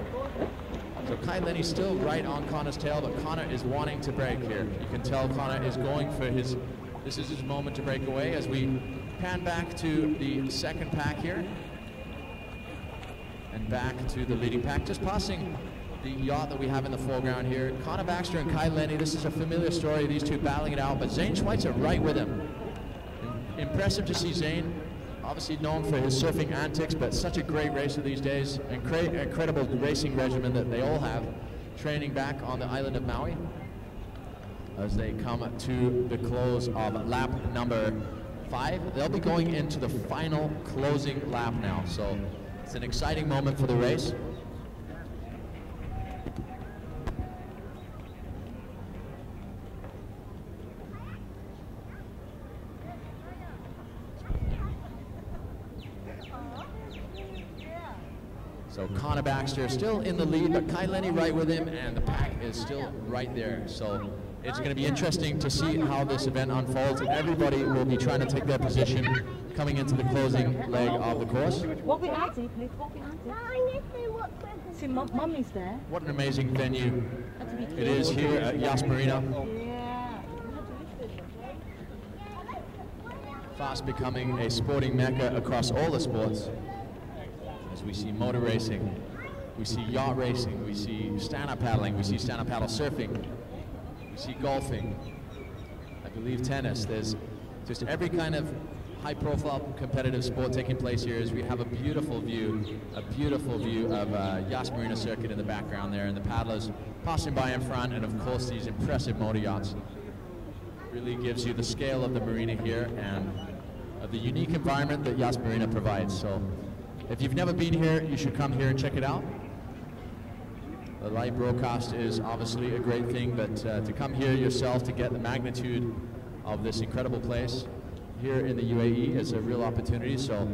So Kai Lenny's still right on Connor's tail, but Connor is wanting to break here. You can tell Connor is going for his, this is his moment to break away as we pan back to the second pack here. And back to the leading pack, just passing the yacht that we have in the foreground here. Connor Baxter and Kai Lenny, this is a familiar story, these two battling it out, but Zane Schweitzer right with him. Impressive to see Zane, obviously known for his surfing antics, but such a great racer these days, and incredible racing regimen that they all have, training back on the island of Maui as they come to the close of lap number 5. They'll be going into the final closing lap now, so it's an exciting moment for the race. So Connor Baxter still in the lead, but Kai Lenny right with him, and the pack is still right there. So it's going to be interesting to see how this event unfolds. Everybody will be trying to take their position coming into the closing leg of the course. Walk with Auntie, please. Walk with Auntie. See, Mummy's there. What an amazing venue it is here at Yas Marina. Fast becoming a sporting mecca across all the sports. As we see motor racing, we see yacht racing, we see stand-up paddling, we see stand-up paddle surfing, we see golfing, I believe tennis. There's just every kind of high-profile competitive sport taking place here as we have a beautiful view of Yas Marina circuit in the background there, and the paddlers passing by in front, and of course these impressive motor yachts. Really gives you the scale of the marina here and of the unique environment that Yas Marina provides. So if you've never been here, you should come here and check it out. The live broadcast is obviously a great thing, but to come here yourself to get the magnitude of this incredible place here in the UAE is a real opportunity. So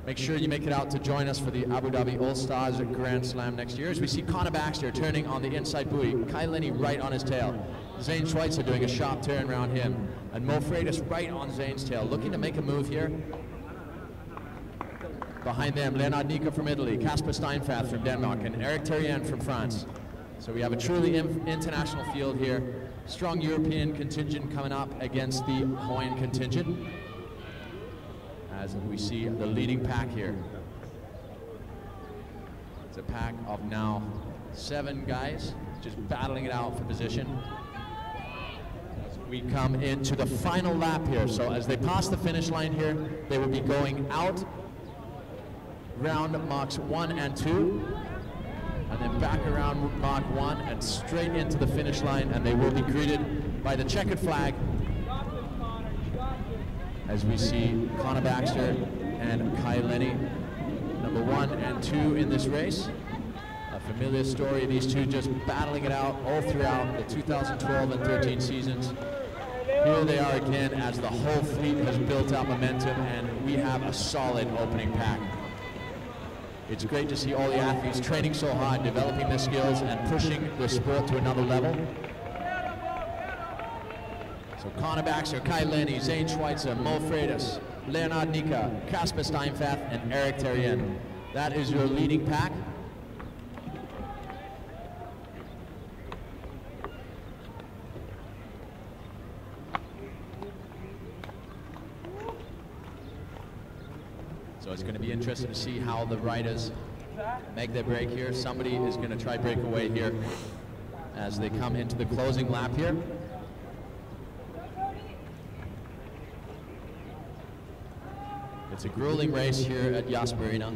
make sure you make it out to join us for the Abu Dhabi All-Stars Grand Slam next year. As we see Connor Baxter turning on the inside buoy, Kai Lenny right on his tail, Zane Schweitzer doing a sharp turn around him, and Mo Freitas right on Zane's tail, looking to make a move here. Behind them, Leonard Nieker from Italy, Casper Steinfath from Denmark, and Eric Terrien from France. So we have a truly international field here. Strong European contingent coming up against the Hawaiian contingent. As we see the leading pack here. It's a pack of now 7 guys just battling it out for position. We come into the final lap here. So as they pass the finish line here, they will be going out round marks 1 and 2, and then back around mark 1 and straight into the finish line, and they will be greeted by the checkered flag as we see Connor Baxter and Kai Lenny, number 1 and 2 in this race. A familiar story, these two just battling it out all throughout the 2012 and 13 seasons. Here they are again as the whole fleet has built up momentum, and we have a solid opening pack. It's great to see all the athletes training so hard, developing their skills and pushing the sport to another level. So Connor Baxter, Kai Lenny, Zane Schweitzer, Mo Freitas, Leonard Nika, Casper Steinfath, and Eric Terrien. That is your leading pack. So it's going to be interesting to see how the riders make their break here. Somebody is going to try break away here as they come into the closing lap here. It's a grueling race here at Yas Marina.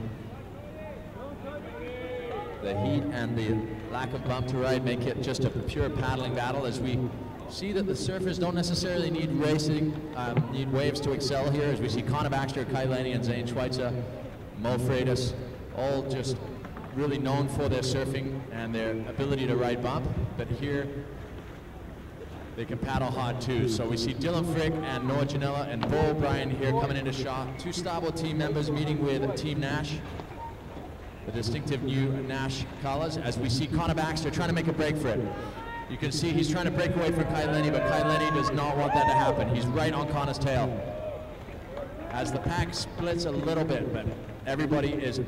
The heat and the lack of bump to ride make it just a pure paddling battle, as we see that the surfers don't necessarily need need waves to excel here, as we see Connor Baxter, Kai Lenny, and Zane Schweitzer, Mo Freitas, all just really known for their surfing and their ability to ride bump. But here, they can paddle hard too. So we see Dylan Frick and Noah Janella and Bo O'Brien here coming into shot. 2 Starboard team members meeting with Team Nash, the distinctive new Nash colors, as we see Connor Baxter trying to make a break for it. You can see he's trying to break away from Kai Lenny, but Kai Lenny does not want that to happen. He's right on Connor's tail. As the pack splits a little bit, but everybody is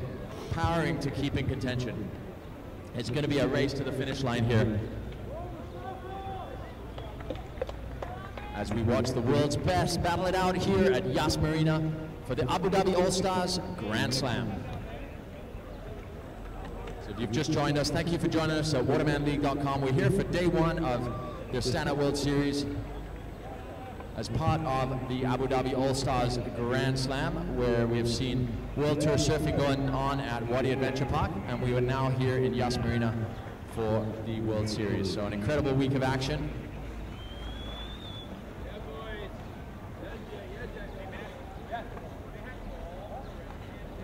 powering to keep in contention. It's going to be a race to the finish line here, as we watch the world's best battle it out here at Yas Marina for the Abu Dhabi All-Stars Grand Slam. So if you've just joined us, thank you for joining us at watermanleague.com. We're here for day 1 of the Stand-Up World Series as part of the Abu Dhabi All-Stars Grand Slam, where we have seen World Tour surfing going on at Wadi Adventure Park, and we are now here in Yas Marina for the World Series. So an incredible week of action.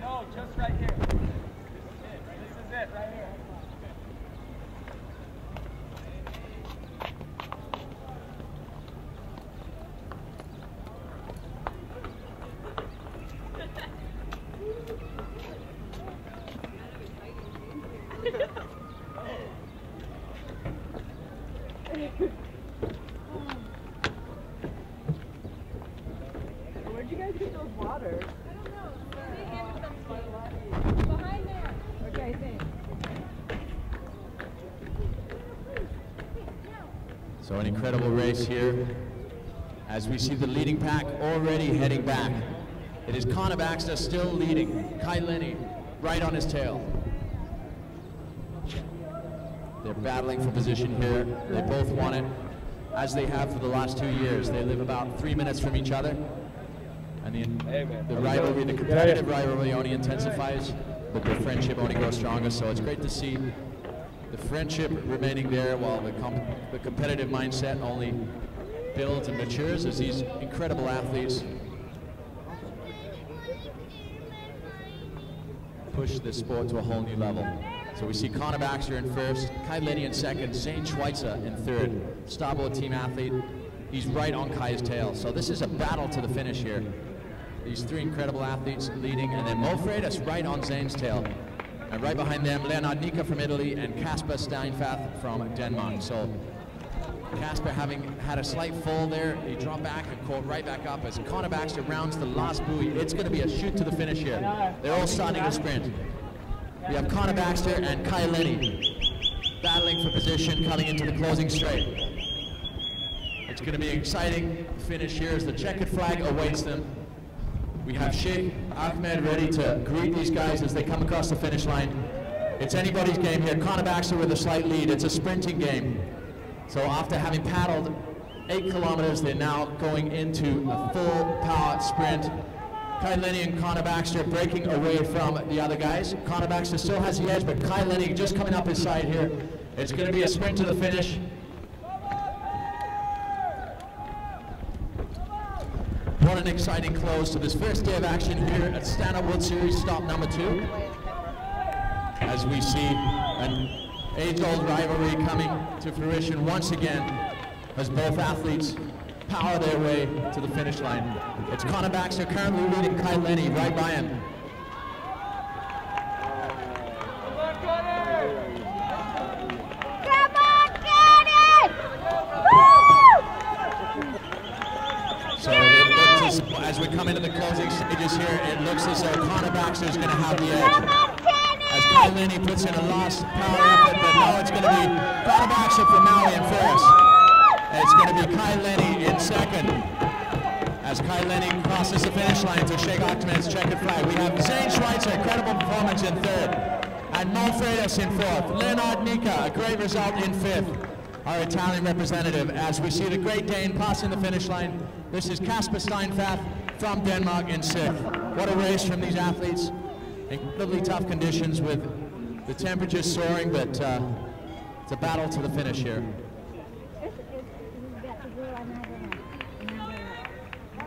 No, just right here. This is it, right here. Where'd you guys get those waters? Behind there. Okay, thanks. So an incredible race here, as we see the leading pack already heading back. It is Connor Baxter still leading, Kai Lenny right on his tail. They're battling for position here. They both want it, as they have for the last 2 years. They live about 3 minutes from each other. And the rivalry, the competitive rivalry only intensifies, but the friendship only grows stronger. So it's great to see the friendship remaining there, while the competitive mindset only builds and matures as these incredible athletes push this sport to a whole new level. So we see Connor Baxter in first, Kai Lenny in second, Zane Schweitzer in third. Starboard team athlete, he's right on Kai's tail. So this is a battle to the finish here. These 3 incredible athletes leading, and then Mo Freitas right on Zane's tail. And right behind them, Leonard Nika from Italy and Casper Steinfath from Denmark. So Casper, having had a slight fall there, he dropped back and caught right back up as Connor Baxter rounds the last buoy. It's going to be a shoot to the finish here. They're all starting to sprint. We have Connor Baxter and Kai Lenny battling for position coming into the closing straight. It's going to be an exciting finish here as the checkered flag awaits them. We have Sheikh Ahmed ready to greet these guys as they come across the finish line. it's anybody's game here. Connor Baxter with a slight lead. It's a sprinting game. So after having paddled 8 kilometers, they're now going into a full power sprint. Kai Lenny and Connor Baxter breaking away from the other guys. Connor Baxter still has the edge, but Kai Lenny just coming up his side here. It's going to be a sprint to the finish. What an exciting close to this first day of action here at Stand-Up World Series stop number 2. As we see an age-old rivalry coming to fruition once again as both athletes power their way to the finish line. It's Connor Baxter currently leading Kai Lenny right by him. Come on, get it! So it looks as we come into the closing stages here, it looks as though Connor Baxter is going to have the edge. As Kai Lenny puts in a last power effort, but now it's going to be Connor Baxter from Maui in first. It's going to be Kai Lenny in second. As Kai Lenny crosses the finish line to shake Achmed's checkered flag. We have Zane Schweitzer, incredible performance in third. And Mo Freitas in fourth. Leonard Nika, a great result in fifth. Our Italian representative, as we see the Great Dane passing the finish line. This is Kasper Steinfath from Denmark in sixth. What a race from these athletes. Incredibly tough conditions with the temperatures soaring, but it's a battle to the finish here.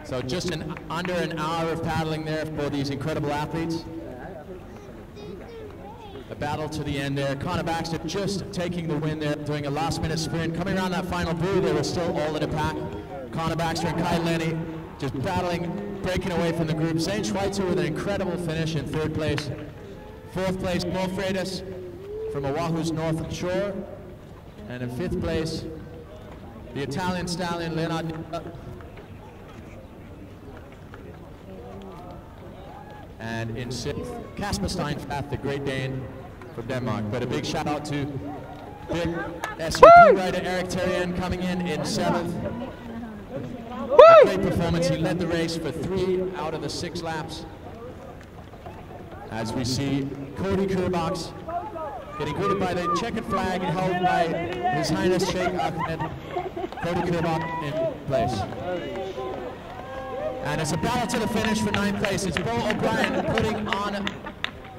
So just under an hour of paddling there for these incredible athletes. A battle to the end there. Connor Baxter just taking the win there, doing a last-minute sprint. Coming around that final buoy, they were still all in a pack. Connor Baxter and Kai Lenny just battling, breaking away from the group. Zane Schweitzer with an incredible finish in third place. Fourth place, Mo Freitas from Oahu's North Shore. And in fifth place, the Italian stallion, Leonard Nika. And in sixth, Kasper Steinfath, the Great Dane from Denmark. But a big shout out to big SUP rider Eric Terrien coming in seventh. A great performance. He led the race for 3 out of the 6 laps. As we see Cody Kurbox getting greeted by the checkered flag held by His Highness Sheikh Ahmed. Cody Kurbox in place. And it's a battle to the finish for 9th place. It's Bo O'Brien putting on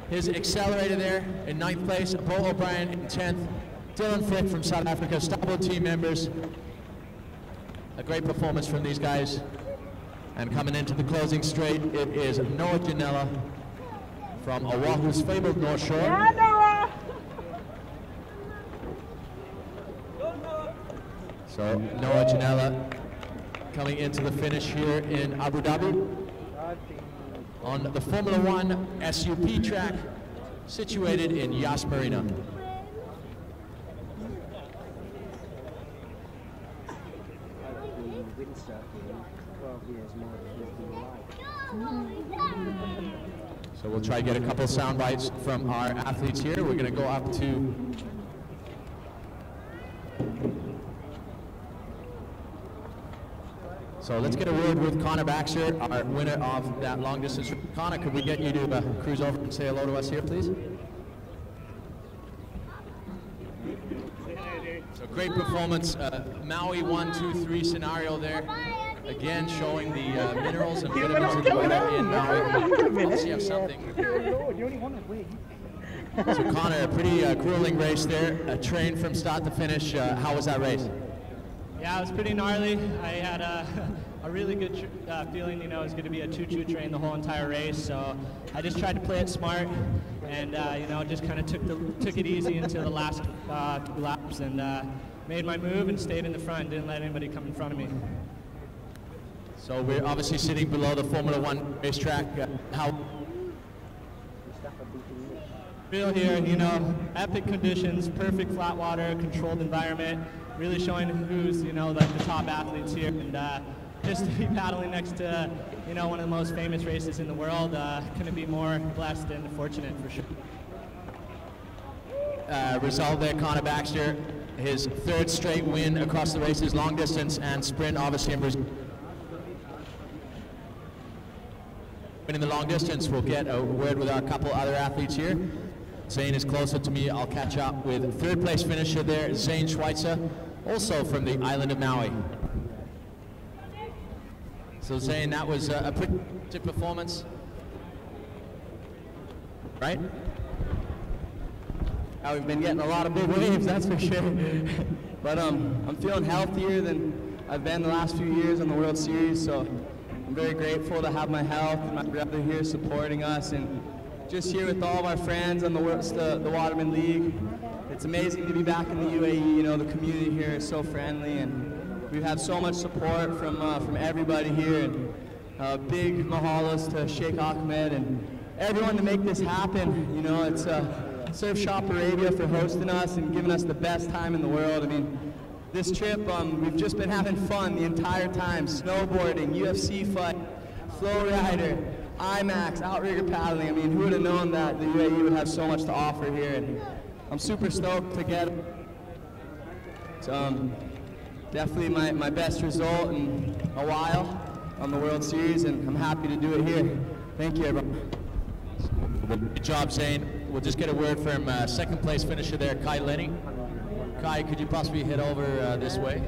his accelerator there in 9th place. Bo O'Brien in 10th. Dylan Frick from South Africa, Starboard team members. A great performance from these guys. And coming into the closing straight, it is Noah Janela from Oahu's fabled North Shore. So Noah Janela coming into the finish here in Abu Dhabi on the Formula One SUP track situated in Yas Marina. So we'll try to get a couple of sound bites from our athletes here. We're going to go up to So let's get a word with Connor Baxter, our winner of that long distance. Connor, could we get you to cruise over and say hello to us here, please? So great performance, Maui 1, 2, 3 scenario there. Again, showing the minerals and vitamins of the weather in Maui. Unless you have something. So Connor, a pretty grueling race there. A train from start to finish. How was that race? Yeah, it was pretty gnarly. I had a really good feeling, you know, it was going to be a choo-choo train the whole entire race. So I just tried to play it smart, and you know, just kind of took it easy into the last 2 laps, and made my move and stayed in the front. Didn't let anybody come in front of me. So we're obviously sitting below the Formula One racetrack. How? Real here, you know, epic conditions, perfect flat water, controlled environment. Really showing who's, you know, like the top athletes here, and just to be paddling next to, you know, one of the most famous races in the world, couldn't be more blessed and fortunate for sure. Result there, Connor Baxter, his 3rd straight win across the races, long distance and sprint, obviously in Brazil. In the long distance, we'll get a word with our couple other athletes here. Zane is closer to me. I'll catch up with third place finisher there, Zane Schweitzer, also from the island of Maui. So Zane, that was a pretty good performance, right? We've been getting a lot of big waves, that's for sure. But I'm feeling healthier than I've been the last few years on the World Series, so I'm very grateful to have my health and my brother here supporting us, and just here with all of our friends on the Waterman League. It's amazing to be back in the UAE. You know, the community here is so friendly, and we've had so much support from everybody here. And big mahalas to Sheikh Ahmed and everyone to make this happen. You know, it's Surf Shop Arabia for hosting us and giving us the best time in the world. I mean, this trip, we've just been having fun the entire time. Snowboarding, UFC fight, flow rider, IMAX, outrigger paddling. I mean, who would have known that the UAE would have so much to offer here? And I'm super stoked to get it. It's definitely my best result in a while on the World Series, and I'm happy to do it here. Thank you, everyone. Good job, Zane. We'll just get a word from second place finisher there, Kai Lenny. Kai, could you possibly head over this way?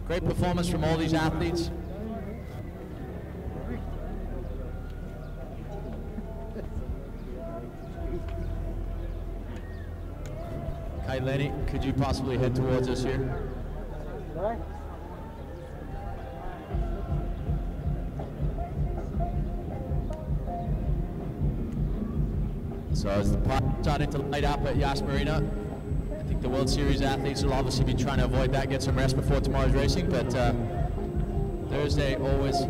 Great performance from all these athletes. Kai Lenny, could you possibly head towards us here? So as the park starting to light up at Yas Marina, I think the World Series athletes will obviously be trying to avoid that, get some rest before tomorrow's racing, but Thursday always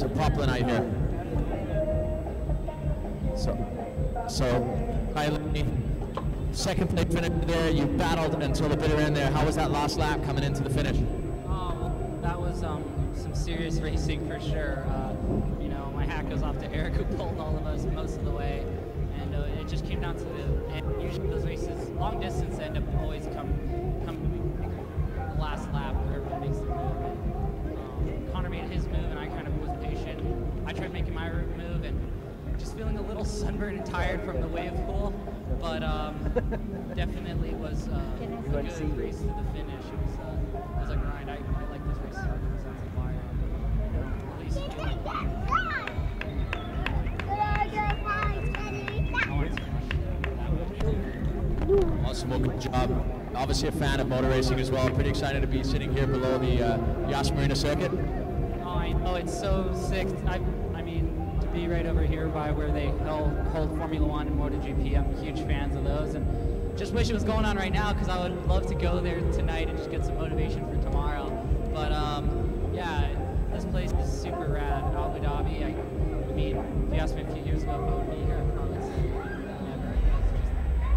a popular night here. So Kai Lenny, second place finish there, you battled until the bitter end there. How was that last lap coming into the finish? That was some serious racing for sure. You know, my hat goes off to Eric, who pulled all of us most of the way, and it just came down to the end. Usually those races, long distance, end up always come the last lap where everyone makes the move. Connor made his move, and I kind of was patient. I tried making my move, and just feeling a little sunburned and tired from the wave pool, but definitely was a good race to the finish. It was a grind. I like this race because I was a flyer. At least Awesome, well, good job. Obviously a fan of motor racing as well. Pretty excited to be sitting here below the Yas Marina circuit. Oh, I know, it's so sick. I mean, to be right over here by where they hold Formula One and MotoGP, I'm huge fans of those, and just wish it was going on right now because I would love to go there tonight and just get some motivation for tomorrow. But yeah, this place is super rad. Abu Dhabi, I mean, if you asked me a few years ago if I would be here, I would say never. There's just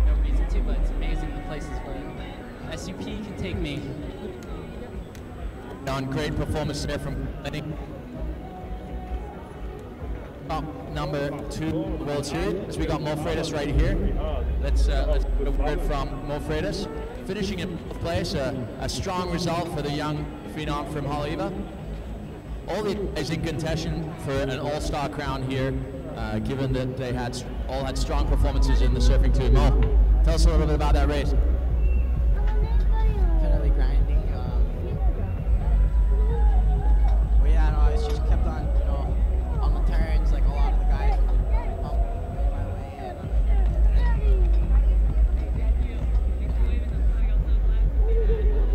no reason to, but it's amazing the places where SUP can take me. On great performance there from Lenny. Number 2 World Series. We got Mo Freitas right here. Let's get a word from Mo Freitas. Finishing in 4th place, a strong result for the young phenom from Haleiwa. All the guys in contention for an all-star crown here, given that they all had strong performances in the surfing tour. Mo, tell us a little bit about that race. Definitely grinding. Well, yeah, no, it's just kept on, you know, on the turns, like a lot of the guys made my way in.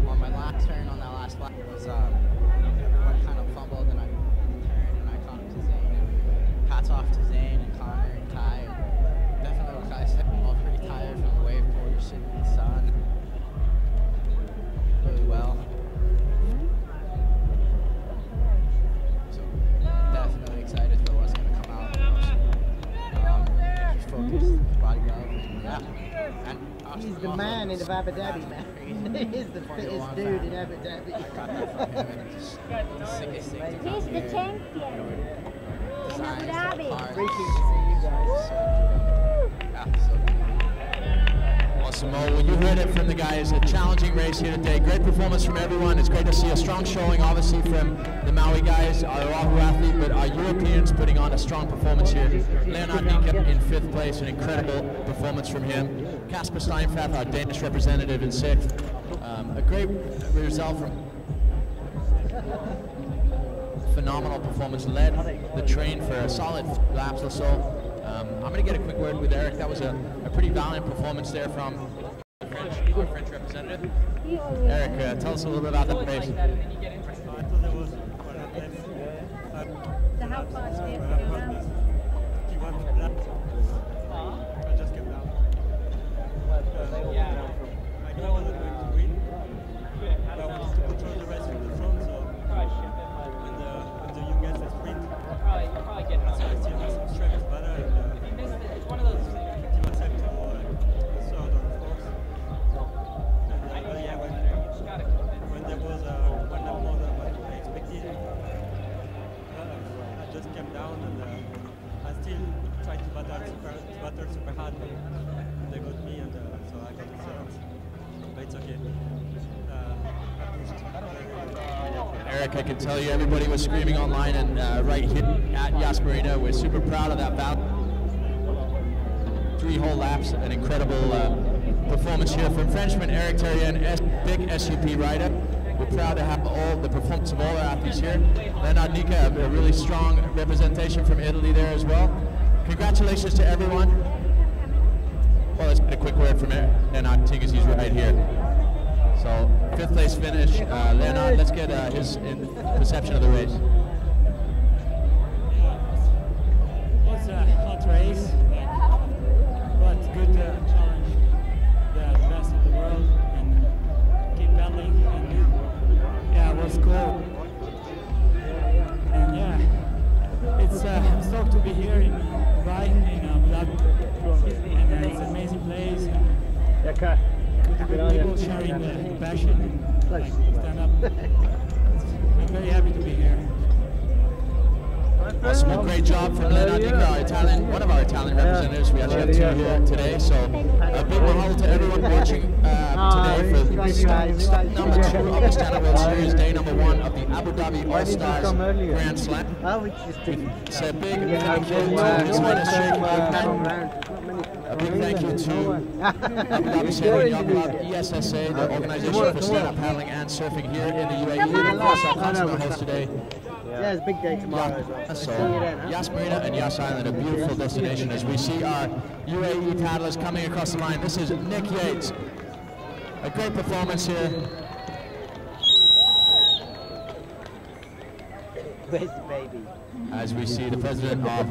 On my last turn, on that last lap, was everyone kind of fumbled, and I turned and I caught up to Zane. And hats off to Zane and Connor and Kai. Definitely what Kai said, I'm all pretty tired from the wave pool, just sitting in the sun. Really well. So definitely excited for what's going to come out. Just focused, body love, and yeah. And he's the man in Abu Dhabi, man. He's the fittest dude in Abu Dhabi. I got that from him, and just the sickest thing to come He's the here. champion in Abu Dhabi. Freaky to see you guys. Yeah, so Awesome, Mo. Well, you you heard it from the guys, a challenging race here today. Great performance from everyone. It's great to see a strong showing, obviously, from the Maui guys, our Oahu athlete, but our Europeans putting on a strong performance here. Leonard Nika in 5th place, an incredible performance from him. Kasper Steinfath, our Danish representative, in 6th. A great result from phenomenal performance, led the train for a solid laps or so. I'm going to get a quick word with Eric. That was a pretty valiant performance there from our French representative. Eric, tell us a little bit about that race. So how fast do you go around? I just came down. I knew I wasn't going to win, but I wanted to control the rest from the front, so when the young guys that sprint, so I still have some strength better, and keep myself to third or fourth. But yeah, when there was one lap more than what I expected, I just came down, and I still tried to battle super hard, but they got me, and so I got the third. But it's okay. Eric, I can tell you everybody was screaming online and right here at Yas Marina. We're super proud of that battle. 3 whole laps, an incredible performance here from Frenchman Eric Terrien, big SUP rider. We're proud to have all the performance of all our athletes here. Leonard Nika, a really strong representation from Italy there as well. Congratulations to everyone. Well, let's get a quick word from Leonard, seeing as he's right here. So, 5th place finish. Leonard, let's get his perception of the race. It was a hot race, but good challenge. The best in the world, and keep battling. And yeah, it was cool. And yeah, it's I'm stoked to be here in Dubai, in Abu Dhabi, and it's an amazing place. With the good people sharing the passion and like stand up. I'm very happy to be here. Awesome, a great job from Leonard Nika, one of our Italian representatives. We actually have 2 here today, so a big mahalo to everyone watching today for start number 2 of the Stand Up World Series, day number 1 of the Abu Dhabi All-Stars Grand Slam. It's a big thank you to His Highness Sheikh Mohammed. A big thank you to Abu Dhabi Sailing Yacht Club, ESSA, the organization for stand-up paddling and surfing here in the UAE, and of course our consular host today. Yeah, it's a big day tomorrow as well. So, Yas Marina and Yas Island, a beautiful destination as we see our UAE paddlers coming across the line. This is Nick Yates. A great performance here. Where's the baby? As we see the president of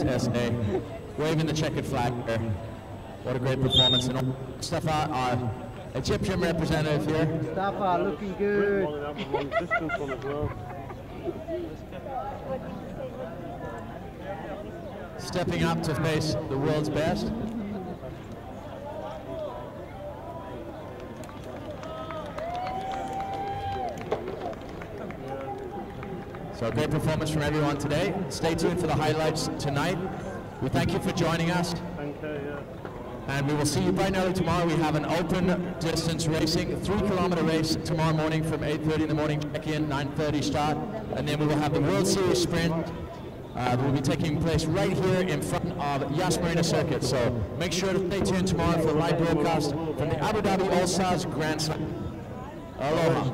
ESSA waving the checkered flag here. What a great performance. And Mustafa, our Egyptian representative here. Mustafa, looking good. Stepping up to face the world's best. So a great performance from everyone today. Stay tuned for the highlights tonight. We thank you for joining us. And we will see you bright and early tomorrow. We have an open distance racing, 3-kilometer race tomorrow morning from 8:30 in the morning, check-in, 9:30 start. And then we will have the World Series Sprint that will be taking place right here in front of Yas Marina Circuit. So make sure to stay tuned tomorrow for the live broadcast from the Abu Dhabi All-Stars Grand Slam. Aloha.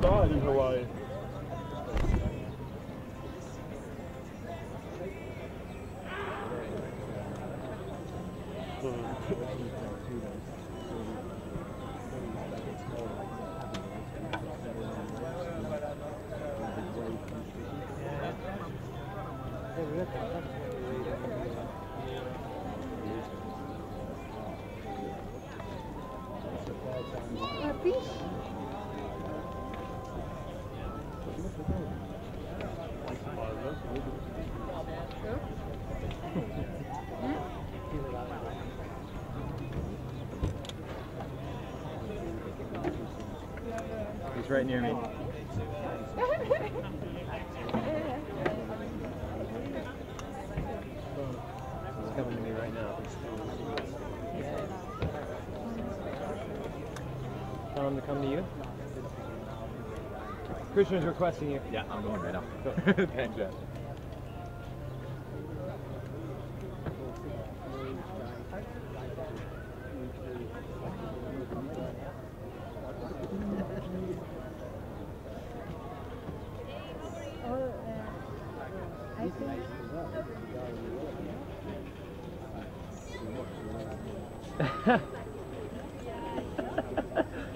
He's right near me. He's coming to me right now. Tell him to come to you. Christian's requesting you. Yeah, I'm going right now. Thanks, Jeff.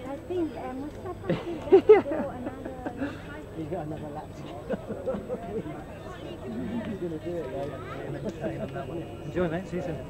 I think Mustafa is He's got another lap. He's going to do it, guys. Enjoy, mate. See you soon.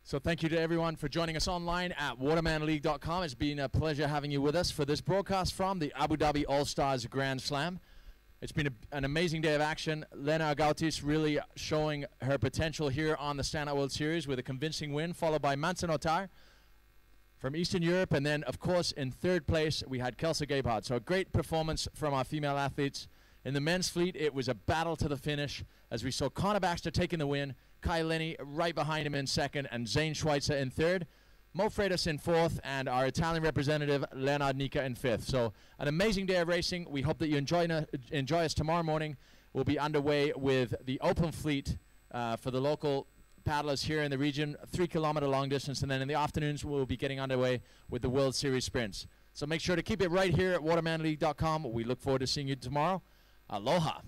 So thank you to everyone for joining us online at watermanleague.com. It's been a pleasure having you with us for this broadcast from the Abu Dhabi All-Stars Grand Slam. It's been an amazing day of action. Lena Agautis really showing her potential here on the Standout World Series with a convincing win, followed by Mansa Notar from Eastern Europe. And then, of course, in third place, we had Kelsey Gebhardt. So a great performance from our female athletes. In the men's fleet, it was a battle to the finish as we saw Connor Baxter taking the win, Kai Lenny right behind him in second, and Zane Schweitzer in third, Mo Freitas in fourth, and our Italian representative, Leonard Nica, in fifth. So an amazing day of racing. We hope that you enjoy us tomorrow morning. We'll be underway with the open fleet for the local paddlers here in the region, 3 kilometer long distance, and then in the afternoons we'll be getting underway with the World Series sprints. So make sure to keep it right here at watermanleague.com. We look forward to seeing you tomorrow. Aloha.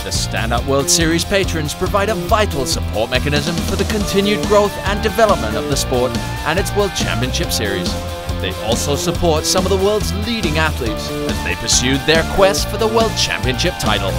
The Stand-Up World Series patrons provide a vital support mechanism for the continued growth and development of the sport and its World Championship Series. They also support some of the world's leading athletes as they pursued their quest for the World Championship title.